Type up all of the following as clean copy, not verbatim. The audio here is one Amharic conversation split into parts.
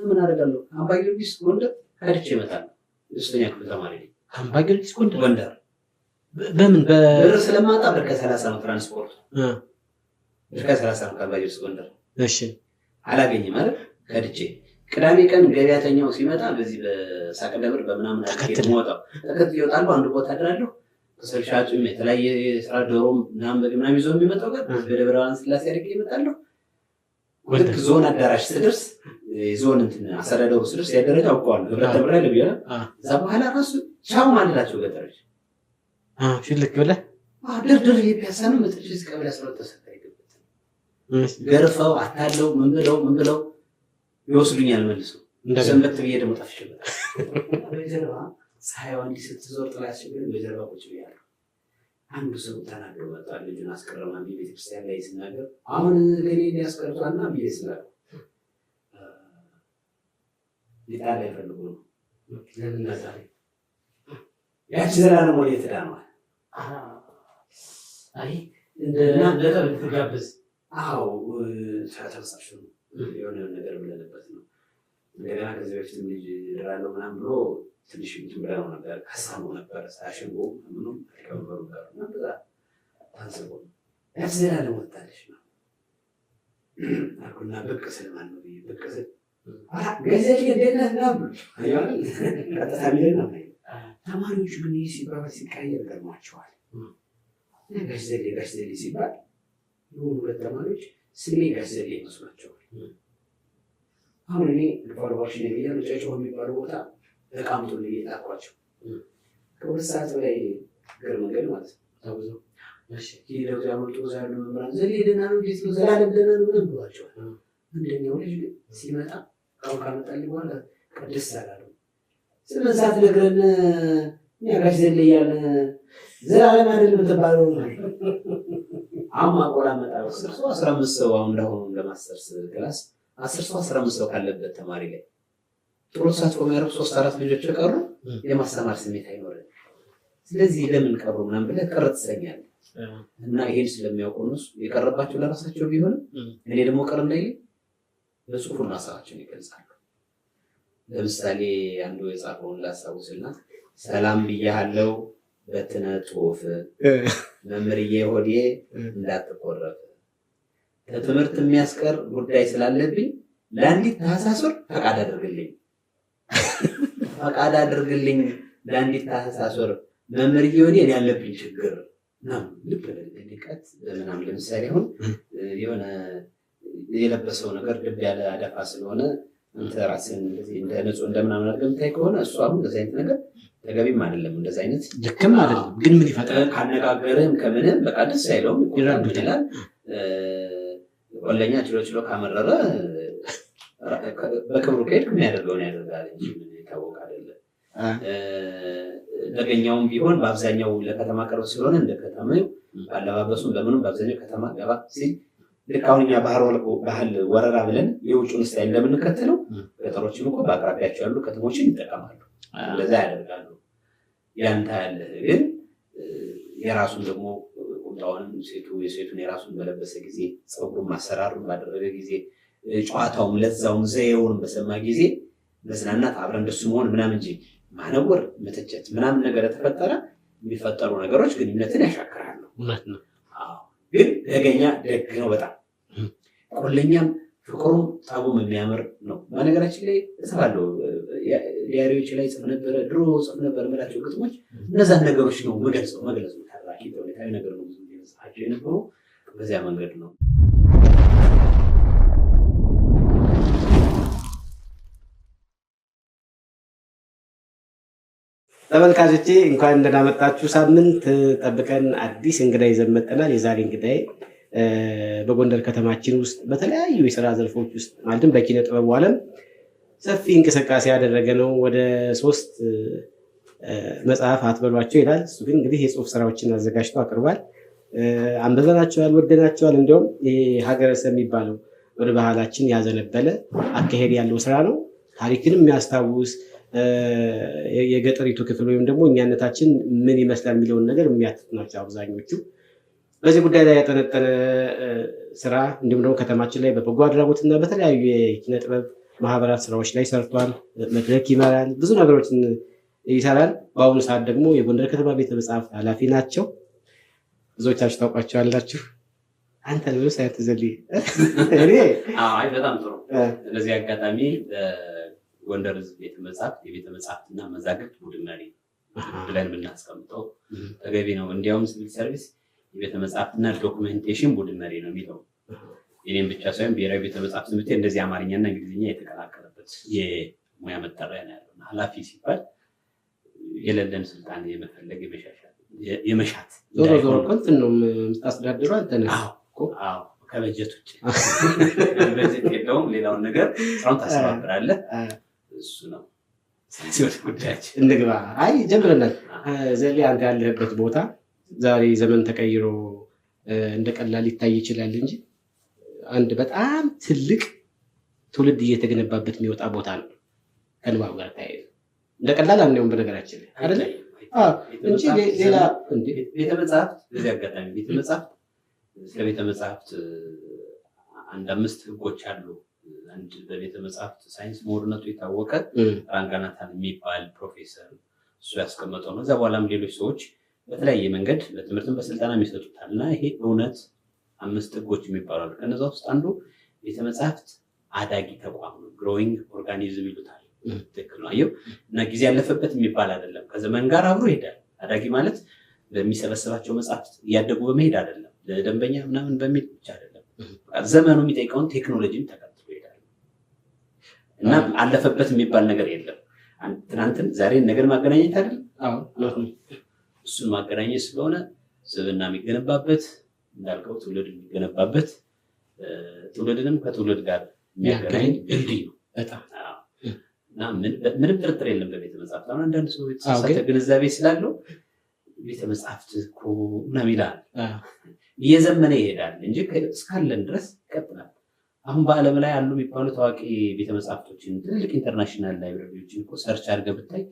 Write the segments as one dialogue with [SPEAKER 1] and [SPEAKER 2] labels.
[SPEAKER 1] ምን አደርጋለሁ? አምባ ጊዮርጊስ ጎንደር ከድቼ እመጣለሁ። ሶስተኛ ክፍል ተማሪ ነኝ።
[SPEAKER 2] አምባ ጊዮርጊስ
[SPEAKER 1] ጎንደር
[SPEAKER 2] በምን
[SPEAKER 1] ብር ስለማጣ ብር ከ30 ነው ትራንስፖርት ብር ከ30 ነው ከአምባ ጊዮርጊስ ጎንደር።
[SPEAKER 2] እሺ
[SPEAKER 1] አላገኝም ማለት ከድቼ ቅዳሜ ቀን ገበያተኛው ሲመጣ በዚህ በሳቅ ደብር በምናምን ተከትሎ ይወጣሉ። አንድ ቦታ አድራለሁ። ከሰል ሻጭም የተለያየ ስራ ዶሮም ምናምን በግምናም ይዞ የሚመጣው ጋር በደብረ ብርሃን ስላሴ አድርጌ ይመጣለሁ። ልክ ዞን አዳራሽ ስደርስ ዞን እንትን አስተዳደሩ ስደርስ ያደረጃ አውቀዋለሁ። ህብረት ተብራለ ቢያ እዛ በኋላ ራሱ ቻው ማለላቸው ገጠሮች
[SPEAKER 2] ሽልክ ብለህ
[SPEAKER 1] ድርድር የፒያሳን መጥቼ ቀበሌ 12 ተሰጣ ይገበት ገርፈው አታለው ምን ብለው ይወስዱኛል መልሶ ሰንበት ብዬ ደግሞ ጠፍሽበት በጀርባ ፀሐይዋ እንዲህ ስትዞር ጥላት ሲሆን በጀርባ ቁጭ ብያለሁ። አንዱ ሰው ተናግሮ መጣ። ልጁን አስቀረማ ቤተክርስቲያን ላይ ሲናገር አሁን ገኔ ያስቀርቷልና ቢስላል ሊጣላ ይፈልጉ ነው ለምን ዛሬ ያቺ ዘላለም ወደ ተዳማል
[SPEAKER 2] አይ እንደና ለቀብ ተጋበዝ
[SPEAKER 1] አው ተተሳሽ ነው የሆነ ነገር ብለንበት ነው። እንደገና ከዚህ በፊት ልጅ ድራለው ምናምን ብሎ ትንሽ ብለው ነበር ከሳሙ ነበር ሳሽንጎ ምንም ከበሩ ጋር ነበር ታንሰቦ ያዝላለ ወጣለሽ ነው አልኩና ብቅ ስለማን ነው ብቅ ስለ ገዘል የደና ነው አይዋል ከተሳሚልና ተማሪዎች ግን ሲባል ሲቀየር ገርማቸዋል። ገዘል ሲባል የሆኑ ሁለት ተማሪዎች ስሜ ገዘል ይመስላቸዋል። አሁን እኔ ፎርዋሽ ነው ጨጨሆ የሚባለው ቦታ ተቃምጦ ለየጣቋቸው ከሁለት ሰዓት በላይ ገር መንገድ ማለት ነው ታውዞ እሺ ይሄው ያመጡ ዛሬ መምራን ዘሌደና ነው ዲስ ዘላለም ደና ነው ብሏቸዋል። አንደኛው ልጅ ግን ሲመጣ አሁን ካመጣልኝ በኋላ ቅድስ አላለው ስምንት ሰዓት ነግረን ያጋሽ ዘልያለ ዘላለም አይደለም ተባለው አማ ቆላ መጣው 15 ሰው አሁን እንደሆነ ለማስተርስ ክላስ 10 ሰው 15 ሰው ካለበት ተማሪ ላይ ጥሩ ሰዓት ቆመረው 3-4 ልጆች ቀሩ። የማስተማር ስሜት አይኖርም። ስለዚህ ለምን ቀሩ ምናምን ብለህ ቀረ ትሰኛለህ እና ይሄን ስለሚያውቁ ነው የቀረባቸው ለራሳቸው ቢሆን እኔ ደግሞ ቀር እንዳይል በጽሁፉና ሐሳባቸውን ይገልጻሉ። ለምሳሌ አንዱ የጻፈውን ላሳውስና ሰላም ብያለሁ በትነ ጽሁፍ መምርዬ ሆዴ እንዳትቆረፍ ከትምህርት የሚያስቀር ጉዳይ ስላለብኝ ለአንዲት ታህሳስ ወር ፈቃድ አድርግልኝ ለአንዲት ታህሳስ ወር መምርዬ ሆዴ ያለብኝ ችግር ነው። ልብ ለልቀት ለምናም ለምሳሌ አሁን የሆነ የለበሰው ነገር ድብ ያለ አደፋ ስለሆነ አንተ ራስን እንደዚህ እንደ ንጹህ እንደምናምን አድርገምታይ ከሆነ እሱ አሁን እንደዚህ አይነት ነገር ተገቢም አይደለም። እንደዚህ አይነት
[SPEAKER 2] ልክም አይደለም። ግን ምን ይፈጥራል
[SPEAKER 1] ካነጋገርም ከምንም በቃ ደስ አይለውም ይራዱታል። ወለኛ ችሎ ካመረረ በክብሩ ከሄድክ የሚያደርገውን ያደርጋል እንጂ ምን ይታወቅ አይደለም። ነገኛውም ቢሆን በአብዛኛው ለከተማ ቅርብ ስለሆነ እንደ ከተማው ባለባበሱም በምንም በአብዛኛው ከተማ ገባ ሲል ልክ አሁን እኛ ባህል ወረራ ብለን የውጭውን ስታይል እንደምንከተለው ገጠሮችም እኮ በአቅራቢያቸው ያሉ ከተሞችን ይጠቀማሉ። እንደዛ ያደርጋሉ። ያንተ ያለ ግን የራሱን ደግሞ ቁምጣውንም የሴቱን የራሱን በለበሰ ጊዜ ፀጉሩን ማሰራሩን ባደረገ ጊዜ ጨዋታውም ለዛውም ዘየውን በሰማ ጊዜ መዝናናት አብረን ደስ መሆን ምናምን እንጂ ማነወር መተቸት ምናምን ነገር ተፈጠረ የሚፈጠሩ ነገሮች ግንኙነትን ያሻክራሉ። ግን ደገኛ ደግ ነው በጣም ቆለኛም ፍቅሩም ጣቡም የሚያምር ነው። በነገራችን ላይ እጽፋለሁ ዲያሪዎች ላይ ጽፍ ነበር ድሮ ጽፍ ነበር ማለት ግጥሞች እነዛን ነገሮች ነው መግለጽ ታላቂ ተወለታዊ ነገር ነው ብዙ ይመስላችሁ የነበረው በዚያ መንገድ ነው።
[SPEAKER 2] ተመልካቾቼ እንኳን እንደናመጣችሁ ሳምንት ጠብቀን አዲስ እንግዳ ይዘን መጥተናል። የዛሬ እንግዳዬ በጎንደር ከተማችን ውስጥ በተለያዩ የሥራ ዘርፎች ውስጥ ማለትም በኪነ ጥበቡ ዓለም ሰፊ እንቅስቃሴ ያደረገ ነው። ወደ 3 መጽሐፍ አትበሏቸው ይላል። እሱ ግን እንግዲህ የጽሁፍ ስራዎችን አዘጋጅቶ አቅርቧል። አንበበናቸዋል፣ ወደናቸዋል። እንዲሁም ሀገረሰብ የሚባለው ወደ ባህላችን ያዘነበለ አካሄድ ያለው ስራ ነው። ታሪክንም የሚያስታውስ የገጠሪቱ ክፍል ወይም ደግሞ እኛነታችን ምን ይመስላል የሚለውን ነገር የሚያትት ናቸው አብዛኞቹ። በዚህ ጉዳይ ላይ ያጠነጠነ ስራ እንዲሁም ደግሞ ከተማችን ላይ በበጎ አድራጎትና በተለያዩ የኪነ ጥበብ ማህበራት ስራዎች ላይ ሰርቷል። መድረክ ይመራል፣ ብዙ ነገሮችን ይሰራል። በአሁኑ ሰዓት ደግሞ የጎንደር ከተማ ቤተ መጽሐፍት ኃላፊ ናቸው። ብዙዎቻችሁ ታውቋቸዋላችሁ። አንተ ነው ሳይት ዘልይ
[SPEAKER 3] በጣም ጥሩ። ስለዚህ አጋጣሚ ጎንደር ቤተ መጽሐፍት የቤተ መጽሐፍትና መዛግብት ቡድን መሪ ብለን ብናስቀምጠው ተገቢ ነው። እንዲያውም ሲቪል ሰርቪስ የቤተ መጽሐፍትና ዶክመንቴሽን ቡድን መሪ ነው የሚለው የኔም ብቻ ሳይሆን ብሔራዊ ቤተ መጽሐፍት ትምህርት እንደዚህ አማርኛና እንግሊዝኛ የተቀላቀለበት የሙያ መጠሪያ ነው ያለው። ኃላፊ ሲባል የሌለን ስልጣን የመፈለግ የመሻት
[SPEAKER 2] ዞሮ ዞሮ እንትን ነው የምታስተዳድረው አንተ ነህ።
[SPEAKER 3] ከበጀት ውጭ በጀት የለውም። ሌላውን ነገር ስራውን ታስተባብራለህ። እሱ ነው ጉዳያችን።
[SPEAKER 2] እንግባ። ጀምረናል። ዘሌ አንተ ያለህበት ቦታ ዛሬ ዘመን ተቀይሮ እንደ ቀላል ሊታይ ይችላል እንጂ አንድ በጣም ትልቅ ትውልድ እየተገነባበት የሚወጣ ቦታ ነው። ከንባብ ጋር ተያይዞ እንደ ቀላል አናየውም በነገራችን ላይ አይደለ እንጂ ሌላ
[SPEAKER 3] ቤተ መጽሐፍት በዚህ አጋጣሚ ቤተ መጽሐፍት ስለ ቤተ መጽሐፍት አንድ 5 ህጎች አሉ። አንድ በቤተ መጽሐፍት ሳይንስ ምሁርነቱ የታወቀ ራንጋናታን የሚባል ፕሮፌሰር እሱ ያስቀመጠው ነው። እዛ በኋላም ሌሎች ሰዎች በተለያየ መንገድ በትምህርትም በስልጠና የሚሰጡታል እና ይሄ እውነት 5 ህጎች የሚባሉ አሉ። ከነዛ ውስጥ አንዱ ቤተ መጽሐፍት አዳጊ ተቋም ነው፣ ግሮዊንግ ኦርጋኒዝም ይሉታል። ትክክል ነው። አየው እና ጊዜ ያለፈበት የሚባል አይደለም፣ ከዘመን ጋር አብሮ ይሄዳል። አዳጊ ማለት በሚሰበሰባቸው መጽሐፍት እያደጉ በመሄድ አይደለም፣ ለደንበኛ ምናምን በሚል ብቻ አይደለም። ዘመኑ የሚጠይቀውን ቴክኖሎጂም ተከትሎ ይሄዳል እና አለፈበት የሚባል ነገር የለም። ትናንትን ዛሬን ነገር ማገናኘት አይደለም። እሱን ማገናኘት ስለሆነ ስብዕና የሚገነባበት እንዳልከው ትውልድ የሚገነባበት ትውልድንም ከትውልድ ጋር የሚያገናኝ ድልድይ ነው በጣም እና ምንም ጥርጥር የለም በቤተ መጽሐፍት። አሁን አንዳንድ ሰው የተሳሳተ ግንዛቤ ስላለው ቤተ መጽሐፍት እኮ ምናምን ይላል። እየዘመነ ይሄዳል እንጂ እስካለን ድረስ ይቀጥላል። አሁን በዓለም ላይ ያሉ የሚባሉ ታዋቂ ቤተ መጽሐፍቶችን ትልልቅ ኢንተርናሽናል ላይብረሪዎችን እኮ ሰርች አድርገህ ብታይ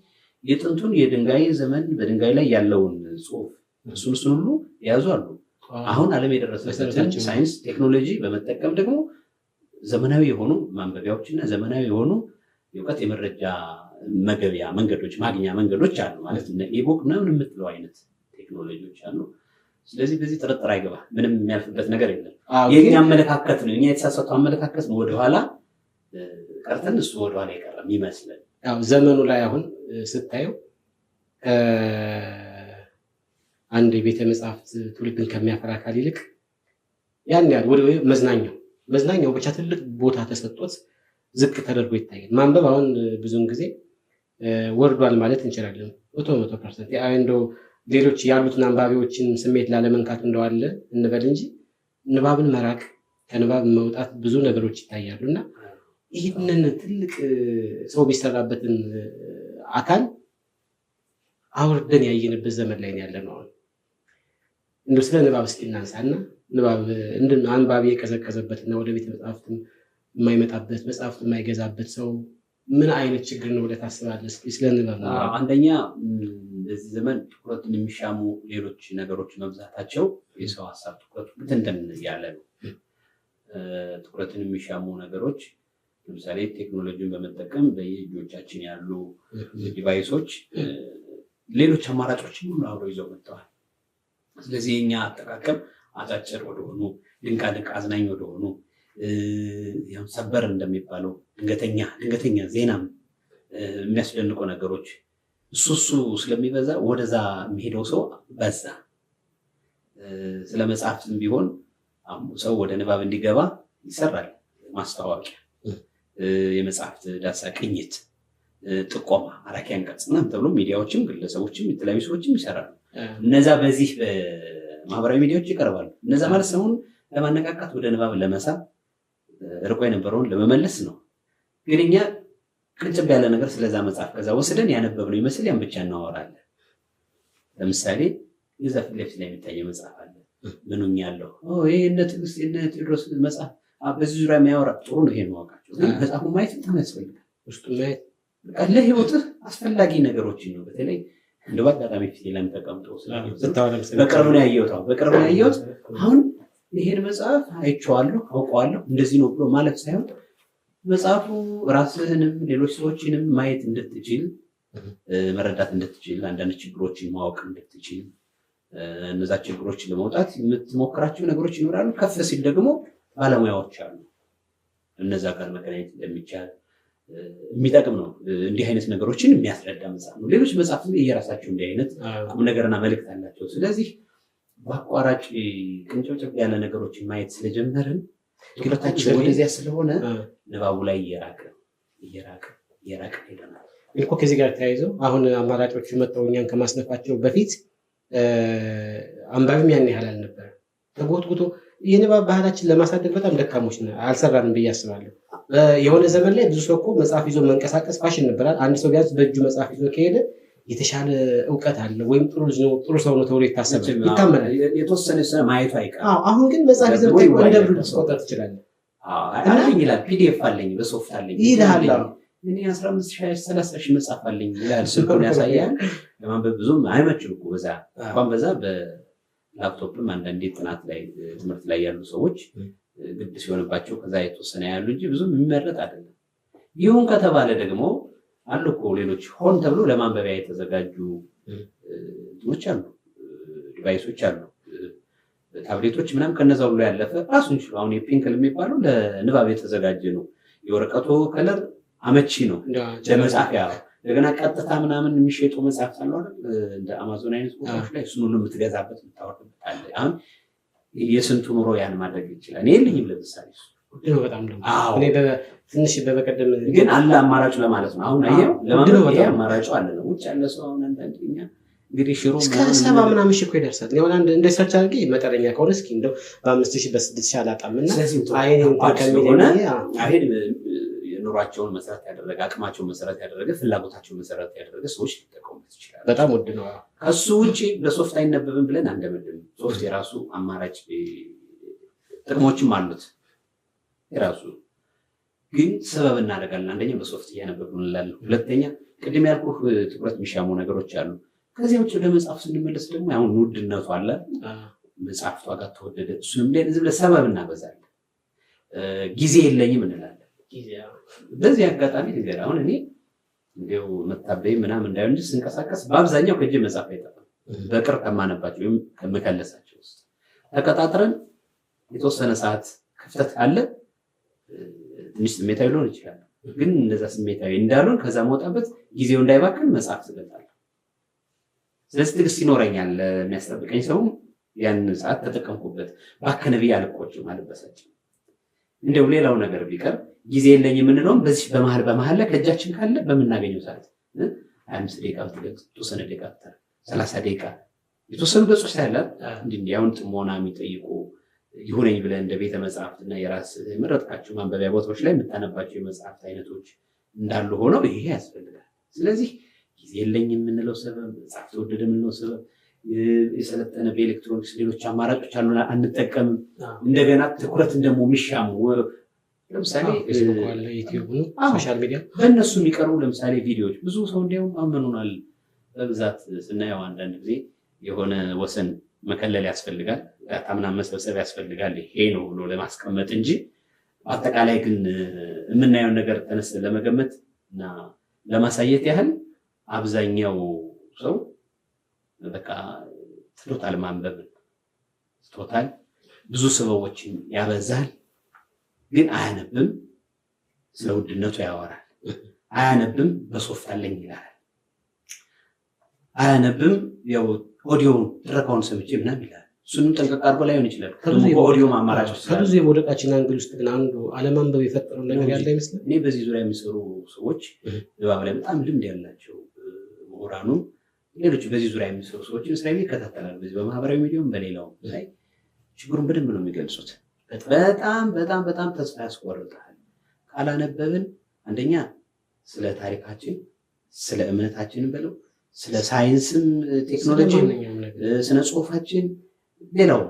[SPEAKER 3] የጥንቱን የድንጋይ ዘመን በድንጋይ ላይ ያለውን ጽሑፍ እሱን ሁሉ የያዙ አሉ። አሁን ዓለም የደረሰበትን ሳይንስ ቴክኖሎጂ በመጠቀም ደግሞ ዘመናዊ የሆኑ ማንበቢያዎችና ዘመናዊ የሆኑ የእውቀት የመረጃ መገቢያ መንገዶች ማግኛ መንገዶች አሉ። ማለት እነ ኢቡክ ምናምን የምትለው አይነት ቴክኖሎጂዎች አሉ። ስለዚህ በዚህ ጥርጥር አይገባ፣ ምንም የሚያልፍበት ነገር የለም። የኛ አመለካከት ነው፣ እኛ የተሳሳተው አመለካከት ነው። ወደኋላ ቀርተን እሱ ወደኋላ የቀረም ይመስላል።
[SPEAKER 2] ዘመኑ ላይ አሁን ስታየው አንድ የቤተ መጽሐፍት ትውልድን ከሚያፈራ አካል ይልቅ ያን ያህል ወደ መዝናኛው ብቻ ትልቅ ቦታ ተሰጥቶት ዝቅ ተደርጎ ይታያል። ማንበብ አሁን ብዙውን ጊዜ ወርዷል ማለት እንችላለን 100%። እንደው ሌሎች ያሉትን አንባቢዎችን ስሜት ላለመንካት እንደዋለ እንበል እንጂ ንባብን መራቅ ከንባብ መውጣት ብዙ ነገሮች ይታያሉ እና ይህንን ትልቅ ሰው የሚሰራበትን አካል አውርደን ያየንበት ዘመን ላይ ያለ ነው። እንደው ስለ ንባብ እስኪ እናንሳና ንባብ አንባቢ የቀዘቀዘበትና ወደ ቤተ መጽሐፍት የማይመጣበት መጽሐፍት የማይገዛበት ሰው ምን አይነት ችግር ነው ብለህ ታስባለህ? ስለ ንባብ
[SPEAKER 3] አንደኛ በዚህ ዘመን ትኩረትን የሚሻሙ ሌሎች ነገሮች መብዛታቸው የሰው ሀሳብ ትኩረቱ ብትንትን ያለ ነው። ትኩረትን የሚሻሙ ነገሮች ለምሳሌ ቴክኖሎጂን በመጠቀም በየእጆቻችን ያሉ ዲቫይሶች ሌሎች አማራጮችን ሁሉ አብረው ይዘው መጥተዋል። ስለዚህ የኛ አጠቃቀም አጫጭር ወደሆኑ ድንቃድንቅ አዝናኝ ወደሆኑ ሰበር እንደሚባለው ድንገተኛ ዜናም የሚያስደንቁ ነገሮች እሱ ስለሚበዛ ወደዛ የሚሄደው ሰው በዛ። ስለ መጽሐፍትም ቢሆን ሰው ወደ ንባብ እንዲገባ ይሰራል ማስታወቂያ፣ የመጽሐፍት ዳሰሳ ቅኝት፣ ጥቆማ፣ አራኪ አንቀጽ ምናምን ተብሎ ሚዲያዎችም ግለሰቦችም የተለያዩ ሰዎችም ይሰራሉ። እነዛ በዚህ በማህበራዊ ሚዲያዎች ይቀርባሉ። እነዛ ማለት ሰውን ለማነቃቃት ወደ ንባብ ለመሳብ ርቆ የነበረውን ለመመለስ ነው። ግን እኛ ቅንጭብ ያለ ነገር ስለዛ መጽሐፍ ከዛ ወስደን ያነበብነው ይመስል ያን ብቻ እናወራለን። ለምሳሌ የዛ ፊት ለፊት ላይ የሚታየ መጽሐፍ አለ ምኑኛ ያለው ይሄ እነ ትዕግስት እነ ቴዎድሮስ መጽሐፍ በዚህ ዙሪያ የሚያወራ ጥሩ ነው። ይሄን ማወቃቸው ግን መጽሐፉ ማየት በጣም ያስፈልጋል። ውስጡ ማየት ለህይወትህ አስፈላጊ ነገሮችን ነው። በተለይ እንደ በአጋጣሚ ፊት ላይ ተቀምጦ በቅርብ ነው ያየሁት። አሁን ይሄን መጽሐፍ አይቼዋለሁ አውቀዋለሁ እንደዚህ ነው ብሎ ማለት ሳይሆን መጽሐፉ ራስህንም ሌሎች ሰዎችንም ማየት እንድትችል መረዳት እንድትችል አንዳንድ ችግሮችን ማወቅ እንድትችል እነዛ ችግሮችን ለመውጣት የምትሞክራቸው ነገሮች ይኖራሉ። ከፍ ሲል ደግሞ ባለሙያዎች አሉ። እነዛ ጋር መገናኘት እንደሚቻል የሚጠቅም ነው። እንዲህ አይነት ነገሮችን የሚያስረዳ መጽሐፍ ነው። ሌሎች መጽሐፍ የራሳቸው እንዲህ አይነት ቁም ነገርና መልእክት አላቸው። ስለዚህ በአቋራጭ ቅንጭብጭብ ያለ ነገሮችን ማየት ስለጀመርን ትኩረታችን ወደዚያ ስለሆነ ንባቡ ላይ እየራቀ ሄደናል
[SPEAKER 2] እኮ። ከዚህ ጋር ተያይዘው አሁን አማራጮቹ መጥተው እኛን ከማስነፋቸው በፊት አንባቢም ያን ያህል አልነበረ። ተጎትጉቶ የንባብ ባህላችን ለማሳደግ በጣም ደካሞች አልሰራንም ብዬ አስባለሁ። የሆነ ዘመን ላይ ብዙ ሰው እኮ መጽሐፍ ይዞ መንቀሳቀስ ፋሽን ነበራል። አንድ ሰው ቢያንስ በእጁ መጽሐፍ ይዞ ከሄደ የተሻለ እውቀት አለ ወይም ጥሩ ልጅ ነው ጥሩ ሰው ነው ተብሎ ይታመናል።
[SPEAKER 3] የተወሰነ ማየቱ አይቀርም።
[SPEAKER 2] አሁን ግን መጽሐፍ ይዘህ እንደ ብር ልትቆጠር ትችላለህ።
[SPEAKER 3] አለኝ ይላል፣ ፒዲኤፍ አለኝ፣ በሶፍት አለኝ
[SPEAKER 2] ይልሃል።
[SPEAKER 3] እኔ 15,000-30,000 መጽሐፍ አለኝ ይላል። ስልኩን ያሳያል። ለማንበብ ብዙም አይመችም እኮ በዛ በላፕቶፕም አንዳንዴ ጥናት ላይ ትምህርት ላይ ያሉ ሰዎች ግድ ሲሆንባቸው ከዛ የተወሰነ ያሉ እንጂ ብዙም የሚመረጥ አይደለም። ይሁን ከተባለ ደግሞ አሉ እኮ ሌሎች ሆን ተብሎ ለማንበቢያ የተዘጋጁ እንትኖች አሉ፣ ዲቫይሶች አሉ፣ ታብሌቶች ምናምን ከነዛ ሁሉ ያለፈ ራሱን ችሎ አሁን የፒንክል የሚባለው ለንባብ የተዘጋጀ ነው። የወረቀቱ ከለር አመቺ ነው ለመጻፊያ። እንደገና ቀጥታ ምናምን የሚሸጡ መጽሐፍት አሉ አይደል? እንደ አማዞን አይነት ቦታዎች ላይ እሱን ሁሉ የምትገዛበት የምታወርድበት አለ። አሁን የስንቱ ኑሮ ያን ማድረግ ይችላል። እኔ የለኝም ለምሳሌ
[SPEAKER 2] በጣም ትንሽ በበቀደም
[SPEAKER 3] ግን አለ አማራጭ ለማለት ነው። አሁን አየው ለማለት አማራጭ አለ ነው። ውጭ ያለ ሰው አሁን አንዳንደኛ እንግዲህ ሽሮ
[SPEAKER 2] እስከ 70 ምናምን ሺህ እኮ ይደርሳል። ነው አንድ እንደ ሰርች አድርጌ መጠነኛ ከሆነ እስኪ እንደው በ5,000 በ6,000 አላጣምና አይኔ እንኳን ከሚለኝ
[SPEAKER 3] አይሄድ ኑሯቸውን መሰረት ያደረገ አቅማቸውን መሰረት ያደረገ ፍላጎታቸውን መሰረት ያደረገ ሰዎች ሊጠቀሙበት ይችላሉ።
[SPEAKER 2] በጣም ውድ ነው።
[SPEAKER 3] ከሱ ውጪ በሶፍት አይነበብም ብለን አንደምድም። ሶፍት የራሱ አማራጭ ጥቅሞችም አሉት የራሱ ግን ሰበብ እናደርጋለን። አንደኛ በሶፍት እያነበብን እንላለን። ሁለተኛ ቅድም ያልኩህ ትኩረት የሚሻሙ ነገሮች አሉ። ከዚያ ውጭ ወደ መጽሐፍ ስንመለስ ደግሞ አሁን ውድነቱ አለ። መጽሐፍቷ ጋር ተወደደ። እሱንም ዝም ብለህ ሰበብ እናበዛለን። ጊዜ የለኝም እንላለን። በዚህ አጋጣሚ ነገር አሁን እኔ እንደው መታበይ ምናምን እንዳይሆን እንጂ ስንቀሳቀስ በአብዛኛው ከእጄ መጽሐፍ አይጠፋም። በቅርብ ከማነባቸው ወይም ከምከለሳቸው ውስጥ ተቀጣጥረን የተወሰነ ሰዓት ክፍተት ካለ ትንሽ ስሜታዊ ሊሆን ይችላል። ግን እንደዛ ስሜታዊ እንዳልሆን ከዛ መውጣበት ጊዜው እንዳይባክን መጽሐፍ ትገዛለህ። ስለዚህ ትዕግስት ይኖረኛል። የሚያስጠብቀኝ ሰው ያን ሰዓት ተጠቀምኩበት ባከነ ብዬ አልቆጭም፣ አልበሳጭም። እንደው ሌላው ነገር ቢቀር ጊዜ የለኝ የምንለውም በዚህ በመሀል ላይ ከእጃችን ካለ በምናገኘው ሰዓት 25 ደቂቃ የተወሰነ ደቂቃ 30 ደቂቃ የተወሰኑ ገጾች ታያለ። እንዲህ አሁን ጥሞና የሚጠይቁ ይሁነኝ ብለህ እንደ ቤተ መጽሐፍት እና የራስ የመረጥካቸው ማንበቢያ ቦታዎች ላይ የምታነባቸው የመጽሐፍት አይነቶች እንዳሉ ሆነው ይሄ ያስፈልጋል። ስለዚህ ጊዜ የለኝ የምንለው ሰበብ፣ መጽሐፍ ተወደደ የምንለው ሰበብ፣ የሰለጠነ በኤሌክትሮኒክስ ሌሎች አማራጮች አሉ አንጠቀምም። እንደገና ትኩረትን ደግሞ የሚሻሙ ለምሳሌ ሶሻል ሚዲያ በእነሱ የሚቀርቡ ለምሳሌ ቪዲዮዎች ብዙ ሰው እንዲያውም አመኑናል። በብዛት ስናየው አንዳንድ ጊዜ የሆነ ወሰን መከለል ያስፈልጋል፣ ዳታ ምናምን መሰብሰብ ያስፈልጋል። ይሄ ነው ብሎ ለማስቀመጥ እንጂ አጠቃላይ ግን የምናየውን ነገር ተነስተን ለመገመት እና ለማሳየት ያህል አብዛኛው ሰው በቃ ትቶታል ማንበብን ትቶታል። ብዙ ሰበቦችን ያበዛል፣ ግን አያነብም። ስለ ውድነቱ ያወራል። አያነብም፣ በሶፍት አለኝ ይላል። አያነብም፣ ያው ኦዲዮውን ትረካውን ሰምቼ ምናምን ይላል። እሱንም ጠንቀቅ አድርጎ ላይሆን ይችላል። ኦዲዮ አማራጮች
[SPEAKER 2] ከብዙ የመውደቃችን አንግል ውስጥ ግን አንዱ አለማንበብ የፈጠረው ነገር ያለ አይመስልም።
[SPEAKER 3] እኔ በዚህ ዙሪያ የሚሰሩ ሰዎች ንባብ ላይ በጣም ልምድ ያላቸው ምሁራኑ፣ ሌሎች በዚህ ዙሪያ የሚሰሩ ሰዎች እስራኤል ይከታተላሉ። በዚህ በማህበራዊ ሚዲያም በሌላው ላይ ችግሩን በደንብ ነው የሚገልጹት። በጣም በጣም በጣም ተስፋ ያስቆርጣል። ካላነበብን አንደኛ ስለ ታሪካችን፣ ስለ እምነታችን ብለው ስለ ሳይንስም ቴክኖሎጂ፣ ስነ ጽሁፋችን ሌላው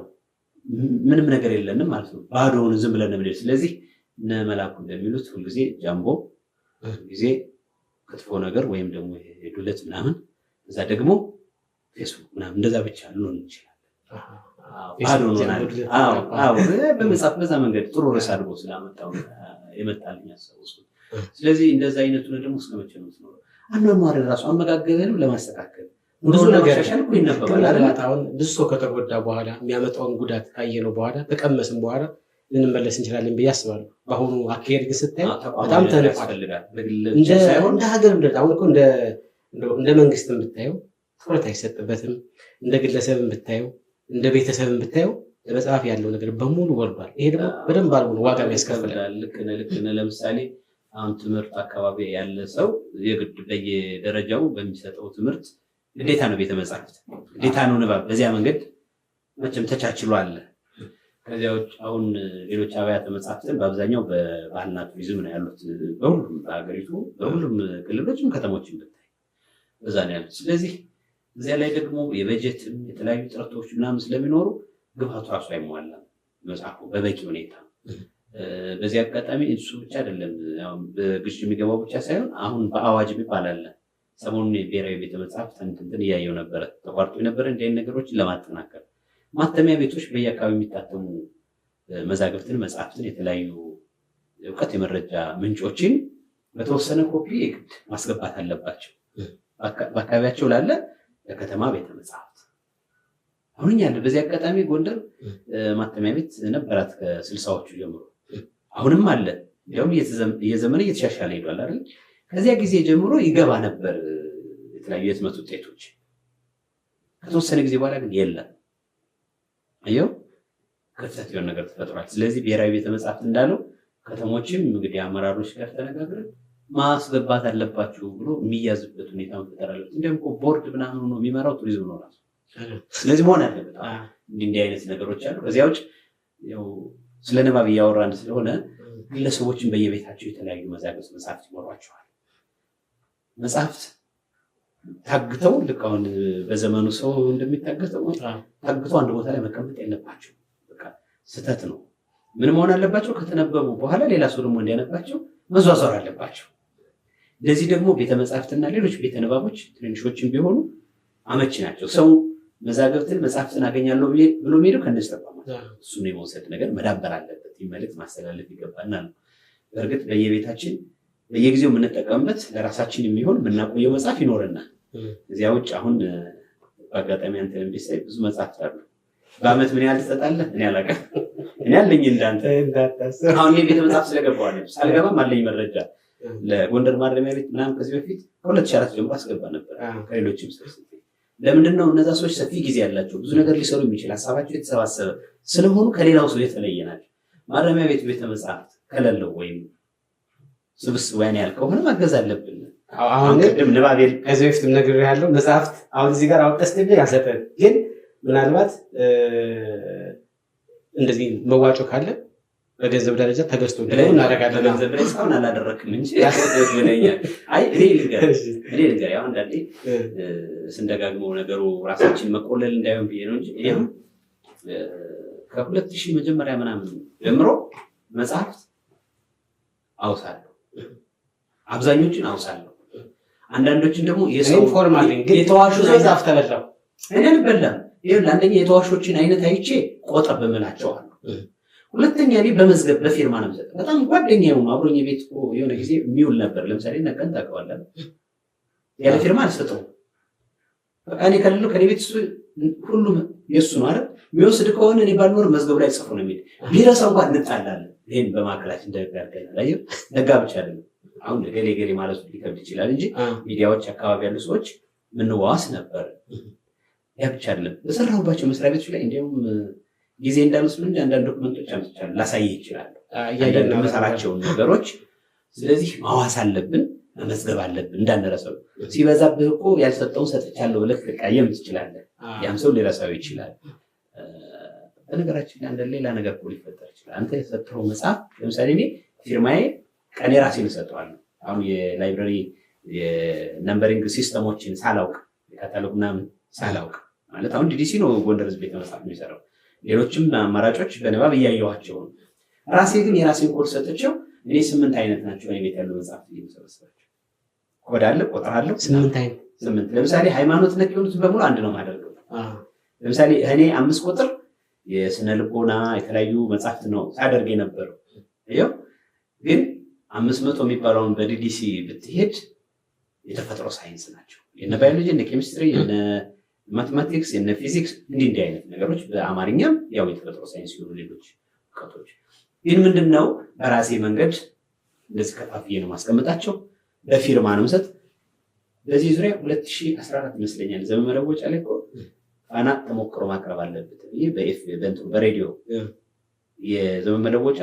[SPEAKER 3] ምንም ነገር የለንም ማለት ነው። ባዶውን ዝም ብለን ነው። ስለዚህ እነ መላኩ እንደሚሉት ሁልጊዜ ጃምቦ፣ ሁልጊዜ ክትፎ ነገር ወይም ደግሞ ዱለት ምናምን፣ እዛ ደግሞ ፌስቡክ ምናምን እንደዛ ብቻ ልሆን እንችላለን። በመጽሐፍ በዛ መንገድ ጥሩ ርዕስ አድርጎ ስላመጣው የመጣልኝ አስታውስኩት። ስለዚህ እንደዛ አይነቱ ደግሞ እስከመቼ ነው የምትኖረው? አኗኗር ራሱ አመጋገብንም ለማስተካከል ብዙ ነገር ይነበባል አይደል?
[SPEAKER 2] አሁን ብዙ ሰው ከተጎዳ በኋላ የሚያመጣውን ጉዳት ካየነው በኋላ ከቀመስም በኋላ ልንመለስ እንችላለን ብዬ አስባለሁ። በአሁኑ አካሄድ ግን ስታይ በጣም
[SPEAKER 3] ተነፋልጋል።
[SPEAKER 2] እንደ ሀገር አሁን እኮ እንደ መንግስትም ብታየው ትኩረት አይሰጥበትም። እንደ ግለሰብም ብታየው እንደ ቤተሰብም ብታየው ለመጽሐፍ ያለው ነገር በሙሉ ወርዷል። ይሄ ደግሞ በደንብ አልሆነ ዋጋ ያስከፍላል።
[SPEAKER 3] ልክ ነህ። ለምሳሌ አሁን ትምህርት አካባቢ ያለ ሰው የግድ በየደረጃው በሚሰጠው ትምህርት ግዴታ ነው ቤተ መጻሕፍት፣ ግዴታ ነው ንባብ። በዚያ መንገድ መቼም ተቻችሎ አለ። ከዚያ ውጭ አሁን ሌሎች አብያተ መጻሕፍትን በአብዛኛው በባህልና ቱሪዝም ነው ያሉት፣ በሁሉም በሀገሪቱ በሁሉም ክልሎችም ከተሞችም ብታይ በዛ ነው ያሉት። ስለዚህ እዚያ ላይ ደግሞ የበጀትም የተለያዩ ጥረቶች ምናምን ስለሚኖሩ ግብአቱ ራሱ አይሟላም መጽሐፉ በበቂ ሁኔታ። በዚህ አጋጣሚ እሱ ብቻ አይደለም በግዥ የሚገባው ብቻ ሳይሆን አሁን በአዋጅ የሚባል አለ። ሰሞኑን የብሔራዊ ቤተ መጽሐፍት እንትን እያየው ነበረ፣ ተቋርጦ የነበረ እንዲህ አይነት ነገሮችን ለማጠናከር ማተሚያ ቤቶች በየአካባቢ የሚታተሙ መዛግብትን፣ መጽሐፍትን፣ የተለያዩ እውቀት የመረጃ ምንጮችን በተወሰነ ኮፒ የግድ ማስገባት አለባቸው በአካባቢያቸው ላለ ለከተማ ቤተ መጽሐፍት። አሁን ያለ በዚህ አጋጣሚ ጎንደር ማተሚያ ቤት ነበራት ከ60ዎቹ ጀምሮ፣ አሁንም አለ። እንዲያውም እየዘመነ እየተሻሻለ ሄዷል አይደል? ከዚያ ጊዜ ጀምሮ ይገባ ነበር የተለያዩ የህትመት ውጤቶች። ከተወሰነ ጊዜ በኋላ ግን የለም። አየው ክፍተት የሆነ ነገር ተፈጥሯል። ስለዚህ ብሔራዊ ቤተ መጽሐፍት እንዳለው ከተሞችም እንግዲህ አመራሮች ጋር ተነጋግረን ማስገባት አለባችሁ ብሎ የሚያዝበት ሁኔታ መፈጠር አለበት። እንዲያውም እኮ ቦርድ ምናምን ሆኖ የሚመራው ቱሪዝም ነው ራሱ። ስለዚህ መሆን አለበት። እንዲህ አይነት ነገሮች አሉ። ከዚያ ውጭ ያው ስለ ንባብ እያወራን ስለሆነ ግለሰቦችን በየቤታቸው የተለያዩ መጽሐፍት ይኖሯቸዋል። መጽሐፍት ታግተው ልክ አሁን በዘመኑ ሰው እንደሚታገተው ታግተው አንድ ቦታ ላይ መቀመጥ የለባቸው። በቃ ስህተት ነው። ምን መሆን አለባቸው? ከተነበቡ በኋላ ሌላ ሰው ደግሞ እንዲያነባቸው መዟዟር አለባቸው። ለዚህ ደግሞ ቤተ መጽሐፍትና ሌሎች ቤተ ንባቦች ትንንሾችን ቢሆኑ አመቺ ናቸው። ሰው መዛግብትን መጽሐፍትን አገኛለሁ ብሎ ሄደው ከነዚህ ተቋማት እሱን የመውሰድ ነገር መዳበር አለበት። መልዕክት ማስተላለፍ ይገባናል። በእርግጥ በየቤታችን በየጊዜው የምንጠቀምበት ለራሳችን የሚሆን የምናቆየው መጽሐፍ ይኖረናል። እዚያ ውጭ አሁን በአጋጣሚ አንተ ለምሳሌ ብዙ መጽሐፍት አሉ። በአመት ምን ያህል ትሰጣለህ? እኔ አላውቅም። እኔ አለኝ እንዳንተ አሁን ቤተ መጽሐፍ ስለገባዋል ሳልገባም አለኝ መረጃ። ለጎንደር ማረሚያ ቤት ምናምን ከዚህ በፊት ከ2004 ጀምሮ አስገባ ነበር። ከሌሎችም ለምንድን ነው? እነዛ ሰዎች ሰፊ ጊዜ ያላቸው ብዙ ነገር ሊሰሩ የሚችል ሀሳባቸው የተሰባሰበ ስለሆኑ ከሌላው ሰው የተለየ ናቸው። ማረሚያ ቤት ቤተ መጽሐፍት ከሌለው ወይም ስብስብ ወይን ያህል ከሆነ ማገዝ አለብን።
[SPEAKER 2] አሁን ቅድም ንባብ ከዚህ በፊትም ነግሬሃለሁ። መጽሐፍት አሁን እዚህ ጋር አውጥተህ ያሰጠን ግን ምናልባት እንደዚህ መዋጮ ካለ በገንዘብ ደረጃ ተገዝቶ እናደርጋለን።
[SPEAKER 3] በገንዘብ ላይ እስካሁን አላደረክም እንጂ ያስፈልገኛል። አይ እኔ ልንገር ያው አንዳንዴ ስንደጋግመው ነገሩ ራሳችን መቆለል እንዳይሆን ብዬ ነው እንጂ እኔም ከ2000 መጀመሪያ ምናምን ጀምሮ መጽሐፍት አውሳለሁ። አብዛኞቹን አውሳለሁ። አንዳንዶችን ደግሞ የሰው
[SPEAKER 2] ፎርማሊ ግን የተዋሹ መጽሐፍ ተበላው
[SPEAKER 3] እኔን በላም። ይሄን አንደኛ የተዋሾችን አይነት አይቼ ቆጠብ በመላቸዋለሁ። ሁለተኛ እኔ በመዝገብ በፊርማ ነው የምሰጠው። በጣም ጓደኛዬ ነው አብሮኝ ቤት የሆነ ጊዜ የሚውል ነበር። ለምሳሌ ነቀን ታውቀዋለህ? ያለ ፊርማ አልሰጠውም። በቃ እኔ ከሌለው ከኔ ቤት ሁሉም የእሱ ነው አይደል? የሚወስድ ከሆነ እኔ ባልኖር መዝገቡ ላይ ጽፎ ነው የሚል። ቢረሳው እንኳን እንጣላለን። ይሄን በማዕከላችን እንደጋርገና ላይ ነጋ ብቻ አይደለም። አሁን ገሌ ማለት ሊከብድ ይችላል እንጂ ሚዲያዎች አካባቢ ያሉ ሰዎች ምንዋስ ነበር። ያ ብቻ አይደለም። በሰራሁባቸው መስሪያ ቤቶች ላይ እንዲያውም ጊዜ እንዳልወስድ እንጂ አንዳንድ ዶክመንቶች አምጥቻለሁ ላሳይህ ይችላል የምሰራቸውን ነገሮች። ስለዚህ ማዋስ አለብን፣ መመዝገብ አለብን እንዳንረሳው። ሲበዛብህ እኮ ያልሰጠውን ሰጥቻለሁ ብለህ ልትቃየም ትችላለህ። ያም ሰው ሊረሳው ይችላል። በነገራችን ላይ አንድ ሌላ ነገር እኮ ሊፈጠር ይችላል። አንተ የሰጠኸው መጽሐፍ ለምሳሌ እኔ ፊርማዬ ቀኔ ራሴን እሰጠዋለሁ። አሁን የላይብረሪ የነምበሪንግ ሲስተሞችን ሳላውቅ የካታሎግ ምናምን ሳላውቅ ማለት አሁን ዲዲሲ ነው ጎንደር ህዝብ ቤተ መጽሐፍት የሚሰራው። ሌሎችም አማራጮች በንባብ እያየኋቸው ነው። ራሴ ግን የራሴን ኮድ ሰጥቼው እኔ 8 አይነት ናቸው እኔ ቤት ያሉ መጽሐፍት እየመሰበሰባቸው ኮድ አለ፣ ቁጥር አለው።
[SPEAKER 2] 8 አይነት
[SPEAKER 3] 8 ለምሳሌ ሃይማኖት ነክ የሆኑት በሙሉ አንድ ነው የማደርገው። ለምሳሌ እኔ 5 ቁጥር የስነ ልቦና የተለያዩ መጽሐፍት ነው ሳደርግ የነበረው። ይኸው ግን 500 የሚባለውን በዲዲሲ ብትሄድ የተፈጥሮ ሳይንስ ናቸው። የነ ባዮሎጂ፣ የነ ኬሚስትሪ፣ የነ ማቴማቲክስ፣ የነ ፊዚክስ እንዲህ አይነት ነገሮች በአማርኛም ያው የተፈጥሮ ሳይንስ የሆኑ ሌሎች እውቀቶች ግን ምንድነው በራሴ መንገድ እንደዚህ ከፋፍዬ ነው ማስቀምጣቸው። በፊርማ ነው የምሰጥ። በዚህ ዙሪያ 2014 ይመስለኛል ዘመን መለወጫ ላይ እኮ ፋና ተሞክሮ ማቅረብ አለበት ብዬ በሬዲዮ የዘመን መለወጫ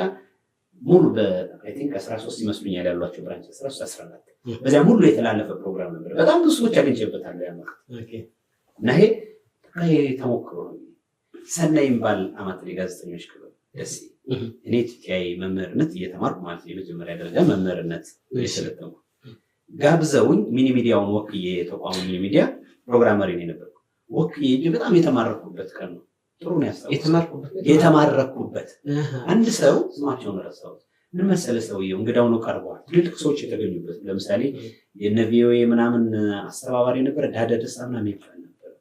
[SPEAKER 3] ሙሉ በአይ ቲንክ 13 ይመስሉኛል ያሏቸው ብራንች 13 14 በዚያ ሙሉ የተላለፈ ፕሮግራም ነበር። በጣም ብዙ ሰዎች አግኝቼበታለሁ ያመጣ እና ይሄ ተሞክሮ ነው። ሰናይ የሚባል አማትሪ ጋዜጠኞች ክበብ ደስ እኔ ቲቲአይ መምህርነት እየተማርኩ ማለት የመጀመሪያ ደረጃ መምህርነት እየሰለጠንኩ ጋብዘውኝ ሚኒ ሚዲያውን ወክዬ የተቋሙ ሚኒ ሚዲያ ፕሮግራመሪ ነው የነበርኩ። ወክዬ እጅ በጣም የተማረኩበት ቀን ነው። ጥሩ ነው ያስታውሳል። የተማረኩበት አንድ ሰው ስማቸውን ረሳሁት። ምን መሰለህ ሰውየው እንግዳው ነው ቀርበዋል። ትልልቅ ሰዎች የተገኙበት ለምሳሌ የነ ቪኦኤ ምናምን አስተባባሪ ነበር ዳዳ ደስታ ምናምን ይባል ነበር።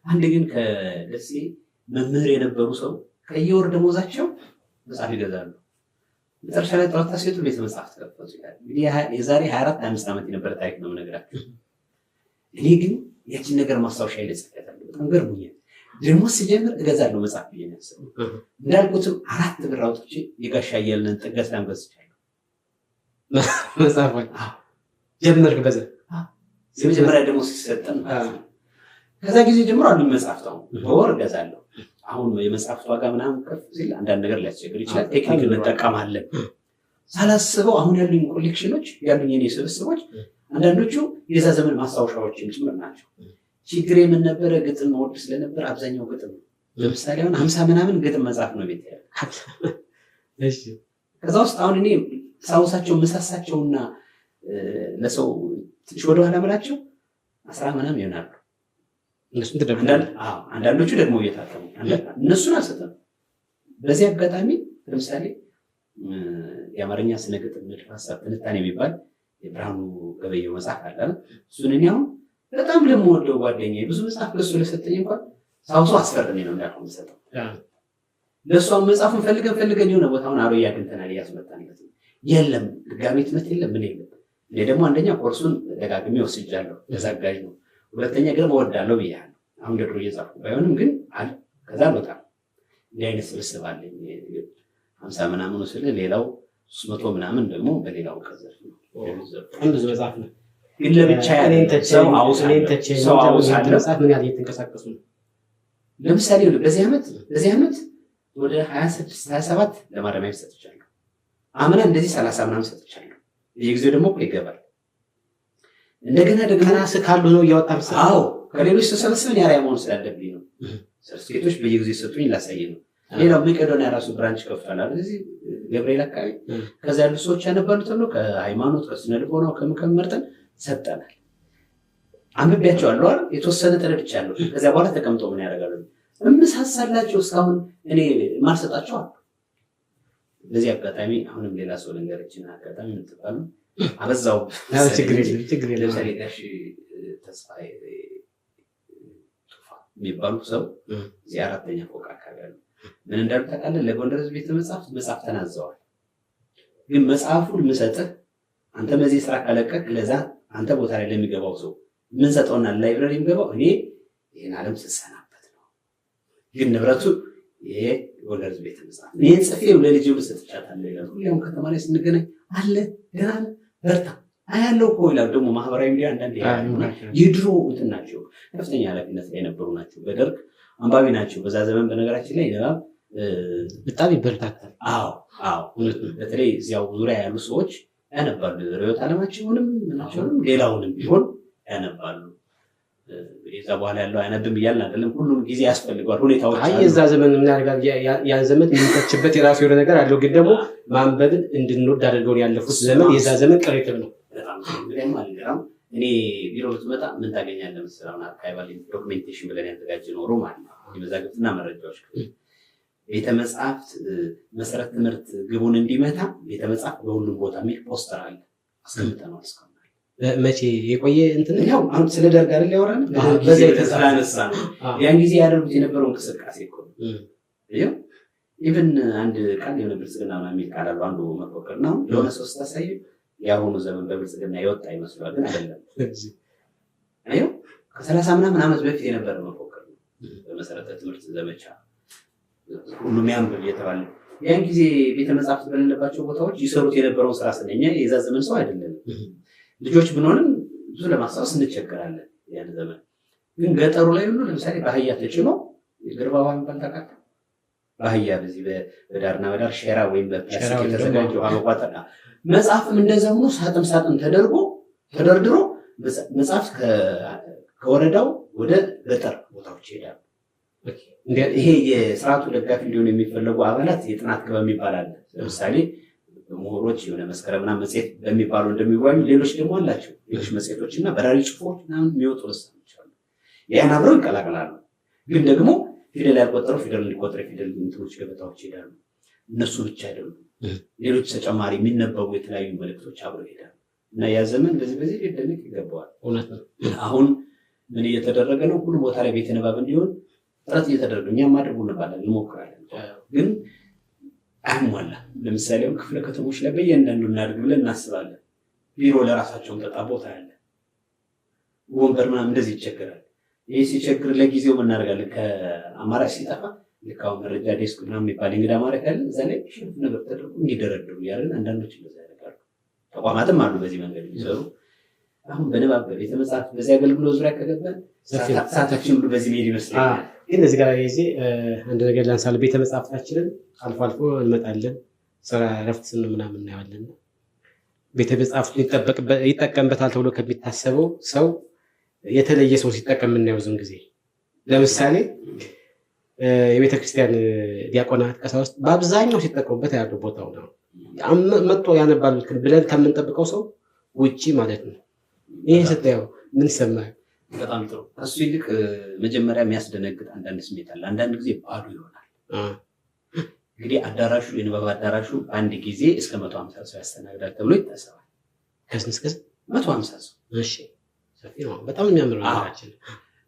[SPEAKER 3] አንድ ግን ከደሴ መምህር የነበሩ ሰው ከየወር ደሞዛቸው መጽሐፍ ይገዛሉ። መጨረሻ ላይ ጠዋት ታስየቱ ቤተ መጽሐፍት ከፈቱ ይላል። እንግዲህ የዛሬ 24 ዓመት የነበረ ታሪክ ነው የምነግራችሁ። እኔ ግን ያችን ነገር ማስታወሻ ላይ ጽፌያታለሁ። በጣም ገርሞኛል። ደግሞ ስጀምር እገዛለሁ መጽሐፍ ብዬ ነው ያሰብኩት። እንዳልኩትም 4 ብር አውጥቼ የጋሻ አየለን ጥገት ገዝቻለሁ።
[SPEAKER 2] መጽሐፎች ጀመርክ በዛ
[SPEAKER 3] የመጀመሪያ ደግሞ ሲሰጠን ከዛ ጊዜ ጀምሮ አንዱ መጽሐፍት አሁን በወር እገዛለሁ። አሁን የመጽሐፍት ዋጋ ምናምን ከፍ ሲል አንዳንድ ነገር ሊያስቸግር ይችላል። ቴክኒክ እንጠቀማለን። ሳላስበው አሁን ያሉኝ ኮሌክሽኖች ያሉኝ የኔ ስብስቦች አንዳንዶቹ የዛ ዘመን ማስታወሻዎችን ጭምር ናቸው። ችግር ምን ነበረ? ግጥም ወድ ስለነበር አብዛኛው ግጥም ነው። ለምሳሌ አሁን 50 ምናምን ግጥም መጽሐፍ ነው ቤት ያለው።
[SPEAKER 2] እሺ
[SPEAKER 3] ከዛ ውስጥ አሁን እኔ ሳውሳቸው መሳሳቸውና ለሰው ትንሽ ወደ ኋላ መላቸው 10 ምናምን ይሆናሉ።
[SPEAKER 2] እነሱን ተደብቀን
[SPEAKER 3] አንዳንዶቹ ደግሞ እየታተሙ እነሱን አልሰጠም። በዚህ አጋጣሚ ለምሳሌ የአማርኛ ስነ ግጥም ንድፈ ሐሳብ ትንታኔ የሚባል የብርሃኑ ገበየው መጽሐፍ አለ። እሱን እኔ አሁን በጣም ለምወደው ጓደኛዬ ብዙ መጽሐፍ ለሱ ለሰጠኝ እንኳን ሳውሶ አስፈርሜ ነው እንዳልኩ ሰጠው። ለሷም መጽሐፉን ፈልገን የሆነ ቦታውን አሮ ያገንተናል ያስመጣንለት የለም ድጋሚ ትምህርት የለም ምን የለም። እኔ ደግሞ አንደኛ ኮርሱን ደጋግሜ ወስጃለሁ ተዛጋጅ ነው። ሁለተኛ ግን ወዳለው ብያለሁ። አሁን ድሮ እየጻፍኩ ባይሆንም ግን አለ ከዛ በጣም እንዲህ አይነት ስብስብ አለኝ 50 ምናምን ወስለ ሌላው 300 ምናምን ደግሞ በሌላው ከዘር ነው።
[SPEAKER 2] ብዙ መጽሐፍ ነው
[SPEAKER 3] ግን ለብቻ ያለኝ ሰው
[SPEAKER 2] መጽሐፍ ምን ያህል እየተንቀሳቀሱ ነው?
[SPEAKER 3] ለምሳሌ በዚህ ዓመት ወደ 26 27 ለማረሚያ ሰጥቻለሁ። አምና እንደዚህ 30 ምናምን ሰጥቻለሁ። በየጊዜው ደግሞ ይገባል። እንደገና ደግሞ
[SPEAKER 2] ከራስህ ካሉ ነው እያወጣህ መሰለኝ።
[SPEAKER 3] አዎ ከሌሎች ተሰብስበን የራያ መሆን ስላለብኝ ነው። ሰርቲፊኬቶች በየጊዜው ሰጡኝ ላሳየኝ ነው። ሌላው መቄዶንያ ራሱ ብራንች ከፍቷል አይደል? እዚህ ገብርኤል አካባቢ ከዛ ያሉ ሰዎች ያነባሉ ተብሎ ከሃይማኖት ከስነ ልቦናው ከምከም መርጠን ሰጠናል። አንብቤያቸዋለሁ አይደል? የተወሰነ ተረድቻለሁ። ከዛ በኋላ ተቀምጠው ምን ያደርጋሉ? እምሳሳላቸው እስካሁን እኔ ማልሰጣቸው አሉ። በዚህ አጋጣሚ አሁንም ሌላ ሰው ልንገርችና አጋጣሚ ምትባሉ አበዛው
[SPEAKER 2] ችግር የለም።
[SPEAKER 3] ለምሳሌ ጋሽ ተስፋዬ የሚባሉ ሰው እዚህ 4ኛ ፎቅ አካባቢ ያሉ ምን እንዳሉ ታውቃለህ? ለጎንደር ሕዝብ ቤተ መጽሐፍት መጽሐፍ ተናዘዋል። ግን መጽሐፉን የምሰጥህ አንተ በዚህ ስራ ካለቀቅ ለዛ አንተ ቦታ ላይ ለሚገባው ሰው ምን ሰጠውና ላይብረሪ የሚገባው እኔ ይሄን ዓለም ስሰናበት ነው። ግን ንብረቱ ይሄ ጎንደር ሕዝብ ቤተ መጽሐፍት ይሄን ጽፌው ለልጄው ልሰጥቻታለሁ ይላል። ሁሌም ከተማ ላይ ስንገናኝ አለ ደህና በርታ አያለው እኮ ይላል። ደግሞ ማህበራዊ ሚዲያ አንዳንዴ የድሮ እንትን ናቸው፣ ከፍተኛ ኃላፊነት ላይ የነበሩ ናቸው። በደርግ አንባቢ ናቸው። በዛ ዘመን በነገራችን ላይ ንባብ
[SPEAKER 2] በጣም ይበረታታል።
[SPEAKER 3] አዎ በተለይ እዚያው ዙሪያ ያሉ ሰዎች ያነባሉ። ርዕዮተ ዓለማቸውንም ምናቸውንም ሌላውንም ቢሆን ያነባሉ። የዛ በኋላ ያለው አያነብም እያልን አይደለም። ሁሉም ጊዜ ያስፈልገዋል። ሁኔታዎች
[SPEAKER 2] የዛ ዘመን ምን ያደርጋል? ያን ዘመን የሚተችበት የራሱ የሆነ ነገር አለው። ግን ደግሞ ማንበብን እንድንወድ አድርገውን ያለፉት ዘመን የዛ ዘመን ቅሬትም ነው።
[SPEAKER 3] እኔ ቢሮ ብትመጣ ምን ታገኛለህ መሰለህ? አሁን አርካይቫል ዶክሜንቴሽን ብለን ያዘጋጀነው ኖሮ ማለት ነው የመዛግብትና መረጃዎች ቤተ መጽሐፍት መሰረት ትምህርት ግቡን እንዲመታ ቤተ መጽሐፍት በሁሉም ቦታ የሚል ፖስተር አለ አስቀምጠነዋል። እስካሁን
[SPEAKER 2] መቼ የቆየ እንትን
[SPEAKER 3] ያው አሁን ስለ ደርግ አይደል ያወራን በዚህ የተነሳ ነው። ያን ጊዜ ያደርጉት የነበረው እንቅስቃሴ እኮ ኢቨን አንድ ቃል የሆነ ብልጽግና የሚል ቃል አሉ። አንዱ መፎክር ነው። የሆነ ሰው ስታሳይ የአሁኑ ዘመን በብልጽግና የወጣ ይመስላል፣ ግን አይደለም። ከ30 ምናምን ዓመት በፊት የነበረ መፎክር ነው። በመሰረተ ትምህርት ዘመቻ ሁሉም ያንብብ እየተባለ ያን ጊዜ ቤተ መጻሕፍት በሌለባቸው ቦታዎች ይሰሩት የነበረውን ስራ ስለኛ የዛ ዘመን ሰው አይደለም። ልጆች ብንሆንም ብዙ ለማስታወስ እንቸገራለን። ያን ዘመን ግን ገጠሩ ላይ ሁሉ ለምሳሌ በአህያ ተጭኖ የገርባ ውሃ የሚባል ታውቃለህ? በአህያ በዚህ በዳርና በዳር ሼራ ወይም በፕላስቲክ የተዘጋጀ ውሃ መቋጠር፣ መጽሐፍም እንደዛ ሆኖ ሳጥን ሳጥን ተደርድሮ መጽሐፍ ከወረዳው ወደ ገጠር ቦታዎች ይሄዳሉ። ይሄ የስርዓቱ ደጋፊ እንዲሆኑ የሚፈለጉ አባላት የጥናት ክበብ የሚባል አለ። ለምሳሌ ምሁሮች የሆነ መስከረምና መጽሔት በሚባሉ እንደሚወያዩ ሌሎች ደግሞ አላቸው። ሌሎች መጽሔቶች እና በራሪ ጽሑፎች ምናምን የሚወጡ ልሳኖች አሉ። ያን አብረው ይቀላቀላሉ። ግን ደግሞ ፊደል ያልቆጠረው ፊደል እንዲቆጥር የፊደል እንትኖች ገበታዎች ይሄዳሉ። እነሱ ብቻ አይደሉም፣ ሌሎች ተጨማሪ የሚነበቡ የተለያዩ መልእክቶች አብረው ይሄዳሉ እና ያ ዘመን በዚህ ሊደነቅ ይገባዋል።
[SPEAKER 2] እውነት ነው።
[SPEAKER 3] አሁን ምን እየተደረገ ነው? ሁሉ ቦታ ላይ ቤተ ንባብ እንዲሆን ጥረት እየተደረገ እኛም ማድረግ እንባላለን፣ እንሞክራለን፣ ግን አይሟላ። ለምሳሌ ክፍለ ከተሞች ላይ በእያንዳንዱ እናድርግ ብለን እናስባለን። ቢሮ ለራሳቸውን ጠጣ ቦታ ያለ ወንበር ምናምን እንደዚህ ይቸገራል። ይህ ሲቸግር ለጊዜው እናደርጋለን። ከአማራጭ ሲጠፋ ልክ አሁን መረጃ ዴስክ ምናምን የሚባል እንግዳ ማረግ ያለ እዛ ላይ ሽፍ ነገር ተደርጎ እንዲደረድሩ ያለን አንዳንዶች እንደዛ ያደርጋሉ። ተቋማትም አሉ በዚህ መንገድ የሚሰሩ። አሁን በንባብ በቤተ መጽሐፍት በዚህ አገልግሎት ዙሪያ ከገባን ሰዓታችን ሁሉ በዚህ መሄድ ይመስለኛል።
[SPEAKER 2] ግን እዚህ ጋር ጊዜ አንድ ነገር ላንሳል። ቤተ መጽሐፍታችንን አልፎ አልፎ እንመጣለን፣ ስራ እረፍት ስን ምናምን እናያለን። ቤተ መጽሐፍት ይጠቀምበታል ተብሎ ከሚታሰበው ሰው የተለየ ሰው ሲጠቀም የምናየው ዝም ጊዜ ለምሳሌ የቤተ ክርስቲያን ዲያቆናት፣ ቀሳውስት በአብዛኛው ሲጠቀሙበት ያለው ቦታው ነው። መጥቶ ያነባል ብለን ከምንጠብቀው ሰው ውጪ ማለት ነው። ይህ ስታየው ምን ይሰማል?
[SPEAKER 3] በጣም ጥሩ። ከሱ ይልቅ መጀመሪያ የሚያስደነግጥ አንዳንድ ስሜት አለ። አንዳንድ ጊዜ ባዶ ይሆናል። እንግዲህ አዳራሹ የንባብ አዳራሹ በአንድ ጊዜ እስከ 150 ሰው ያስተናግዳል ተብሎ ይታሰባል።
[SPEAKER 2] ከስንት እስከ
[SPEAKER 3] 150 ሰው።
[SPEAKER 2] እሺ፣ ሰፊ ነው። በጣም የሚያምር ነገራችን።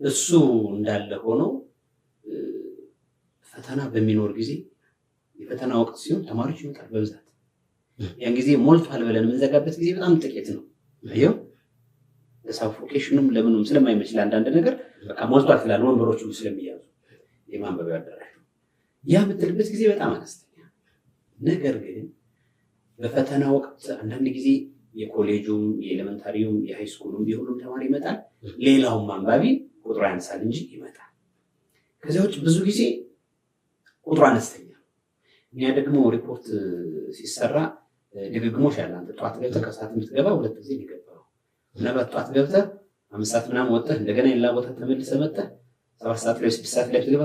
[SPEAKER 3] እሱ እንዳለ ሆኖ ፈተና በሚኖር ጊዜ የፈተና ወቅት ሲሆን ተማሪዎች ይመጣል በብዛት። ያን ጊዜ ሞልቷል ብለን የምንዘጋበት ጊዜ በጣም ጥቂት ነው። አየው፣ ለሳፎኬሽኑም ለምኑም ስለማይመችል አንዳንድ ነገር በቃ ሞልቷል ስላለ ወንበሮቹ ስለሚያዙ የማንበቢያ አዳራሽ ያ የምትልበት ጊዜ በጣም አነስተኛ። ነገር ግን በፈተና ወቅት አንዳንድ ጊዜ የኮሌጁም የኤሌመንታሪውም የሃይስኩሉም የሁሉም ተማሪ ይመጣል። ሌላውም አንባቢ ቁጥሩ ያንሳል እንጂ ይመጣል። ከዚያ ውጭ ብዙ ጊዜ ቁጥሩ አነስተኛ። እኛ ደግሞ ሪፖርት ሲሰራ ድግግሞሽ ያለ አንተ ጠዋት ገብተህ ከሰዓት የምትገባ 2 ጊዜ ሊገባው ምናልባት ጠዋት ገብተህ 5 ሰዓት ምናምን ወጥተህ እንደገና ሌላ ቦታ ተመልሰህ መጥተህ 7 ሰዓት ላይ 6 ሰዓት ላይ ትገባ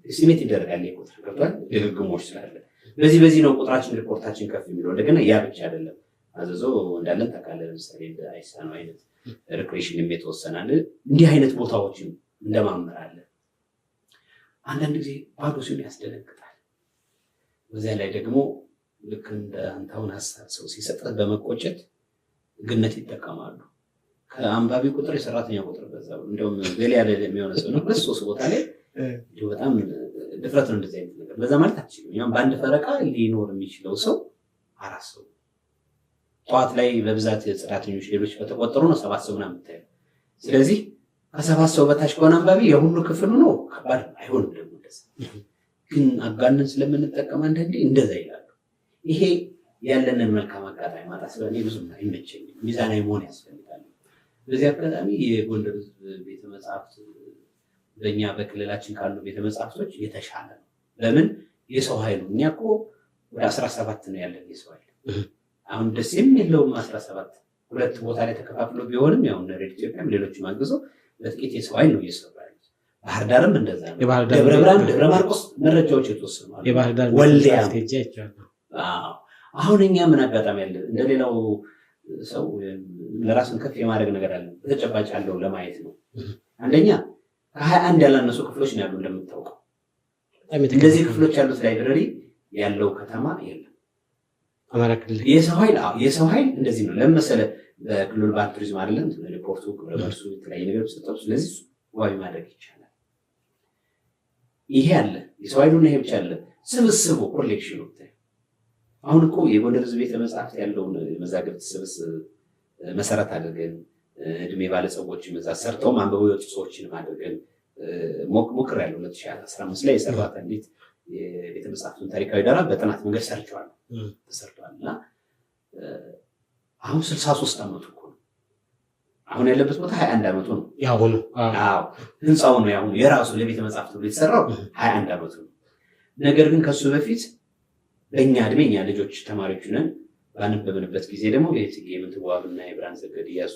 [SPEAKER 3] ስሜት ይደረጋል። ቁጥር ገብቷል። ድግግሞሽ ስላለ በዚህ ነው ቁጥራችን ሪፖርታችን ከፍ የሚለው። እንደገና ያ ብቻ አይደለም። አዘዞ እንዳለን ታውቃለህ። ለምሳሌ አይሳ ነው አይነት ሪክሬሽንም የተወሰናል። እንዲህ አይነት ቦታዎችን እንደማመራለን። አንዳንድ ጊዜ ባዶ ሲሆን ያስደነግጣል። በዚያ ላይ ደግሞ ልክ እንደ አንተውን ሀሳብ ሰው ሲሰጠት በመቆጨት ግነት ይጠቀማሉ። ከአንባቢ ቁጥር የሰራተኛ ቁጥር በዛ እንደውም ገሌ ያለ የሚሆነ ሰው ነው 2-3 ቦታ ላይ በጣም ድፍረት ነው እንደዚህ አይነት ነገር። በዛ ማለት አትችልም። ያም በአንድ ፈረቃ ሊኖር የሚችለው ሰው 4 ሰው ጠዋት ላይ በብዛት የጽዳተኞች ሌሎች ከተቆጠሩ ነው 7 ሰው ምናምን የምታየው። ስለዚህ ከ7 ሰው በታች ከሆነ አንባቢ የሁሉ ክፍል ነው ከባድ አይሆንም። ደግሞ እንደዛ ግን አጋነን ስለምንጠቀም አንዳንዴ እንደዛ ይላሉ። ይሄ ያለንን መልካም አጋጣሚ ማጣት ስለኔ ብዙም አይመቸኝም። ሚዛናዊ መሆን ያስፈልጋል። በዚህ አጋጣሚ የጎንደር ቤተ መጻሕፍት በእኛ በክልላችን ካሉ ቤተ መጻሕፍቶች የተሻለ ነው። ለምን? የሰው ኃይሉ እኛ እኮ ወደ 17 ነው ያለን የሰው ኃይል። አሁን ደስ የሚለውም 17 2 ቦታ ላይ ተከፋፍሎ ቢሆንም ያው ሬድ ኢትዮጵያም ሌሎችም አግዘው በጥቂት የሰው ኃይል ነው እየሰሩ ያሉት። ባህር ዳርም እንደዛ ነው። ደብረ ብርሃን፣ ደብረ ማርቆስ መረጃዎች የተወሰኑ አሉ። ወልዲያ አሁን እኛ ምን አጋጣሚ ያለ እንደሌላው ሰው ለራስን ከፍ የማድረግ ነገር አለ። በተጨባጭ ያለው ለማየት ነው። አንደኛ ከ21 ያላነሱ ክፍሎች ነው ያሉ። እንደምታውቀው እንደዚህ ክፍሎች ያሉት ላይብረሪ ያለው ከተማ የለም።
[SPEAKER 2] አማራ ክልል
[SPEAKER 3] የሰው ኃይል እንደዚህ ነው። ለምን መሰለህ? በክልሉ ባህል ቱሪዝም አይደለም ሪፖርቱ ግብረ መልሱ የተለያየ ነገር ተሰጠው። ስለዚህ ዋቢ ማድረግ ይቻላል። ይሄ አለ የሰው ኃይሉና ይሄ ብቻ አለ ስብስቡ ኮሌክሽኑ። አሁን እኮ የጎንደር ህዝብ ቤተ መጽሐፍት ያለውን መዛግብት ስብስብ መሰረት አድርገን እድሜ ባለጸጎችም እዛ ሰርተውም አንብበው የወጡ ሰዎችንም አድርገን ሞክሬያለሁ። 2015 ላይ የሰራት አንዲት የቤተ መጽሐፍቱን ታሪካዊ ዳራ በጥናት መንገድ ተሰርቷል እና አሁን 63 ዓመቱ እኮ ነው። አሁን ያለበት ቦታ 21 ዓመቱ ነው።
[SPEAKER 2] ያሁኑ
[SPEAKER 3] ህንፃው ነው ያሁኑ የራሱ ለቤተ መጽሐፍት ብሎ የተሰራው 21 ዓመቱ ነው። ነገር ግን ከሱ በፊት በእኛ እድሜ እኛ ልጆች ተማሪዎች ነን ባነበብንበት ጊዜ ደግሞ የእቴጌ ምንትዋብና የብርሃነ ሰገድ ኢያሱ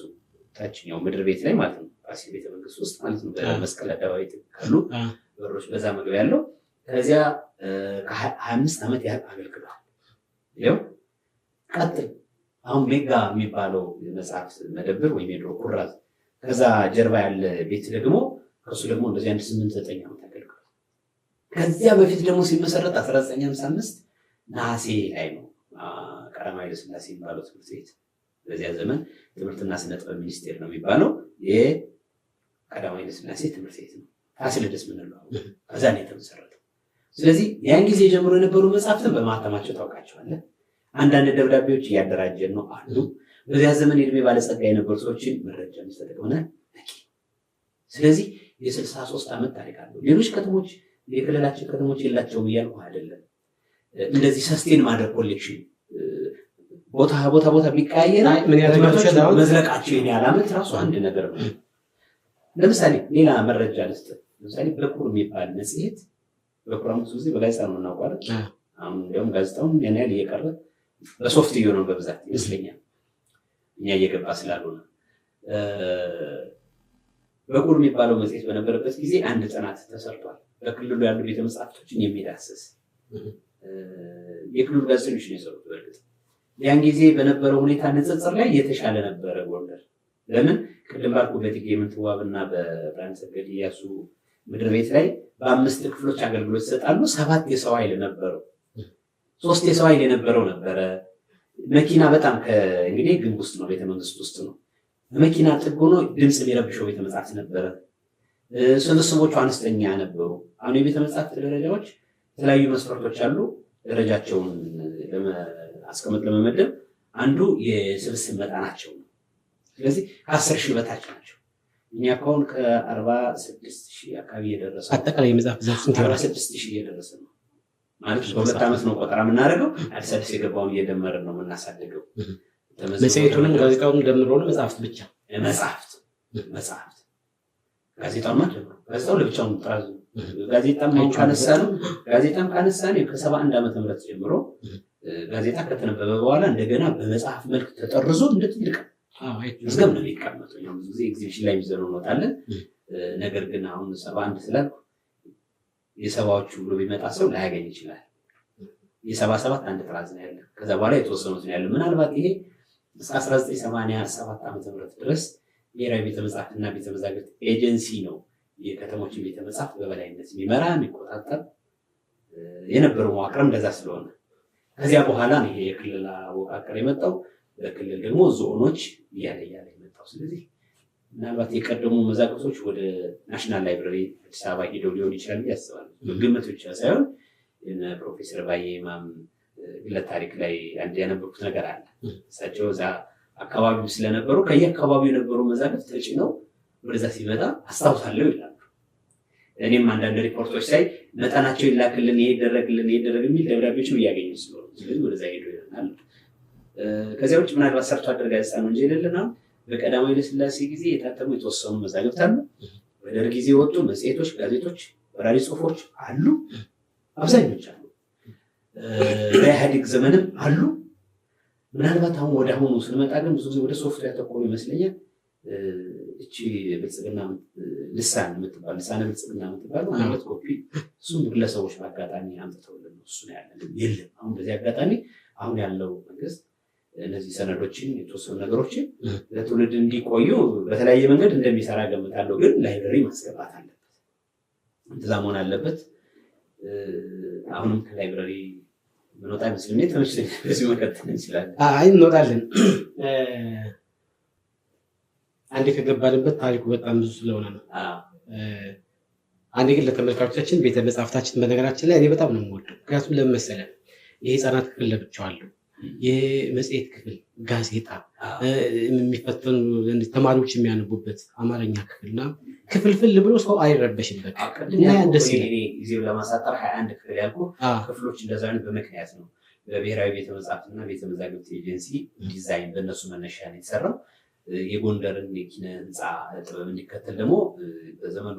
[SPEAKER 3] ታችኛው ምድር ቤት ላይ ማለት ነው ፋሲል ቤተ መንግስት ውስጥ ማለት ነው በመስቀል አደባባይ ካሉ በሮች በዛ መግቢያ ያለው ከዚያ ከ25 ዓመት ያህል አገልግሏል። ይኸው ቀጥል አሁን ሜጋ የሚባለው የመጽሐፍ መደብር ወይም የድሮ ኩራዝ ከዛ ጀርባ ያለ ቤት ደግሞ ከሱ ደግሞ እንደዚህ 8-9 ዓመት አገልግሏል። ከዚያ በፊት ደግሞ ሲመሰረት 1955 ነሐሴ ላይ ነው ቀዳማዊ ኃይለ ሥላሴ የሚባለው ትምህርት ቤት በዚያ ዘመን ትምህርትና ስነ ጥበብ ሚኒስቴር ነው የሚባለው የቀዳማዊ ኃይለ ሥላሴ ትምህርት ቤት ነው ፋሲለደስ ምንለው ከዛ ነው የተመሰረተው። ስለዚህ ያን ጊዜ ጀምሮ የነበሩ መጽሐፍትን በማተማቸው ታውቃቸዋለህ። አንዳንድ ደብዳቤዎች እያደራጀን ነው አሉ። በዚያ ዘመን የዕድሜ ባለጸጋ የነበሩ ሰዎችን መረጃ የሚሰጥ ሆነ በቂ። ስለዚህ የ63 ዓመት ታሪክ አለው። ሌሎች ከተሞች የክልላችን ከተሞች የላቸውም እያልኩ አይደለም። እንደዚህ ሰስቴን ማድረግ ኮሌክሽን ቦታ ቢቀያየር መዝለቃቸው የኔ ዓላመት ራሱ አንድ ነገር ነው። ለምሳሌ ሌላ መረጃ ልስጥ። ለምሳሌ በኩር የሚባል መጽሔት በኩር አሁን ብዙ ጊዜ በጋዜጣ ነው እናውቃለን። አሁን እንዲያውም ጋዜጣውን ያን ያህል እየቀረ በሶፍት ነው በብዛት ይመስለኛል እኛ እየገባ ስላልሆነ። በኩር የሚባለው መጽሔት በነበረበት ጊዜ አንድ ጥናት ተሰርቷል። በክልሉ ያሉ ቤተ መጽሐፍቶችን የሚዳስስ የክልሉ ጋዜጠኞች ነው የሰሩት። በእርግጥ ያን ጊዜ በነበረው ሁኔታ ንጽጽር ላይ የተሻለ ነበረ ጎንደር። ለምን ቅድም ባልኩ በእቴጌ ምንትዋብና በብርሃነ ሰገድ ኢያሱ ምድር ቤት ላይ በ5 ክፍሎች አገልግሎት ይሰጣሉ። 7 የሰው ኃይል ነበረው። 3 የሰው ኃይል የነበረው ነበረ። መኪና በጣም እንግዲህ ግንብ ውስጥ ነው ቤተመንግስት ውስጥ ነው። መኪና ጥግ ሆኖ ድምፅ የሚረብሸው ቤተመጻሕፍት ነበረ። ስብስቦቹ አነስተኛ ነበሩ። አሁን የቤተ መጻሕፍት ደረጃዎች የተለያዩ መስፈርቶች አሉ። ደረጃቸውን ለማስቀመጥ ለመመደብ አንዱ የስብስብ መጠናቸው ነው። ስለዚህ ከ10,000 በታች ናቸው። እኛ ከሆን ከ46,000 አካባቢ እየደረሰ
[SPEAKER 2] አጠቃላይ መጽሐፍ ብዛት ስንት ይሆናል?
[SPEAKER 3] 46,000 እየደረሰ ነው ማለት በ2 ዓመት ነው ቆጠራ የምናደርገው። አዲስ የገባውን እየደመርን ነው የምናሳድገው።
[SPEAKER 2] መጽሔቱንም ጋዜጣውንም ደምሮ ነው መጽሐፍት ብቻ መጽሐፍት ጋዜጣውማ ደምሮ ጋዜጣው ለብቻው ጥራዙ ጋዜጣም ካነሳ ነው ከ71 ዓመተ ምህረት ጀምሮ ጋዜጣ ከተነበበ በኋላ እንደገና በመጽሐፍ መልክ ተጠርዞ እንደ ትልቅ መዝገብ ነው የሚቀመጠው። ያው ብዙ ጊዜ ኤግዚቢሽን ላይ ይዘነው እንወጣለን። ነገር ግን አሁን 71 ስላልኩ የ70ዎቹ ብሎ ቢመጣ ሰው ላያገኝ ይችላል። የ77 አንድ ጥራዝ ነው ያለ። ከዛ በኋላ የተወሰኑት ነው ያለ። ምናልባት ይሄ እስከ 1987 ዓመተ ምህረት ድረስ ብሔራዊ ቤተ መጻሕፍትና ቤተ መዛግብት ኤጀንሲ ነው የከተሞችን ቤተ መጻሕፍት በበላይነት የሚመራ የሚቆጣጠር የነበረው መዋቅርም እንደዛ ስለሆነ ከዚያ በኋላ ነው ይሄ የክልል አወቃቀር የመጣው። በክልል ደግሞ ዞኖች እያለ የመጣው። ስለዚህ ምናልባት የቀደሙ መዛግብቶች ወደ ናሽናል ላይብራሪ አዲስ አበባ ሄደው ሊሆን ይችላል ያስባሉ። ግምት ብቻ ሳይሆን ፕሮፌሰር ባዬ ኢማም ግለ ታሪክ ላይ አንድ ያነበብኩት ነገር አለ። እሳቸው እዛ አካባቢው ስለነበሩ ከየአካባቢው የነበሩ መዛግብት ተጭነው ወደዛ ሲመጣ አስታውሳለሁ ይላሉ። እኔም አንዳንድ ሪፖርቶች ሳይ መጠናቸው ይላክልን ይሄ ይደረግልን የሚል ደብዳቤዎችም እያገኙ ስለሆነ ስለዚህ ወደዛ ሄዶ ይሆናል። ከዚያ ውጭ ምናልባት ሰርቶ አደር ጋዜጣ ነው እንጂ የሌለና በቀዳማዊ ኃይለ ሥላሴ ጊዜ የታተሙ የተወሰኑ መዛግብት አሉ። በደርግ ጊዜ የወጡ መጽሔቶች፣ ጋዜጦች፣ በራሪ ጽሑፎች አሉ። አብዛኞች አሉ። በኢህአዴግ ዘመንም አሉ። ምናልባት አሁን ወደ አሁኑ ስንመጣ ግን ብዙ ጊዜ ወደ ሶፍት ያተኮሩ ይመስለኛል። እቺ ብልጽግና ልሳነ ብልጽግና የምትባል ማለት ኮፒ እሱም ግለሰቦች በአጋጣሚ አምጥተውልን እሱ ነው ያለን። የለም አሁን በዚህ አጋጣሚ አሁን ያለው መንግስት እነዚህ ሰነዶችን የተወሰኑ ነገሮችን ለትውልድ እንዲቆዩ በተለያየ መንገድ እንደሚሰራ ገምታለሁ። ግን ላይብረሪ ማስገባት አለበት፣ እንደዛ መሆን አለበት። አሁንም ከላይብረሪ ምንወጣ ይመስለኝ ተመችቶኝ በዚህ መቀጠል እንችላለን። አይ እንወጣለን። አንዴ ከገባንበት ታሪኩ በጣም ብዙ ስለሆነ ነው። አንዴ ግን ለተመልካቾቻችን ቤተ መጽሐፍታችን በነገራችን ላይ እኔ በጣም ነው የምወደው። ምክንያቱም ለምን መሰለህ የህፃናት ክፍል ለብቻዋለሁ፣ የመጽሔት ክፍል፣ ጋዜጣ የሚፈተኑ ተማሪዎች የሚያነቡበት አማርኛ ክፍልና ክፍልፍል ብሎ ሰው አይረበሽበት እና ደስ ይላል።
[SPEAKER 3] ጊዜው ለማሳጠር 21 ክፍል ያልኩ ክፍሎች እንደዛ በምክንያት ነው። በብሔራዊ ቤተ መጽሐፍትና ቤተ መዛግብት ኤጀንሲ ዲዛይን በእነሱ መነሻ ነው የተሰራው። የጎንደርን የኪነ ህንፃ ጥበብ እንዲከተል ደግሞ በዘመኑ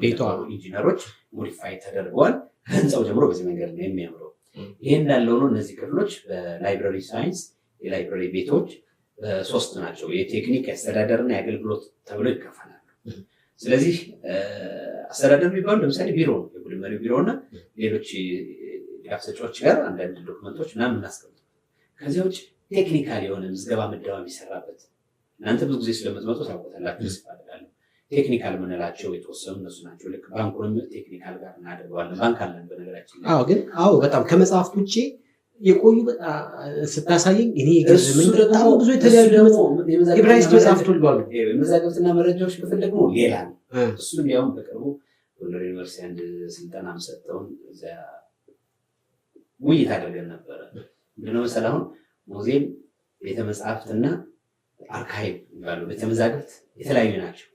[SPEAKER 3] ኢንጂነሮች ሞዲፋይ ተደርገዋል። ከህንፃው ጀምሮ በዚህ መንገድ ነው የሚያምረው። ይህ እንዳለው ነው። እነዚህ ክፍሎች በላይብራሪ ሳይንስ የላይብራሪ ቤቶች 3 ናቸው። የቴክኒክ የአስተዳደርና የአገልግሎት ተብለው ይከፈላሉ። ስለዚህ አስተዳደር የሚባሉ ለምሳሌ ቢሮ ነው፣ የቡድን መሪው ቢሮ እና ሌሎች ድጋፍ ሰጪዎች ጋር አንዳንድ ዶክመንቶች ምናምን እናስቀምጥ። ከዚያ ውጭ ቴክኒካል የሆነ ምዝገባ ምደባ የሚሰራበት እናንተ ብዙ ጊዜ ስለምትመጡ ታውቁታላችሁ ስፋደጋለሁ። ቴክኒካል የምንላቸው የተወሰኑ እነሱ ናቸው። ልክ ባንኩንም ቴክኒካል ጋር እናደርገዋለን። ባንክ አለን በነገራችን።
[SPEAKER 2] ግን በጣም ከመጽሐፍት ውጭ የቆዩ ስታሳየኝ እኔ በጣም ብዙ የተለያዩ ኢብራሂስት መጽሐፍት ሁሉ አሉ።
[SPEAKER 3] የመዛግብትና መረጃዎች ክፍል ደግሞ ሌላ ነው። እሱ እንዲያውም በቅርቡ ጎንደር ዩኒቨርሲቲ አንድ ስልጠና ሰጠውን እዚያ ውይይት አድርገን ነበረ። ምንድነው መሰለህ አሁን ሙዚየም ቤተመጽሐፍትና አርካይቭ ይባሉ። ቤተመዛግብት የተለያዩ ናቸው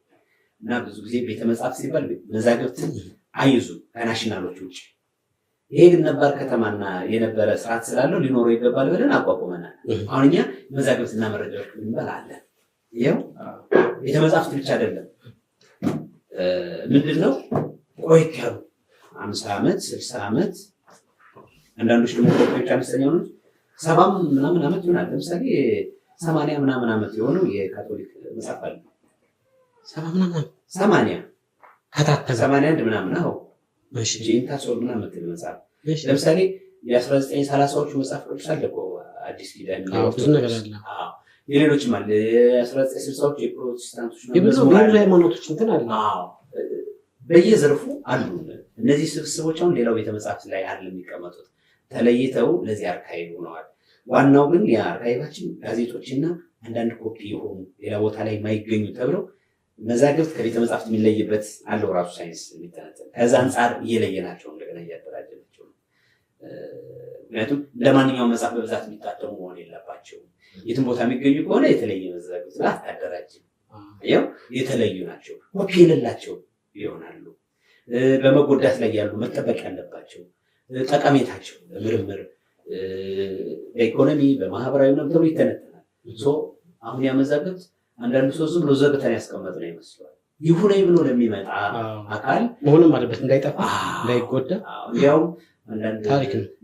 [SPEAKER 3] እና ብዙ ጊዜ ቤተመጽሐፍት ሲባል መዛግብትን አይዙ ከናሽናሎች ውጭ። ይሄ ግን ነባር ከተማና የነበረ ስርዓት ስላለው ሊኖረው ይገባል ብለን አቋቁመናል። አሁን እኛ መዛግብትና መረጃዎች የሚባል አለ። ይኸው ቤተመጽሐፍት ብቻ አይደለም። ምንድነው ቆይት ያሉ 50 ዓመት 60 ዓመት አንዳንዶች ደግሞ ኮፒዎች አነስተኛ ሆኑ 70 ምናምን ዓመት ይሆናል። ለምሳሌ 80 ምናምን ዓመት የሆነው የካቶሊክ መጽሐፍ አለ። 80
[SPEAKER 2] ከታተመ
[SPEAKER 3] 81 ምናምን ነው። እሺ ኢንታሶል ምናምን መጽሐፍ ለምሳሌ የ1930ዎቹ መጽሐፍ ቅዱስ አለ እኮ አዲስ ኪዳን
[SPEAKER 2] ብዙ ነገር አለ።
[SPEAKER 3] የሌሎችም አለ። የ1960ዎቹ የፕሮቴስታንቶች
[SPEAKER 2] የብዙ ሃይማኖቶች እንትን አለ።
[SPEAKER 3] በየዘርፉ አሉ። እነዚህ ስብስቦች አሁን ሌላው ቤተመጽሐፍት ላይ አይደለም የሚቀመጡት፣ ተለይተው ለዚህ አርካይቭ ሆነዋል። ዋናው ግን የአርካይቫችን ጋዜጦችና አንዳንድ ኮፒ የሆኑ ሌላ ቦታ ላይ የማይገኙ ተብለው መዛግብት ከቤተ መጽሐፍት የሚለይበት አለው ራሱ ሳይንስ የሚተነተን። ከዛ አንጻር እየለየናቸው እንደገና እያደራጀናቸው ነው። ምክንያቱም ለማንኛውም መጽሐፍ በብዛት የሚታተሙ መሆን የለባቸውም። የትም ቦታ የሚገኙ ከሆነ የተለየ መዛግብት ላይ አታደራጅም። ያው የተለዩ ናቸው፣ ኮፒ የሌላቸው ይሆናሉ። በመጎዳት ላይ ያሉ መጠበቅ ያለባቸው ጠቀሜታቸው ለምርምር በኢኮኖሚ በማህበራዊ ነው ተብሎ ይተነተናል። አሁን ያመዛግብት አንዳንዱ ሰው ዝም ብሎ ዘግተን ያስቀመጥ ነው ይመስላል። ይሁነኝ ብሎ ለሚመጣ አካል
[SPEAKER 2] መሆንም አለበት፣ እንዳይጠፋ እንዳይጎዳ።
[SPEAKER 3] ያው አንዳንድ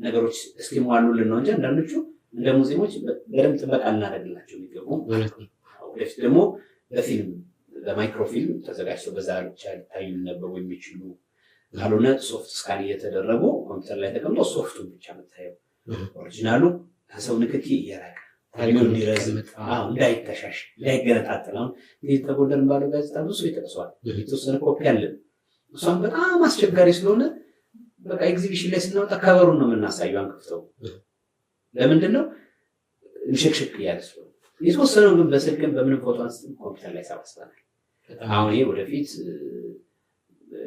[SPEAKER 3] ነገሮች እስኪሟሉልን ነው እንጂ አንዳንዶቹ እንደ ሙዚየሞች በደንብ ጥበቃ ልናደርግላቸው የሚገቡ ማለት ነው። ወደፊት ደግሞ በፊልም በማይክሮፊልም ተዘጋጅተው በዛ ብቻ ሊታዩ ሊነበቡ የሚችሉ ካልሆነ ሶፍት ስካን እየተደረጉ ኮምፒውተር ላይ ተቀምጦ ሶፍቱን ብቻ የምታየው ኦሪጂናሉ ከሰው ንክኪ እየራቀ ታሪኩ እንዲረዝም እንዳይተሻሽ እንዳይገነጣጠል። አሁን ይህ ተጎንደር ባለው ጋዜጣ ብዙ ይጠቅሰዋል። የተወሰነ ኮፒ አለን። እሷም በጣም አስቸጋሪ ስለሆነ በቃ ኤግዚቢሽን ላይ ስናወጣ ከበሩን ነው የምናሳየው አንክፍተው። ለምንድን ነው እንሽክሽክ እያለ ስለሆነ የተወሰነው ግን በስልክም በምንም ፎቶ አንስተን ኮምፒውተር ላይ ሰባስበናል። አሁን ይሄ ወደፊት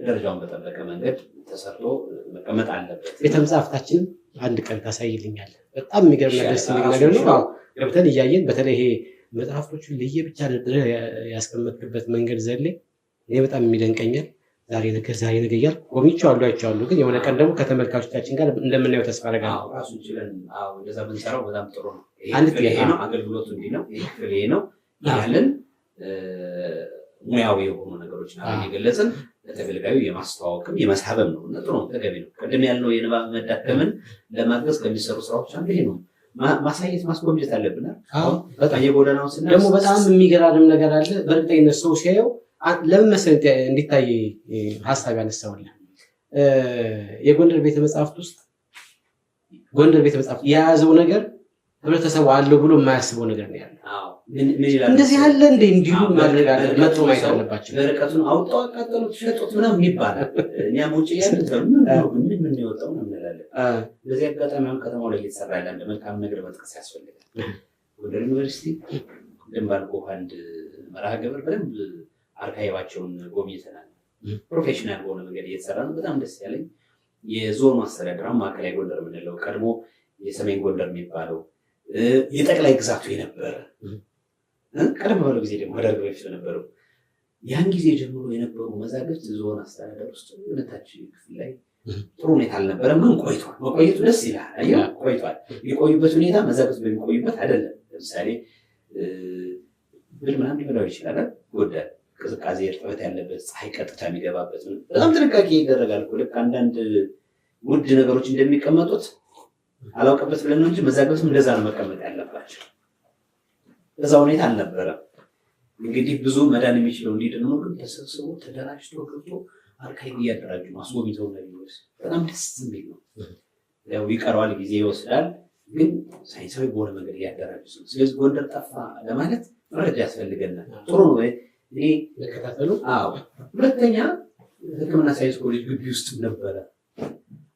[SPEAKER 3] ደረጃውን በጠበቀ መንገድ ተሰርቶ መቀመጥ አለበት።
[SPEAKER 2] ቤተመጽሐፍታችንን አንድ ቀን ታሳይልኛለህ። በጣም የሚገርም ደስ የሚል ነገር ነው። ገብተን እያየን በተለይ ይሄ መጽሐፍቶቹን ለየብቻ ያስቀመጥክበት መንገድ ዘሌ እኔ በጣም የሚደንቀኛል። ዛሬ ነገ እያልኩ ጎብኝቼዋለሁ፣ አይቼዋለሁ። ግን የሆነ ቀን ደግሞ ከተመልካቾቻችን ጋር እንደምናየው ተስፋ አደርጋለሁ።
[SPEAKER 3] ራሱን ችለን እንደዛ ብንሰራው በጣም ጥሩ ነው።
[SPEAKER 2] አንድ ጥያቄ
[SPEAKER 3] ነው። አገልግሎቱ እንዲህ ነው፣ ይህ ክፍል ይሄ ነው ያለን ሙያዊ የሆኑ ነገሮች እየገለጽን ለተገልጋዩ የማስተዋወቅም የመሳበም ነው። ጥሩ ነው፣ ተገቢ ነው። ቅድም ያልነው የንባብ መዳከምን ለማገዝ ከሚሰሩ ስራዎች አንዱ ይሄ ነው። ማሳየት ማስጎብኘት አለብናል። የጎዳናው ስና
[SPEAKER 2] ደግሞ በጣም የሚገራርም ነገር አለ። በእርግጠኝነት ሰው ሲያየው ለምን መሰለህ እንዲታይ ሀሳብ ያነሳውልህ የጎንደር ቤተመጽሐፍት ውስጥ ጎንደር ቤተመጽሐፍት የያዘው ነገር ህብረተሰቡ አለው ብሎ የማያስበው ነገር ነው ያለው። እንደዚህ ያለ እንደ እንዲሁ ማድረግ አለ መጥቶ ማየት አለባቸው።
[SPEAKER 3] በርቀቱን አውጣው አቃጠሉት ሸጡት ምናምን ይባላል። እኛም ውጭ ያሉት ምን ይወጣው ነው እንላለን። በዚህ አጋጣሚ አሁን ከተማው ላይ እየተሰራ ያለ አንድ መልካም ነገር መጥቀስ ያስፈልጋል። ጎንደር ዩኒቨርሲቲ ቅድም ባልኩህ አንድ መርሃ ግብር በደንብ አርካይቫቸውን ጎብኝተናል። ፕሮፌሽናል በሆነ መንገድ እየተሰራ ነው። በጣም ደስ ያለኝ የዞኑ አስተዳደር ማዕከላዊ ጎንደር የምንለው ቀድሞ የሰሜን ጎንደር የሚባለው የጠቅላይ ግዛቱ የነበረ ቀደም ባለው ጊዜ ደግሞ ከደርግ በፊት ነበረው ያን ጊዜ ጀምሮ የነበሩ መዛግብት ዞን አስተዳደር ውስጥ ሁለታች ክፍል ላይ ጥሩ ሁኔታ አልነበረም። ግን ቆይቷል። መቆየቱ ደስ ይላል። አየው ቆይቷል። የቆዩበት ሁኔታ መዛግብት በሚቆዩበት አይደለም። ለምሳሌ ብል ምናምን ሊበላው ይችላል። ጎደል ቅዝቃዜ፣ እርጥበት ያለበት ፀሐይ ቀጥታ የሚገባበት በጣም ጥንቃቄ ይደረጋል። ልክ አንዳንድ ውድ ነገሮች እንደሚቀመጡት አላውቅበት ብለን ነው እንጂ መዛግብትም እንደዛ ነው መቀመጥ ያለባቸው። በዛ ሁኔታ አልነበረም። እንግዲህ ብዙ መዳን የሚችለው እንዲድን ነው። ግን ተሰብስቦ ተደራጅቶ ገብቶ አርካይቭ እያደራጁ ማስጎብኝተው ነው የሚወስ በጣም ደስ የሚል ነው። ያው ይቀረዋል፣ ጊዜ ይወስዳል። ግን ሳይንሳዊ በሆነ መንገድ እያደራጁ ነው። ስለዚህ ጎንደር ጠፋ ለማለት መረጃ ያስፈልገናል። ጥሩ ነው እኔ ለከታተሉ። አዎ ሁለተኛ ሕክምና ሳይንስ ኮሌጅ ግቢ ውስጥ ነበረ።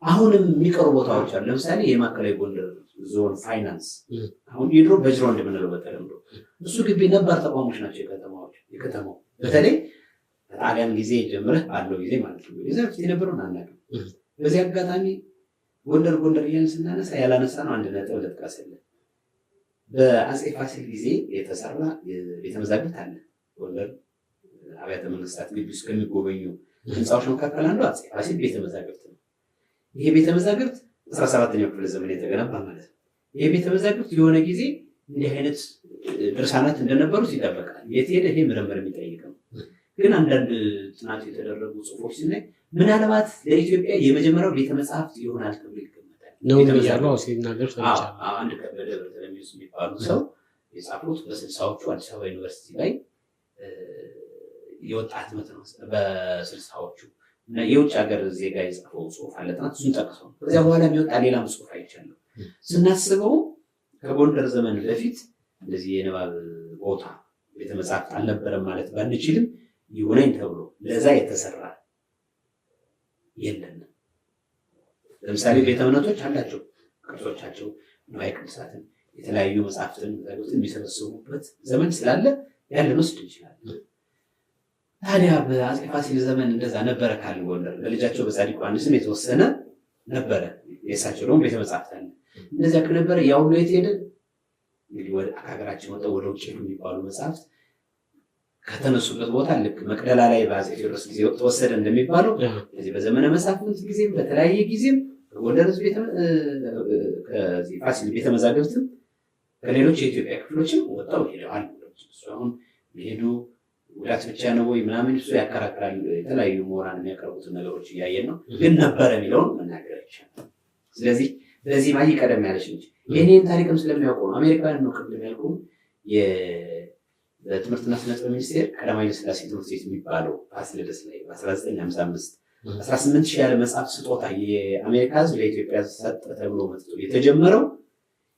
[SPEAKER 3] አሁንም የሚቀሩ ቦታዎች አሉ። ለምሳሌ የማዕከላዊ ጎንደር ዞን ፋይናንስ አሁን የድሮ በጅሮ እንደምንለው በተለምዶ እሱ ግቢ ነባር ተቋሞች ናቸው። የከተማው በተለይ በጣሊያን ጊዜ ጀምረህ ባለው ጊዜ ማለት ነው። የዛ በፊት የነበረውን አናውቅም። በዚህ አጋጣሚ ጎንደር እያልን ስናነሳ ያላነሳ ነው አንድ ነጥብ ልጥቀስልህ። በአፄ ፋሲል ጊዜ የተሰራ ቤተመዛግብት አለ። ጎንደር አብያተ መንግስታት ግቢ ውስጥ ከሚጎበኙ ህንፃዎች መካከል አንዱ አፄ ፋሲል ቤተመዛግብት ነው። ይሄ ቤተመዛግብት 17ኛው ክፍለ ዘመን የተገነባ ማለት ነው። ይሄ ቤተመዛግብት የሆነ ጊዜ እንዲህ አይነት ድርሳናት እንደነበሩት ይጠበቃል። የት ሄደ? ይሄ ምርምር የሚጠይቅ ነው። ግን አንዳንድ ጥናት የተደረጉ ጽሁፎች ስናይ ምናልባት ለኢትዮጵያ የመጀመሪያው ቤተመጽሐፍት ይሆናል ተብሎ ይገመታል ነው ያለው። ሲናገር አንድ ከበደ በተለሚስ የሚባሉ ሰው የጻፉት በ60ዎቹ አዲስ አበባ ዩኒቨርሲቲ ላይ የወጣ ህትመት ነው። በ60ዎቹ እና የውጭ ሀገር ዜጋ የጻፈው ጽሁፍ አለ ጥናት፣ እሱን ጠቅሰው ከዚያ በኋላ የሚወጣ ሌላም ጽሁፍ አይቻለሁ። ስናስበው ከጎንደር ዘመን በፊት እንደዚህ የንባብ ቦታ ቤተመጽሐፍት አልነበረም ማለት ባንችልም ይሁነኝ ተብሎ ለዛ የተሰራ የለንም። ለምሳሌ ቤተ እምነቶች አላቸው ቅርሶቻቸው፣ ንዋየ ቅድሳትን፣ የተለያዩ መጽሐፍትን የሚሰበስቡበት ዘመን ስላለ ያን ልንወስድ እንችላለን። ታዲያ በአፄ ፋሲል ዘመን እንደዛ ነበረ ካልን ጎንደር ለልጃቸው በጻድቁ ዮሐንስም የተወሰነ ነበረ። የእሳቸው ደግሞ ቤተ መጽሐፍት አለ። እንደዚያ ከነበረ ያው ነው የት ሄደ? እንግዲህ ወደ ሀገራችን ወጣው ወደ ውጭ የሚባሉ መጽሐፍት ከተነሱበት ቦታ ልክ መቅደላ ላይ በአፄ ቴዎድሮስ ጊዜ ተወሰደ እንደሚባለው እዚህ በዘመነ መሳፍንት ጊዜም በተለያየ ጊዜም ከጎንደር ከዚህ ፋሲል ቤተ መዛግብትም ከሌሎች የኢትዮጵያ ክፍሎችም ወጣው ሄደዋል። እሱ አሁን ሄዱ ጉዳት ብቻ ነው ወይ ምናምን እሱ ያከራክራል። የተለያዩ ምሁራን የሚያቀርቡትን ነገሮች እያየን ነው። ግን ነበረ የሚለውን መናገር ይቻላል። ስለዚህ በዚህ ማይ ቀደም ያለች እንጂ የኔን ታሪክም ስለሚያውቁ ነው። አሜሪካውያን ነው ቅድም ያልኩ በትምህርትና ስነ ጥበብ ሚኒስቴር ቀዳማዊ ኃይለ ሥላሴ ትምህርት ቤት የሚባለው ፋሲለደስ ላይ በ1955 18,000 ያለ መጽሐፍ ስጦታ የአሜሪካ ሕዝብ ለኢትዮጵያ ሰጠ ተብሎ መጥቶ የተጀመረው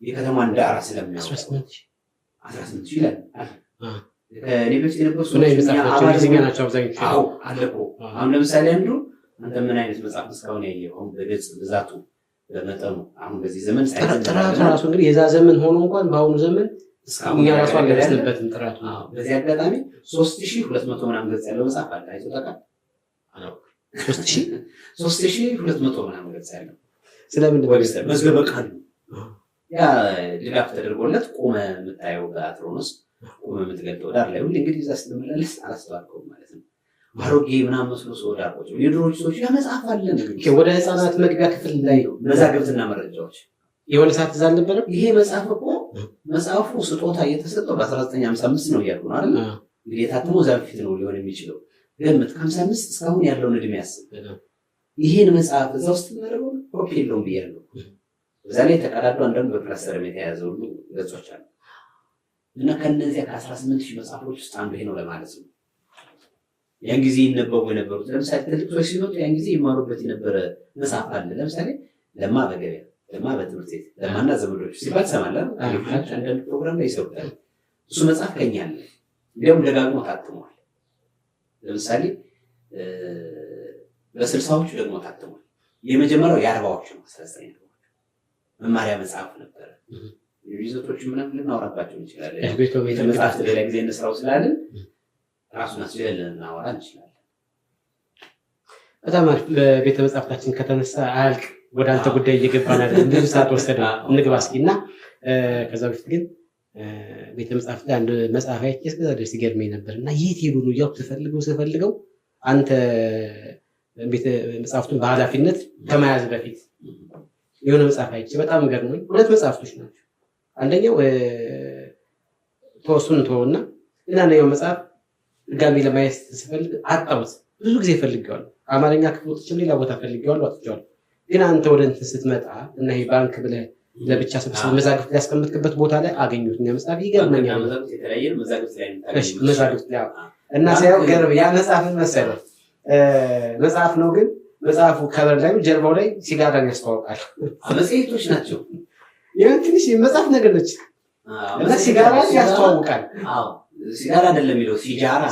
[SPEAKER 3] የከተማን ዳራ ስለሚያውቁ 18,000 ይላል። ከኔ በፊት የነበሩ አለ እኮ። አሁን ለምሳሌ አንዱ አንተ ምን አይነት መጽሐፍ እስካሁን ያየኸው? አሁን በገጽ ብዛቱ በመጠኑ አሁን በዚህ ዘመን
[SPEAKER 2] ጥራቱ ራሱ እንግዲህ የዛ ዘመን ሆኖ እንኳን በአሁኑ ዘመን እኛ ራሱ አልደረስንበትም ጥራቱ።
[SPEAKER 3] በዚህ አጋጣሚ 3200 ምናምን ገጽ ያለው መጽሐፍ አለ። አይቶ ታውቃለህ? 3200 ምናምን ገጽ ያለው
[SPEAKER 2] ስለምንድን ነው
[SPEAKER 3] መዝገበ ቃል ያ ድጋፍ ተደርጎለት ቆመ የምታየው በአትሮኖስ ቆመ የምትገልጠው ዳር ላይ ሁሌ እንግዲህ እዛ ስትመላለስ አላስተዋልከውም ማለት ነው። አሮጌ ምናምን መስሎ ሰው ዳር ቁጭ ብሎ የድሮዎች ሰዎች ያ መጽሐፍ አለ
[SPEAKER 2] ወደ ህፃናት መግቢያ ክፍል ላይ ነው
[SPEAKER 3] መዛግብትና መረጃዎች
[SPEAKER 2] የሆነ ሰዓት እዛ አልነበረም።
[SPEAKER 3] ይሄ መጽሐፍ እኮ መጽሐፉ ስጦታ እየተሰጠው በ1955 ነው እያልኩ ነው አይደል? እንግዲህ የታተመው እዛ በፊት ነው ሊሆን የሚችለው። ገምት ከ55 እስካሁን ያለውን እድሜ ያስብ። ይሄን መጽሐፍ እዛ ውስጥ እናደርገው ኮፒ የለውም ብያለሁ። እዛ ላይ ተቀዳዶ አንዳንዱ በፕላስተርም የተያዘ ሁሉ ገጾች አሉ እና ከነዚያ ከ18,000 መጽሐፎች ውስጥ አንዱ ይሄ ነው ለማለት ነው። ያን ጊዜ ይነበቡ የነበሩት ለምሳሌ ትልቅ ሰዎች ሲመጡ ያን ጊዜ ይማሩበት የነበረ መጽሐፍ አለ። ለምሳሌ ለማ በገበያ፣ ለማ በትምህርት ቤት፣ ለማና ዘመዶች ሲባል ትሰማለህ። አንዳንድ ፕሮግራም ላይ ይሰሩታል። እሱ መጽሐፍ ከኛ አለ። እንዲያውም ደጋግሞ ታትሟል። ለምሳሌ በ60ዎቹ ደግሞ ታትሟል። የመጀመሪያው የ40ዎቹ ነው። 19 መማሪያ መጽሐፍ ነበረ። ይዘቶች ምናምን ልናወራባቸው እንችላለን። ቤተመጽሐፍት ሌላ ጊዜ እንስራው ስላለን ራሱን አስችለን ልናወራ እንችላለን።
[SPEAKER 2] በጣም አሪፍ። በቤተ መጽሐፍታችን ከተነሳ አያልቅ። ወደ አንተ ጉዳይ እየገባን አይደል? ብዙ ሰዓት ወሰደ። እንግባ እስኪ እና ከዛ በፊት ግን ቤተ መጽሐፍት ላይ አንድ መጽሐፍ አይቼ እስከዛ ድረስ ይገርመኝ ነበር እና የት ሄዱ ነው እያልኩ ስፈልገው አንተ ቤተ መጽሐፍቱን በኃላፊነት ከመያዝ በፊት የሆነ መጽሐፍ አይቼ በጣም ገርሞኝ፣ ሁለት መጽሐፍቶች ናቸው። አንደኛው ተወሱን ተወውና ግን አንደኛው መጽሐፍ ድጋሚ ለማየት ስፈልግ አጣሁት። ብዙ ጊዜ ፈልጌዋለሁ። አማርኛ ክፍሎችም ሌላ ቦታ ፈልጌዋለሁ፣ አጥቼዋለሁ። ግን አንተ ወደ እንትን ስትመጣ እና ይሄ ባንክ ብለህ ለብቻ ስብስብ መዛግብት ያስቀምጥክበት ቦታ ላይ አገኘሁት። መጽሐፍ ይገርመኛል። መዛግብት እና ሳይሆን ገርም ያ መጽሐፍን መሰለህ መጽሐፍ ነው ግን መጽሐፉ ከበር ላይ ጀርባው ላይ ሲጋራን ያስተዋውቃል።
[SPEAKER 3] መጽሔቶች ናቸው።
[SPEAKER 2] ይሄን ትንሽ መጽሐፍ ነገር ነች እና ሲጋራ ያስተዋውቃል።
[SPEAKER 3] ሲጋራ አይደለም የሚለው ሲጃራ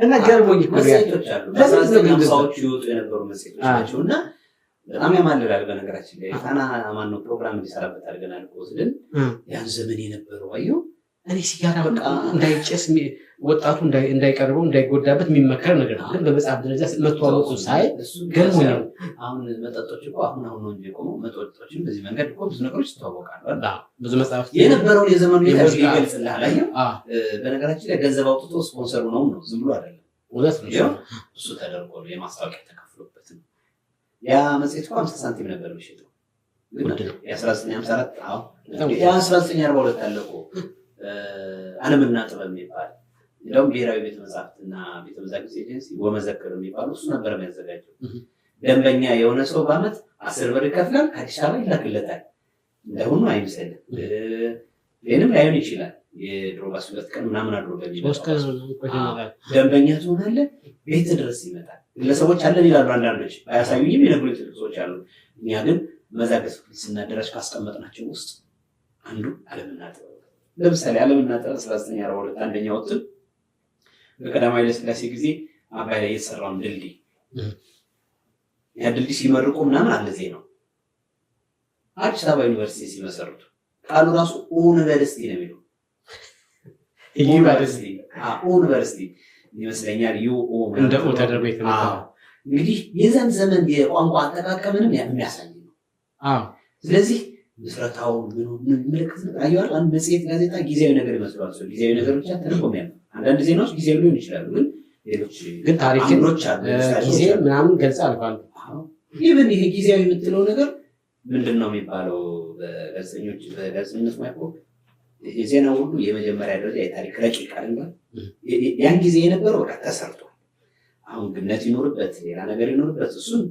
[SPEAKER 2] እና ገርሞኝ
[SPEAKER 3] መጽሔቶች አሉ። በ1950ዎቹ ይወጡ የነበሩ መጽሔቶች ናቸው እና በጣም ያማልላል። በነገራችን ላይ ፋና ማነው ፕሮግራም እንዲሰራበት አድርገናል ወስደን ያን ዘመን የነበረው አየሁ።
[SPEAKER 2] እኔ ሲጋራ በቃ እንዳይጨስ ወጣቱ እንዳይቀርበው እንዳይጎዳበት የሚመከር ነገር ነው። ግን በመጽሐፍ ደረጃ መተዋወቁ ሳይ ገርሞኛል።
[SPEAKER 3] አሁን መጠጦች እኮ አሁን ነው እንጂ የቆመው መጠጦችን በዚህ መንገድ እኮ ብዙ ነገሮች ይተዋወቃሉ።
[SPEAKER 2] ብዙ መጽሐፍ
[SPEAKER 3] የነበረውን የዘመኑ ሁኔታ ይገልጽልሃል። አየሁ በነገራችን ላይ ገንዘብ አውጥቶ ስፖንሰሩ ነው ዝም ብሎ አይደለም።
[SPEAKER 2] እውነት ነው።
[SPEAKER 3] እሱ ተደርጎ ነው የማስታወቂያ ተከፍሎበት ነው። ያ መጽሔት እኮ 50 ሳንቲም ነበር የሚሸጠው። የ1954 የ1942 አለ እኮ ዓለምና ጥበብ የሚባል እንደውም ብሔራዊ ቤተ መጻሕፍትና ቤተ መዛግብት ኤጀንሲ ወመዘክር የሚባሉ እሱ ነበር የሚያዘጋጀው። ደንበኛ የሆነ ሰው በዓመት 10 ብር ይከፍላል፣ ከአዲስ አበባ ይላክለታል። እንደሁኑ አይመስልም። ይህንም ላይሆን ይችላል። የድሮ ባስ 2 ቀን ምናምን አድሮ ደንበኛ ትሆናለህ፣ ቤት ድረስ ይመጣል። ግለሰቦች አለን ይላሉ አንዳንዶች፣ አያሳዩኝም የነገሩኝ ሰዎች አሉ። እኛ ግን መዛግብት ስናደራጅ ካስቀመጥናቸው ውስጥ አንዱ ዓለምና ጥበብ። ለምሳሌ ዓለምና ጥበብ 1942 አንደኛው እትም በቀዳማዊ ኃይለ ሥላሴ ጊዜ አባይ ላይ የተሰራውን ድልድይ ያ ድልድይ ሲመርቁ ምናምን አለ ዜናው። አዲስ አበባ ዩኒቨርሲቲ ሲመሰርቱ ቃሉ ራሱ ዩኒቨርሲቲ ነው የሚለው ዩኒቨርሲቲ ይመስለኛል።
[SPEAKER 2] እንደ ተደርጎ የተመጣው
[SPEAKER 3] እንግዲህ የዛን ዘመን የቋንቋ አጠቃቀምንም የሚያሳይ ነው። ስለዚህ ምስረታው ምልክት ነው። አየዋል አንድ መጽሔት ጋዜጣ ጊዜያዊ ነገር ይመስላል። ሰው ጊዜያዊ ነገር ብቻ ተደርጎ ነው። አንዳንድ ዜናዎች ጊዜያዊ ሊሆን ይችላሉ፣ ግን ሌሎች
[SPEAKER 2] ግን ታሪኮች አሉ ጊዜ ምናምን ገልጻ አልፋሉ።
[SPEAKER 3] ኢቭን ይሄ ጊዜያዊ የምትለው ነገር ምንድነው የሚባለው? በጋዜጠኝነት ማይኮ የዜና ሁሉ የመጀመሪያ ደረጃ የታሪክ ረቂቅ አይደለም። ያን ጊዜ የነበረው በቃ ተሰርቷል። አሁን ግነት ይኖርበት ሌላ ነገር ይኖርበት እሱን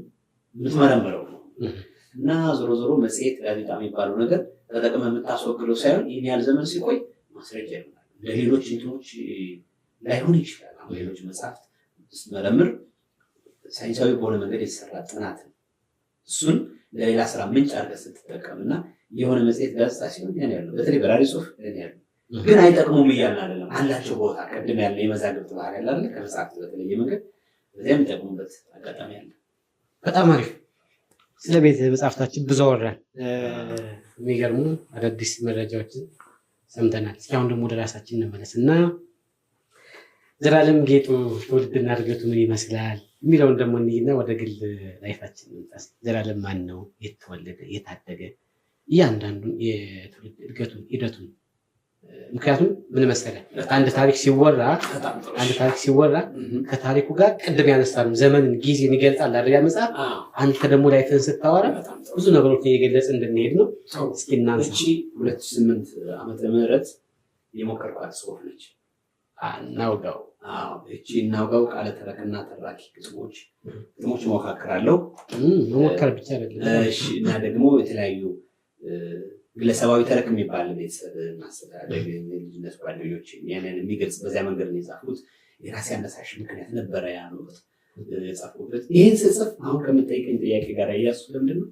[SPEAKER 3] የምትመረምረው ነው። እና ዞሮ ዞሮ መጽሔት ጋዜጣ የሚባለው ነገር ተጠቅመህ የምታስወግደው ሳይሆን ይህን ያህል ዘመን ሲቆይ ማስረጃ ይሆናል። ለሌሎች እንትኖች ላይሆን ይችላል። አሁን ሌሎች መጽሐፍት ስትመረምር ሳይንሳዊ በሆነ መንገድ የተሰራ ጥናት ነው። እሱን ለሌላ ስራ ምንጭ አድርገህ ስትጠቀምና የሆነ መጽሔት ጋዜጣ ሲሆን ያን ያለው በተለይ በራሪ ጽሁፍ ያለው ግን አይጠቅሙም እያልን አይደለም። አላቸው ቦታ ቅድም ያለ የመዛግብት ባህል ያለ አይደል? ከመጽሐፍት በተለየ መንገድ በዚያ የሚጠቅሙበት አጋጣሚ አለ።
[SPEAKER 2] በጣም አሪፍ። ስለ ቤተ መጽሐፍታችን ብዙ አወራን። የሚገርሙ አዳዲስ መረጃዎችን ሰምተናል። እስኪ አሁን ደግሞ ወደ ራሳችን እንመለስ እና ዘላለም ጌጡ ትውልድና እድገቱ ምን ይመስላል የሚለውን ደግሞ እንይና ወደ ግል ላይፋችን እንምጣስ። ዘላለም ማን ነው? የት ተወለደ? የት አደገ? እያንዳንዱን የትውልድ እድገቱን ሂደቱን። ምክንያቱም ምን መሰለህ አንድ ታሪክ ሲወራ ከታሪኩ ጋር ቅድም ያነሳነው ዘመንን ጊዜን ይገልጻል አይደል? ያ መጽሐፍ አንተ ደግሞ ላይፍን ስታወራ ብዙ ነገሮችን እየገለጽ እንድንሄድ ነው። እስኪ እናንሳ።
[SPEAKER 3] 2008 ዓመተ ምህረት የሞከርኳት ጽሁፍ ነች።
[SPEAKER 2] እናውጋው።
[SPEAKER 3] እቺ እናውጋው ቃለ ተረክና ተራኪ ግጥሞች ሞካክራለሁ።
[SPEAKER 2] መሞከር ብቻ አይደለም።
[SPEAKER 3] እሺ። እና ደግሞ የተለያዩ ግለሰባዊ ተረክ የሚባል ቤተሰብ ማስተዳደግ፣ ልጅነት፣ ጓደኞች ያንን የሚገልጽ በዚያ መንገድ ነው የጻፍኩት። የራሴ አነሳሽ ምክንያት ነበረ ያ ነው የጻፍኩበት። ይህን ስጽፍ አሁን ከምጠይቀኝ ጥያቄ ጋር እያሱ ለምንድን ነው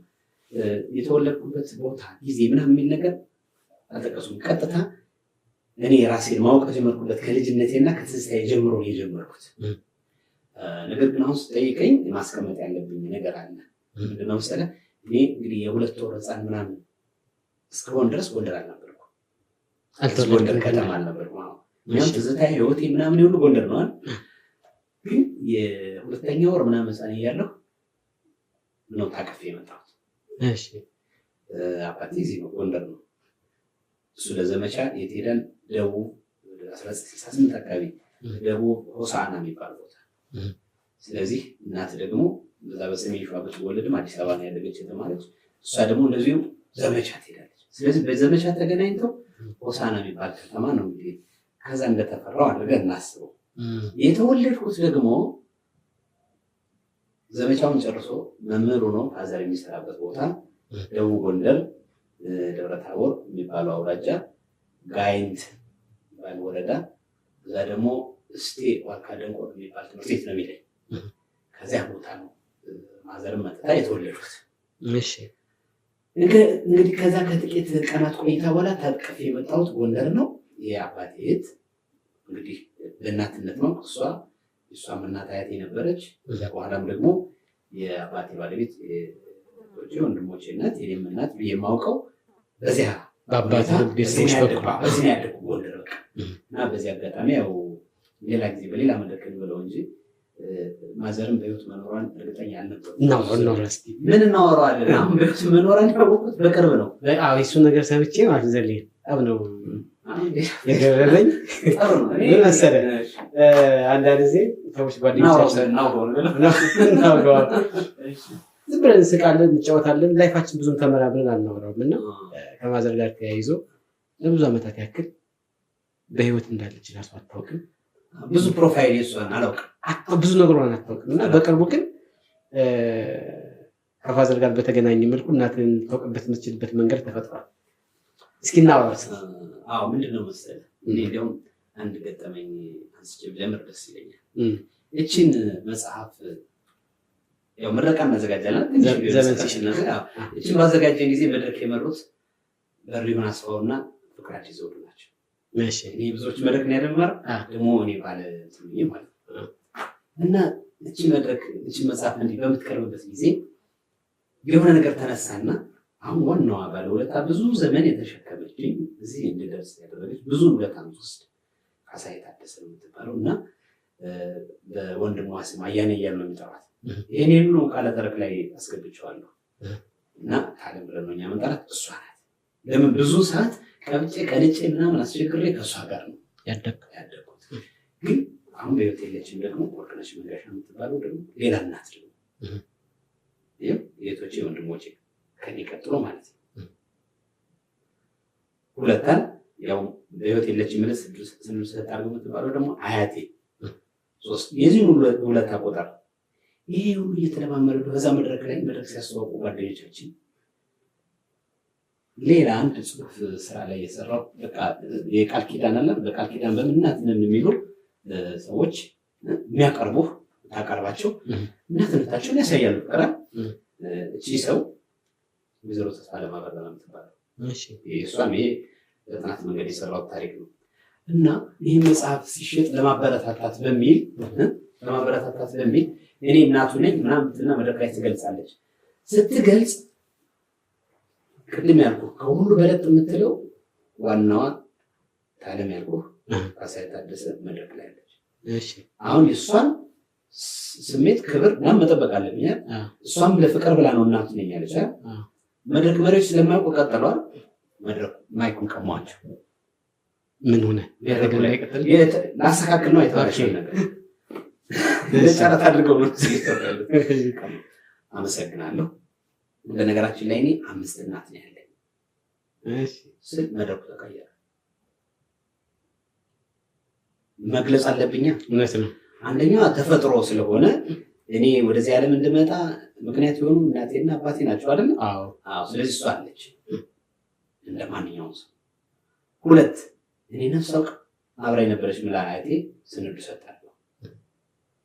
[SPEAKER 3] የተወለድኩበት ቦታ ጊዜ ምናምን የሚል ነገር አልጠቀሱም። ቀጥታ እኔ ራሴን ማወቅ ጀመርኩበት ከልጅነቴና ከትዝታዬ ጀምሮ ነው የጀመርኩት። ነገር ግን አሁን ስጠይቀኝ ማስቀመጥ ያለብኝ ነገር አለ። ምንድነው መሰለህ እኔ እንግዲህ የ2 ወር ህፃን ምናምን እስከሆን ድረስ ጎንደር አልነበርኩም። ጎንደር ከተማ አልነበርኩም። እኛም ትዝታዬ ህይወቴ ምናምን የሆኑ ጎንደር ነዋል። ግን የሁለተኛ ወር ምናምን ህፃን እያለሁ ነው ታቅፌ የመጣሁት።
[SPEAKER 2] እሺ
[SPEAKER 3] አባቴ እዚህ ነው ጎንደር ነው። እሱ ለዘመቻ የት ሄዳል? ደቡብ 1968 አካባቢ ደቡብ ሆሳዕና የሚባል ቦታ። ስለዚህ እናት ደግሞ በዛ በሰሜን ሸዋ ብትወለድም አዲስ አበባ ነው ያደገች የተማረች። እሷ ደግሞ እንደዚሁ ዘመቻ ትሄዳለች። ስለዚህ በዘመቻ ተገናኝተው ሆሳዕና የሚባል ከተማ ነው እንግዲህ ከዛ እንደተፈራው አድርገን እናስበው። የተወለድኩት ደግሞ ዘመቻውን ጨርሶ መምህሩ ነው ፋዘር የሚሰራበት ቦታ ደቡብ ጎንደር ደብረ ታቦር የሚባለው አውራጃ ጋይንት የሚባል ወረዳ፣ እዛ ደግሞ እስቴ ዋርካ ደንቆር የሚባል ትምህርት ቤት ነው የሚለኝ። ከዚያ ቦታ ነው ማዘርም መጥታ የተወለዱት።
[SPEAKER 2] እሺ
[SPEAKER 3] እንግዲህ ከዛ ከጥቂት ቀናት ቆይታ በኋላ ታቅፌ የመጣሁት ጎንደር ነው። የአባቴ እህት እንግዲህ በእናትነት ነው እሷም እናት አያቴ ነበረች። ከዚያ በኋላም ደግሞ የአባቴ ባለቤት ወንድሞቼ እናት የኔም እናት ብዬ የማውቀው በዚያ
[SPEAKER 2] በአባት ቤተሰቦች በኩል
[SPEAKER 3] በዚህ ያደጉ ጎንደር በቃ እና በዚህ አጋጣሚ ያው ሌላ ጊዜ በሌላ መድረክ ብለው እንጂ ማዘርም በህይወት መኖሯን እርግጠኛ አልነበሩም። ምን እናወራዋለን? አሁን በህይወት መኖሯን ያወቁት በቅርብ ነው።
[SPEAKER 2] እሱን ነገር ሰምቼ ማለት ዘልኝ በጣም ነው የገረመኝ። ምን መሰለህ አንዳንድ ጊዜ ሰዎች ጓደኞቻችን ዝም ብለን እንስቃለን፣ እንጫወታለን። ላይፋችን ብዙም ተመራምረን አናወራውም እና ከማዘር ጋር ተያይዞ ለብዙ ዓመታት ያክል በህይወት እንዳለች እራሱ አታውቅም።
[SPEAKER 3] ብዙ ፕሮፋይል የእሷን አላውቅም፣
[SPEAKER 2] ብዙ ነገሯን አታውቅም። እና በቅርቡ ግን ከፋዘር ጋር በተገናኘ መልኩ እናትን ታውቅበት የምትችልበት መንገድ ተፈጥሯል። እስኪ እናወራ።
[SPEAKER 3] ምንድን ነው መሰለህ እኔ እንዲያውም አንድ ገጠመኝ አንስቼ ብጀምር ደስ ይለኛል። እችን መጽሐፍ ያው ምረቃ እናዘጋጃለን። እችን ባዘጋጀን ጊዜ መድረክ የመሩት በሪሁን አስፋውና ፍቅር አዲስ ዘውዱ ናቸው። እኔ ብዙዎች መድረክ ነው ያደመር ደግሞ እኔ ባለ ማለት ነው። እና እችን መጽሐፍ እንዲህ በምትቀርብበት ጊዜ የሆነ ነገር ተነሳና አሁን ዋናዋ ባለውለታ ብዙ ዘመን የተሸከመችኝ እዚህ እንድደርስ ያደረገች ብዙ ውለታ የምትወስድ ካሳዬ ታደሰ ነው የምትባለው እና በወንድሟ ስም አያኔ እያሉ ነው የሚጠሯት። ይህን ሁሉ ቃለ ተረክ ላይ አስገብቼዋለሁ እና ታለም ብለን ነው እኛ የምንጠራት እሷ ናት። ለምን ብዙ ሰዓት ቀብጬ ቀልጬ ምናምን አስቸግሬ ከእሷ ጋር ነው ያደግኩት። ግን አሁን በህይወት የለችም። ደግሞ ወርቅነሽ መንጋሻ የምትባለው ደግሞ ሌላ እናት ደግሞ የቶቼ ወንድሞቼ ከኔ ቀጥሎ ማለት ነው ሁለታን ያው በህይወት የለችም ማለት ስንል ስለታርገው የምትባለው ደግሞ አያቴ ሶስት የዚህ ሁለት አቆጣር ይሄ ሁሉ እየተለማመረ በዛ መድረክ ላይ መድረክ ሲያስተዋውቁ ጓደኞቻችን ሌላ አንድ ጽሁፍ ስራ ላይ የሰራው በቃ የቃል ኪዳን አለ። በቃል ኪዳን በእናትነት የሚሉ ሰዎች የሚያቀርቡ ታቀርባቸው እናትነታቸውን ያሳያሉ። ቀራ እቺ ሰው ወይዘሮ ተስፋ ለማበራ ነው የምትባለው። እሷም ይሄ በጥናት መንገድ የሰራው ታሪክ ነው እና ይህ መጽሐፍ ሲሸጥ ለማበረታታት በሚል እኔ እናቱ ነኝ ምናምንትና መድረክ ላይ ትገልጻለች። ስትገልጽ ቅድም ያልኩህ ከሁሉ በለጥ የምትለው ዋናዋ ታለም ያልኩህ ካሳዬ ታደሰ መድረክ ላይ አለች። አሁን የእሷን ስሜት ክብር ምናምን መጠበቅ አለብኝ። እሷም ለፍቅር ብላ ነው እናቱ ነኝ ያለች። መድረክ መሪዎች ስለማያውቁ ቀጠሏል። መድረኩ ማይኩን ቀሟቸው።
[SPEAKER 2] ምን ሆነ?
[SPEAKER 3] ላስተካክል ነው የተባለው ነገር ለጨረታ አድርገው ነው። አመሰግናለሁ። በነገራችን ላይ እኔ 5 እናት ነው ያለኝ ስል መድረኩ ተቀየረ። መግለጽ አለብኛ።
[SPEAKER 2] እውነት ነው።
[SPEAKER 3] አንደኛዋ ተፈጥሮ ስለሆነ እኔ ወደዚህ ዓለም እንድመጣ ምክንያት የሆኑ እናቴና አባቴ ናቸው አይደል? አዎ። ስለዚህ እሷ አለች እንደማንኛውም ሰው። 2 እኔ ነፍስ አውቅ አብራ የነበረች ምላ አያቴ ስንዱ ሰጣለሁ።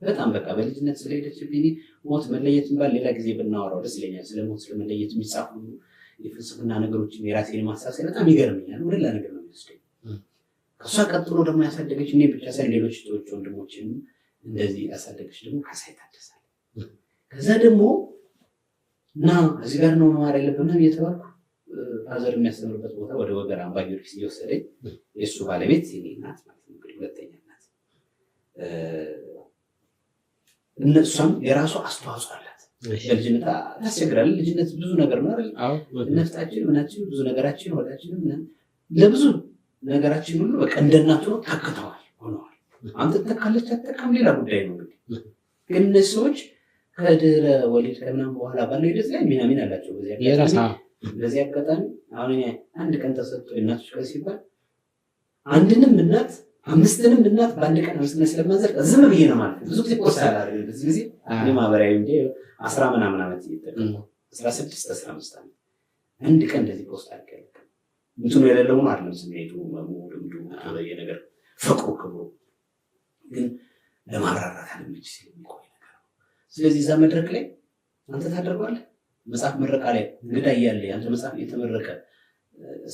[SPEAKER 3] በጣም በቃ በልጅነት ስለሄደችብኝ ሞት መለየት ባል ሌላ ጊዜ ብናወራው ደስ ይለኛል። ስለ ሞት ስለመለየት የሚጻፉ የፍልስፍና ነገሮችን የራሴን ማሳሰብ በጣም ይገርመኛል። ወደ ሌላ ነገር ነው የሚወስደኝ። ከእሷ ቀጥሎ ደግሞ ያሳደገች እኔ ብቻ ሳይሆን ሌሎች ሰዎች ወንድሞችን እንደዚህ ያሳደገች ደግሞ ካሳዬ ታደሰ። ከዛ ደግሞ እና እዚህ ጋር ነው መማር ያለብን እየተባልኩ ፋዘር የሚያስተምርበት ቦታ ወደ ወገር አምባ ጊዮርጊስ እየወሰደኝ የእሱ ባለቤት የኔ እናት ማለት ነው እንግዲህ ሁለተኛ እናት
[SPEAKER 1] እነሷም የራሱ አስተዋጽኦ አላት። በልጅነት ታስቸግራለህ። ልጅነት ብዙ ነገር ነው አይደል? ነፍጣችን ምናችን ብዙ ነገራችን ወዳችንም ለብዙ ነገራችን ሁሉ በቃ እንደናቱ ነው ተክተዋል ሆነዋል። አንተ ተካለች አትተካም ሌላ ጉዳይ ነው። እንግዲህ ግን እነዚህ ሰዎች ከድህረ ወሊድ ከምናምን በኋላ ባለው ሂደት ላይ ሚና አላቸው። በዚህ አጋጣሚ አሁን አንድ ቀን ተሰጥቶ እናቶች ቀን ሲባል አንድንም እናት አምስትንም እናት በአንድ ቀን አምስትነት ስለማንዘር ዝም ብዬ ነው ማለት ነው። ብዙ ጊዜ ፖስት አላደረግም። በዚህ ጊዜ ማህበራዊ ሚዲያ 10 ምናምን ዓመት እየተጠቀምኩ 16 15 ዓመት አንድ ቀን እንደዚህ ፖስት አድርጌ እንትኑ የሌለው ነው አይደለም። ስሜቱ ልምዱ ነገር ፍቅሩ ክብሩ ግን ለማራራት አለምች ስለሚቆይ ነገር ነው። ስለዚህ እዛ መድረክ ላይ አንተ ታደርገዋለህ። መጽሐፍ ምረቃ ላይ እንግዳ እያለ አንተ መጽሐፍ የተመረቀ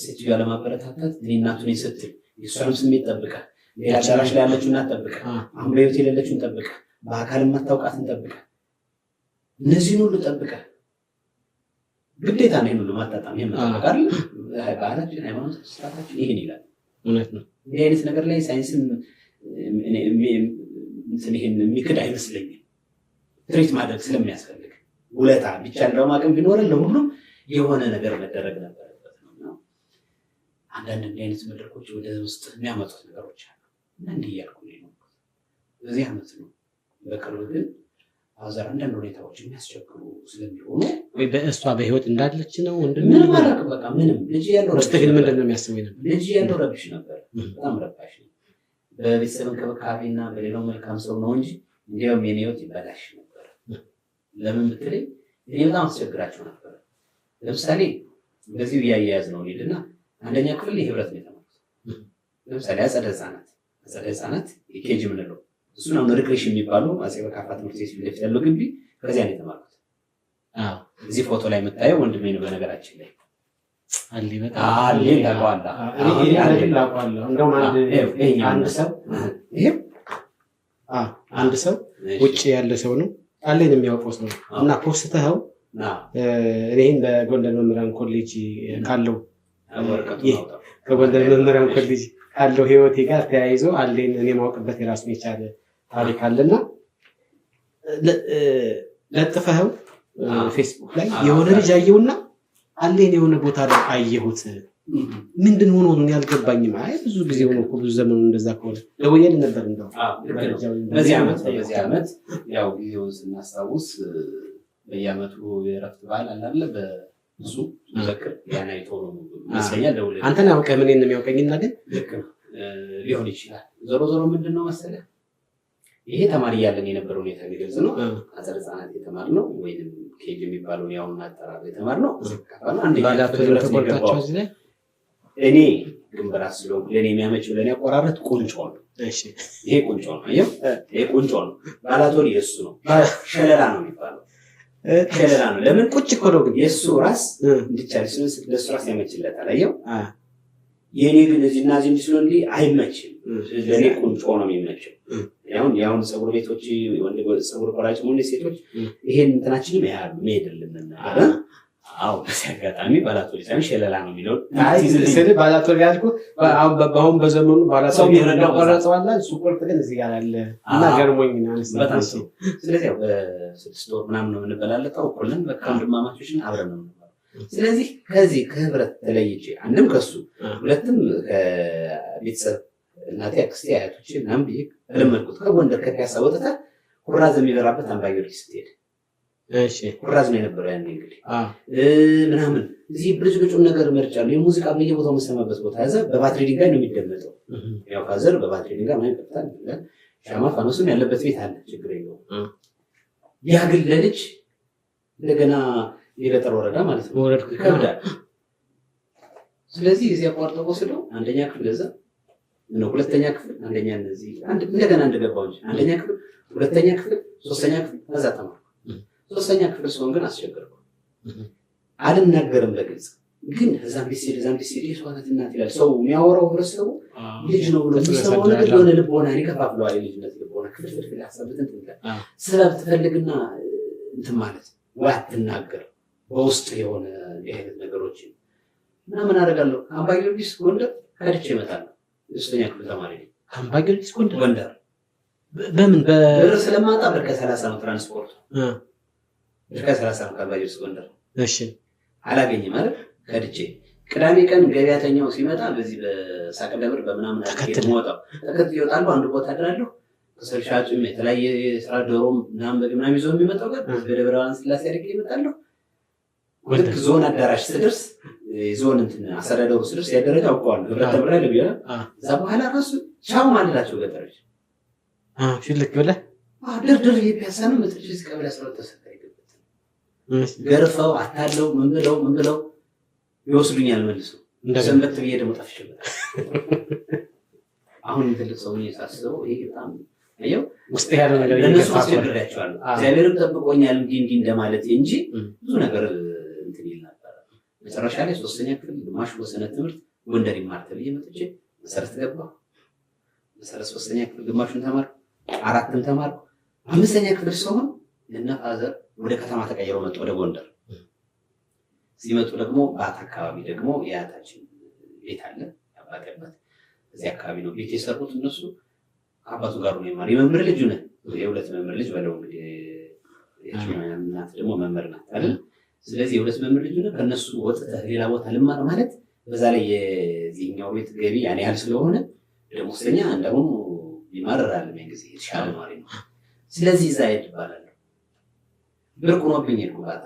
[SPEAKER 1] ሴትዮዋ ለማበረታታት እኔ እናቱ ነኝ ስትል የእሷንም ስሜት ጠብቀህ ሌላ አዳራሽ ላይ ያለችው እናት ጠብቀህ አሁን በህይወት የሌለችውን ጠብቀህ በአካል የማታውቃትን ጠብቀህ እነዚህን ሁሉ ጠብቀህ ግዴታ ነው ሁሉ ማጣጣም የምጠብቅ አይደል? ባህላችን ሃይማኖት ስርዓታችን ይሄን ይላል። እውነት ነው። እንዲህ አይነት ነገር ላይ ሳይንስም ይሄን የሚክድ አይመስለኝም። ትሪት ማድረግ ስለሚያስፈልግ ውለታ ብቻ እንደውም አቅም ቢኖረን ለሁሉም የሆነ ነገር መደረግ ነበረበት ነው። አንዳንድ እንዲህ አይነት መድረኮች ወደ ውስጥ የሚያመጡት ነገሮች አሉ እና እንዲህ እያልኩ ነው። በዚህ ዓመት ነው በቅርብ ግን አዘር አንዳንድ ሁኔታዎች የሚያስቸግሩ ስለሚሆኑ
[SPEAKER 2] ወይ በእሷ በህይወት እንዳለች ነው
[SPEAKER 1] ምንም አላውቅም። በቃ ምንም ልጅ ያለው
[SPEAKER 2] ውስጥ ግን ምንድን ነው የሚያስበው ነበር?
[SPEAKER 1] ልጅ ያለው ረብሽ ነበር። በጣም ረባሽ ነው። በቤተሰብ እንክብካቤና በሌላው መልካም ሰው ነው እንጂ እንዲያውም የኔ ህይወት ይበላሽ ነበር። ለምን ብትለኝ እኔ በጣም አስቸግራቸው ነበር። ለምሳሌ በዚሁ እያያያዝ ነው ሄድና አንደኛ ክፍል የህብረት ነው የተማሩት። ለምሳሌ አጸደ ህጻናት የኬጂ ምንለው እሱን አሁን ሪክሬሽን የሚባሉ አጼ በካፋ ትምህርት ቤት ፊት ለፊት ያለው ግቢ ከዚያ ነው የተማሩት። እዚህ ፎቶ ላይ የምታየው ወንድሜ ነው። በነገራችን ላይ
[SPEAKER 2] አንድ ሰው ውጭ ያለ ሰው ነው ቃሌን የሚያውቀው ሰው ነው እና ፖስተኸው እኔን በጎንደር መምህራን ኮሌጅ ካለው ከጎንደር መምህራን ኮሌጅ ካለው ህይወቴ ጋር ተያይዞ አሌን እኔ ማውቅበት የራሱን የቻለ ታሪክ አለና ለጥፈኸው ፌስቡክ ላይ የሆነ ልጅ አየውና አሌን የሆነ ቦታ ላይ አየሁት። ምንድን ሆኖ ነው ያልገባኝም። አይ ብዙ ጊዜ ሆኖ እኮ ብዙ ዘመኑ እንደዛ ከሆነ ደውዬልህ ነበር። እንደው
[SPEAKER 3] በዚህ ዓመት ያው ጊዜውን ስናስታውስ በየዓመቱ የእረፍት በዓል አለ በሱ ዘክር ያናይቶ ነው መስለኛል። ደውለህ
[SPEAKER 2] አንተን አውቀህ ምን እንደሚያውቀኝና ግን
[SPEAKER 3] ልክ ሊሆን ይችላል። ዞሮ ምንድን ነው መሰለህ ይሄ ተማሪ ያለን የነበረው ሁኔታ የሚገልጽ ነው። አጸደ ህጻናት የተማርነው ወይንም ኬጂ የሚባለው ያውን አጠራር የተማርነው እኔ ግንበራ ስለሆንኩ ለእኔ የሚያመች ብለን ያቆራረት ቁንጮ ነው። ይሄ ቁንጮ ነው። አየው ይሄ ቁንጮ ነው። ባላቶሪ የእሱ ነው። ሸለላ ነው የሚባለው። ሸለላ ነው። ለምን ቁጭ እኮ ነው። ግን የእሱ ራስ እንዲቻል ለእሱ ራስ ያመችለታል። አየው የእኔ ግን እዚህና እዚህ እንዲስሎን አይመችም። ለእኔ ቁንጮ ነው የሚመችው። ያሁን ፀጉር ቤቶች ወንድ ፀጉር ቆራጭ ሆነ ሴቶች ይሄን እንትናችንም ያያሉ መሄድልን ነገር አዎ በዚህ አጋጣሚ ባላቶሪ ሳይሆን ሸለላ ነው የሚለው
[SPEAKER 2] ባላቶሪ ያልኩት አሁን በዘመኑ ባላቶሪ የሚረዳው ቆረጸዋላ እሱ ቁርጥ ግን እዚህ ጋር አለ እና ገርሞኝ ነው።
[SPEAKER 3] ስለዚህ ያው በስድስት ወር ምናምን ነው የምንበላለጠው እኩልን በቃ ወንድማማቾችን አብረን ነው። ስለዚህ ከዚህ ከህብረት ተለይቼ አንድም ከሱ ሁለትም ከቤተሰብ እናቴ አክስቴ አያቶቼ ምናምን ብዬ ለመድኩት። ከጎንደር ከፒያሳ ወጥተህ ኩራዝ የሚበራበት አምባ ጊዮርጊስ ስትሄድ ኩራዝ ነው የነበረው ያኔ እንግዲህ ምናምን እዚህ ብልጭልጩን ነገር መርጫለሁ። የሙዚቃ በየቦታው የምሰማበት ቦታ ያዘ በባትሪ ድንጋይ ነው የሚደመጠው። ያው ፋዘር በባትሪ ድንጋይ ማለት ይፈታል። ሻማ ፋኖስም ያለበት ቤት አለ፣ ችግር የለውም። ያ ግን ለልጅ እንደገና የገጠር ወረዳ ማለት ነው ይከብዳል። ስለዚህ እዚህ አቋርጠው ወስደው አንደኛ ክፍል እዛ ነው፣ ሁለተኛ ክፍል አንደኛ እነዚህ እንደገና እንደገባው እንጂ አንደኛ ክፍል ሁለተኛ ክፍል ሶስተኛ ክፍል ከዛ ተማርኩ። ሶስተኛ ክፍል ሲሆን ግን አስቸገርኩ። አልናገርም በግልጽ ግን እዛም ቢሲዲ የሰዋነት እናት ይላል ሰው የሚያወራው ህብረተሰቡ ልጅ ነው ብሎ የሚሰማው ነገር የሆነ ልቦና ይከፋፍለዋል። ልጅነት ልቦና ክፍል ያሰብትን ስበብ ትፈልግና እንትን ማለት ወይ አትናገር በውስጥ የሆነ የአይነት ነገሮች እና ምን አደርጋለሁ አምባ ጊዮርጊስ ጎንደር ከድቼ እመጣለሁ። ሶስተኛ ክፍል ተማሪ ነኝ።
[SPEAKER 2] አምባ ጊዮርጊስ ጎንደር በምን
[SPEAKER 1] ብር ስለማጣ ብር ከ30 ነው ትራንስፖርት ብር ከ30 ነው ከአባጆስ ጎንደር።
[SPEAKER 2] እሺ
[SPEAKER 1] አላገኝም ማለት ከድቼ ቅዳሜ ቀን ገበያተኛው ሲመጣ በዚህ በሳቅ ደብር በምናምን ተከትሞጣው ይወጣሉ። አንድ ቦታ አድራለሁ። ከሰል ሻጭም የተለያየ ስራ ዶሮም ምናምን ይዞ የሚመጣው ጋር በደብረ ብርሃን ስላሴ አድርጌ ይመጣለሁ። ልክ ዞን አዳራሽ ስደርስ ዞን እንትን አስተዳደሩ ስደርስ ያደረጃ አውቀዋለሁ። ህብረት ተብራ ለቢያ እዛ በኋላ ራሱ ቻው ማለላቸው ገጠሮች
[SPEAKER 2] ሽልክ ብለህ
[SPEAKER 1] ድርድር የፒያሳንም መጥሪስ ቀበሌ 12 ተሰጠ ይገበት ገርፈው አታለው ምን ብለው ይወስዱኛል መልሶ ሰንበት ብዬ ደግሞ ጠፍሽበት። አሁን ትልቅ ሰው ነው ያሳስበው። ይሄ በጣም አየው
[SPEAKER 2] ውስጥ ያለው ነገር
[SPEAKER 1] ይገፋፋል። እግዚአብሔርም ጠብቆኛል እንዲህ እንደማለት እንጂ ብዙ ነገር እንትን ይል ነበር። መጨረሻ ላይ 3ኛ ክፍል ግማሽ ወሰነ ትምህርት ጎንደር ይማር ተብዬ መጥቼ መሰረት ገባሁ። መሰረት 3ኛ ክፍል ግማሹን ተማርኩ፣ 4ን ተማርኩ። 5ኛ ክፍል ሲሆን እና ፋዘር ወደ ከተማ ተቀይረው መጡ ወደ ጎንደር። ሲመጡ ደግሞ ባት አካባቢ ደግሞ የአያታችን ቤት አለ ያባገበት እዚህ አካባቢ ነው ቤት የሰሩት እነሱ። አባቱ ጋር ነው የማር የመምህር ልጅ ነው የሁለት መምህር ልጅ በለው እንግዲህ እናት ደግሞ መምህር ናት አይደል። ስለዚህ የሁለት መምህር ልጅ ነው ከነሱ ወጥተህ ሌላ ቦታ ልማር ማለት በዛ ላይ የዚህኛው ቤት ገቢ ያን ያህል ስለሆነ ደሞዝተኛ እንደውም ይማረራል ምን ጊዜ የተሻለ ማለት ነው። ስለዚህ እዛ ይባላል ብርቅ ሆኖብኝ ይልኩባታ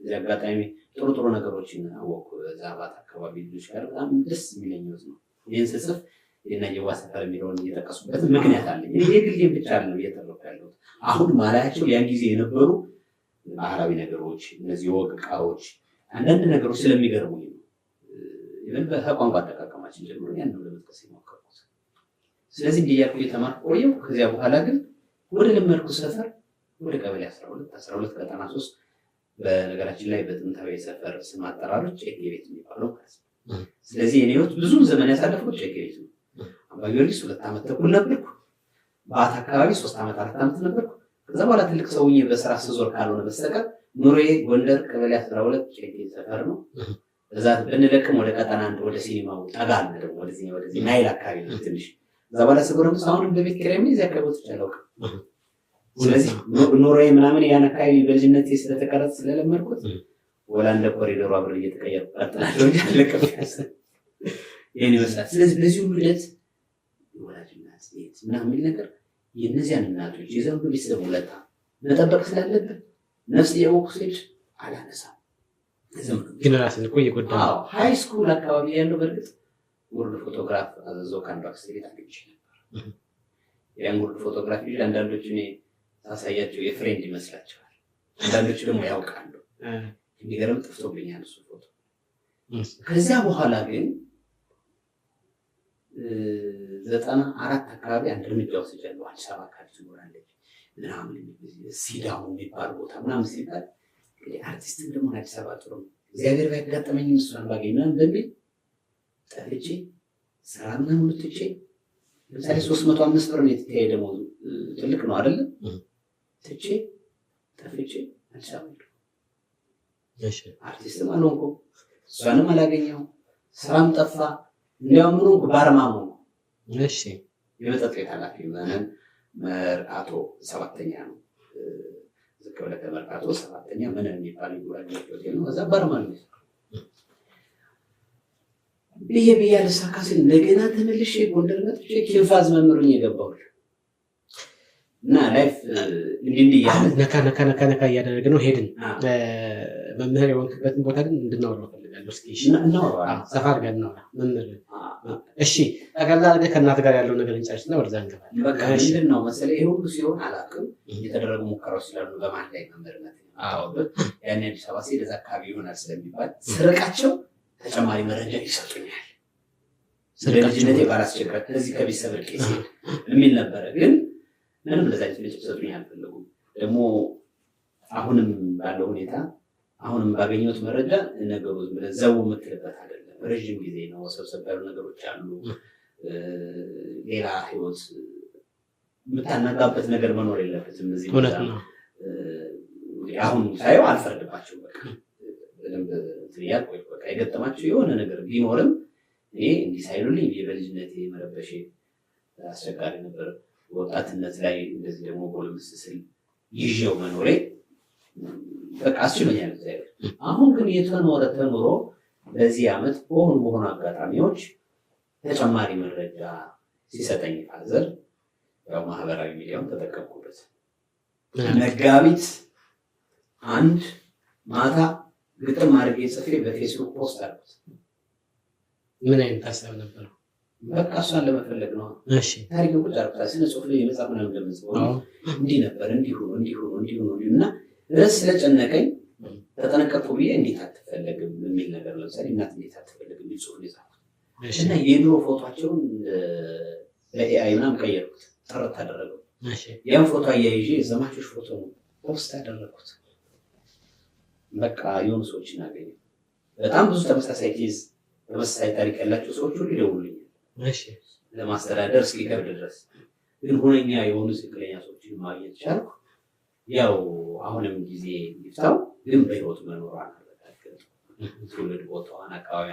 [SPEAKER 1] እዚህ አጋጣሚ ጥሩ ነገሮችን አወኩ። እዛ ባት አካባቢ ልጆች ጋር በጣም ደስ የሚለኝ ነው። ይሄን ስጽፍ የናየዋ ሰፈር የሚለውን እየጠቀሱበት ምክንያት አለ። የግሌን ብቻ ነው እየተረፈ ያለው። አሁን ማላያቸው ያን ጊዜ የነበሩ ባህላዊ ነገሮች እነዚህ ወግ ዕቃዎች አንዳንድ ነገሮች ስለሚገርሙኝ ነው። ይሄን በቋንቋ አጠቃቀማችን ጀምሮ ያን ነው ለመጥቀስ የሞከርኩት። ስለዚህ እንዲያልኩ የተማርኩ ቆየሁ። ከዚያ በኋላ ግን ወደ ለመድኩ ሰፈር ወደ ቀበሌ 12 ቀጠና 3 በነገራችን ላይ በጥንታዊ ሰፈር ስም አጠራሮች ጨቄ ቤት የሚባለው ማለት ነው። ስለዚህ እኔ ህይወት ብዙ ዘመን ያሳለፍኩት ጨቄ ቤት ነው። አምባ ጊዮርጊስ 2 ዓመት ተኩል ነበርኩ። ባት አካባቢ 3 ዓመት 4 ዓመት ነበርኩ። ከዛ በኋላ ትልቅ ሰውዬ በስራ ስዞር ካልሆነ በስተቀር ኑሮዬ ጎንደር ቀበሌ 12 ጨቄ ሰፈር ነው። እዛ ብንለቅም ወደ ቀጠና 1 ወደ ሲኒማው ጠጋ ነው ወደዚህ ናይል አካባቢ ነው ትንሽ። እዛ በኋላ ስጎረምስ አሁንም በቤት ኪራይ ምን እዚያ አካባቢ ተቻለውክ። ስለዚህ ኑሮዬ ምናምን ያን አካባቢ በልጅነቴ ስለተቀረጸ ስለለመድኩት ወላ እንደ ኮሪደሩ አብሬ እየተቀየርኩ ቀጥላለሁ እንጂ አለቀፍያስ የኔ ወጣት። ስለዚህ ለዚህ ሁሉ ሂደት ወላጅናት ቤት ምናምን ነገር የነዚያን እናቶች የዘሩ ቤተሰብ ውለታ መጠበቅ ስላለብን ነፍስ የወኩ ሴት አላነሳም።
[SPEAKER 2] ግን ራስን እኮ እየጎዳ ነው።
[SPEAKER 1] ሃይ ስኩል አካባቢ ያለው በእርግጥ ወርድ ፎቶግራፍ አዘዞ ካንቫስ ቤት አግኝቼ ነበር። ያን ወርድ ፎቶግራፍ ይዤ አንዳንዶቹ እኔ ሳሳያቸው የፍሬንድ ይመስላቸዋል፣ አንዳንዶቹ ደግሞ ያውቃሉ። የሚገርም ጠፍቶብኛል እሱ ፎቶ። ከዚያ በኋላ ግን 94 አካባቢ አንድ እርምጃ ወስጃለሁ። አዲስ አበባ አካባቢ ትኖራለች ምናምን ሲዳሙ የሚባል ቦታ ምናምን ሲባል አርቲስት ደግሞ አዲስ አበባ ጥሩ እግዚአብሔር ባያጋጠመኝ እሷን ባገኝ ምናምን በሚል ጠፍቼ ስራ ምናምን ትቼ ለምሳሌ 305 ብር ነው የተያየ ደሞዙ ትልቅ ነው አይደለም። ትቼ ጠፍቼ አዲስ አበባ አርቲስትም አልሆንኩም፣ እሷንም አላገኘሁም፣ ስራም ጠፋ። እንዲያውም ምን ሆንኩ ባርማሙ የመጠጥ ቤት ኃላፊ ምናምን መርካቶ 7ኛ ነው ዝቅ ብለህ ከመርካቶ 7ኛ ምን የሚባል ጉራጌ ሆቴል ነው። እዛ ባርማሙ ብዬ አልሳካ ሲል እንደገና ተመልሼ ጎንደር መጥቼ ኪንፋዝ መምህሩኝ የገባሁት እና ላይፍ እንዲህ ያለ
[SPEAKER 2] ነካ እያደረገ ነው ሄድን። መምህር የሆንክበትን ቦታ ግን እንድናወራው ፈልጋለሁ። እስኪ ሰፋ አድርገን እናውራ። መምህር እሺ፣ ጠቅላላ አድርገህ ከእናት ጋር ያለው ነገር እንጨርስና ወደዛ እንገባለን።
[SPEAKER 1] በቃ ምንድን ነው መሰለህ ይሄ ሁሉ ሲሆን አላውቅም። የተደረጉ ሙከራዎች ስላሉ በማን ላይ መምህርነት ያን አዲስ አበባ ሲሄድ እዛ አካባቢ ይሆናል ስለሚባል ስርቃቸው ተጨማሪ መረጃ ይሰጡኛል። ስለልጅነቴ ባላስቸግራት ከዚህ ከቤተሰብ ርቄ ሲሄድ የሚል ነበረ። ግን ምንም ለዛ ልጅ ሰጡኝ አልፈለጉም። ደግሞ አሁንም ባለው ሁኔታ አሁንም ባገኘሁት መረጃ ነገሩ ዝም ብለህ ዘው የምትልበት አይደለም። ረዥም ጊዜ ነው። ሰብሰብ ያሉ ነገሮች አሉ። ሌላ ህይወት የምታናጋበት ነገር መኖር የለበትም። እዚህ አሁን ሳየው አልፈርድባቸውም። በቃ በደንብ ትያል ወይ በቃ የገጠማቸው የሆነ ነገር ቢኖርም እኔ እንዲህ ሳይሉልኝ በልጅነቴ መረበሼ አስቸጋሪ ነበር።
[SPEAKER 3] ወጣትነት ላይ እንደዚህ ደግሞ ጎልምስ ስል ይዤው መኖሬ በቃ አስችሎኛል። አሁን ግን የተኖረ ተኖሮ በዚህ ዓመት በሆኑ አጋጣሚዎች ተጨማሪ መረጃ ሲሰጠኝ ፋዘር ያው ማህበራዊ ሚዲያውን ተጠቀምኩበት። መጋቢት 1 ማታ ግጥም አድርጌ ጽፌ በፌስቡክ ፖስት አድርጉት።
[SPEAKER 2] ምን አይነት ሀሳብ ነበር?
[SPEAKER 3] በቃ እሷን ለመፈለግ ነው። ታሪክ ቁጭ አርጉታ ስነ ጽሁፍ ላይ የመጽሐፍ ምናምን እንደምጽፈው እንዲህ ነበር እንዲሁ እና ርዕስ ስለጨነቀኝ ተጠነቀቁ ብዬ እንዴት አትፈለግም የሚል ነገር ለምሳሌ እናት እንዴት አትፈለግም የሚል ጽሁፍ የጻፍኩት እና የድሮ ፎቶቸውን ለኤአይ ምናምን ቀየርኩት፣ ጥረት አደረገው። ያን ፎቶ አያይዤ የዘማቾች ፎቶ ፖስት አደረግኩት። በቃ የሆኑ ሰዎች እናገኘ በጣም ብዙ ተመሳሳይ ኬዝ ተመሳሳይ ታሪክ ያላቸው ሰዎች ሁሉ ይደውሉኛል ለማስተዳደር እስኪከብድ ድረስ። ግን ሁነኛ የሆኑ ትክክለኛ ሰዎችን ማግኘት ቻልኩ። ያው አሁንም ጊዜ ይፍታው፣ ግን በህይወት መኖሯን አረጋግጥ። ትውልድ ቦታዋን አካባቢ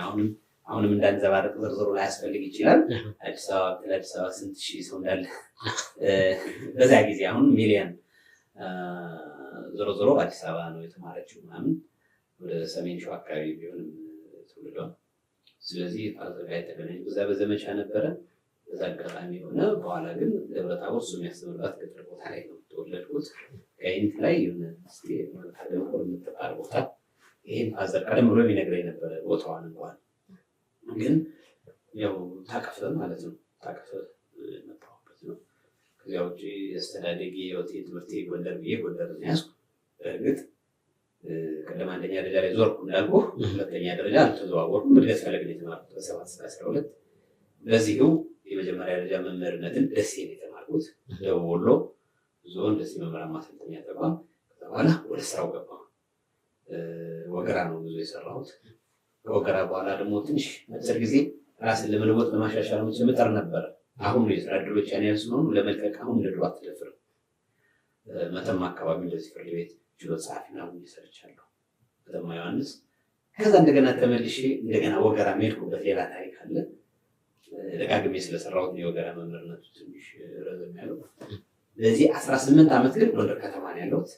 [SPEAKER 3] አሁንም እንዳንዘባረቅ ዝርዝሩ ላያስፈልግ ይችላል። አዲስ አበባ ስንት ሺህ ሰው እንዳለ በዛ ጊዜ አሁን ሚሊዮን ዞሮ በአዲስ አበባ ነው የተማረችው ምናምን ወደ ሰሜን ሸዋ አካባቢ ቢሆንም ትውልዷ። ስለዚህ ፋዘር ተገናኝ በዛ በዘመቻ ነበረ። በዛ አጋጣሚ ሆነ። በኋላ ግን ደብረታቦር እሱ የሚያስተምርባት ገጠር ቦታ ላይ ነው ተወለድኩት። ጋይንት ላይ የሆነ ደብረ የምትባል ቦታ ይህም ፋዘር ቀደም ብሎ የሚነግረኝ ነበረ ቦታዋን እንኳን ግን ያው ታቀፈ ማለት ነው። ታቀፈ መጣሁበት ነው። ከዚያ ውጭ አስተዳደጌ ህይወቴ ትምህርቴ ጎንደር ብዬ ጎንደር ነው ያዝኩ። በእርግጥ ቀደም አንደኛ ደረጃ ላይ ዞርኩ እንዳልኩ፣ ሁለተኛ ደረጃ አልተዘዋወርኩም። እድገት ፈለግ ነው የተማርኩት ከ7 እስከ 12። በዚሁ የመጀመሪያ ደረጃ መምህርነትን ደሴ ነው የተማርኩት፣ ደቡብ ወሎ ዞን ደሴ መምህራን ማሰልጠኛ ተቋም። ከዛ በኋላ ወደ ስራው ገባሁ። ወገራ ነው ብዙ የሰራሁት። ከወገራ በኋላ ደግሞ ትንሽ አጭር ጊዜ ራስን ለመለወጥ ለማሻሻል ምጥር ነበረ። አሁን ነው የስራ ዕድሎች ያን ያህል ስለሆኑ ለመልቀቅ አሁን እንደ ድሮ አትደፍርም። መተማ አካባቢ እንደዚህ ፍርድ ቤት ችሎት ጸሐፊ ምናምን እየሰርቻለሁ ከተማ ዮሐንስ። ከዛ እንደገና ተመልሼ እንደገና ወገራ ሄድኩበት ሌላ ታሪክ አለ። ደጋግሜ ስለሰራሁት የወገራ መምህርነቱ ትንሽ ረዘም ያለው። ለዚህ 18 ዓመት ግን ጎንደር ከተማ ነው ያለሁት።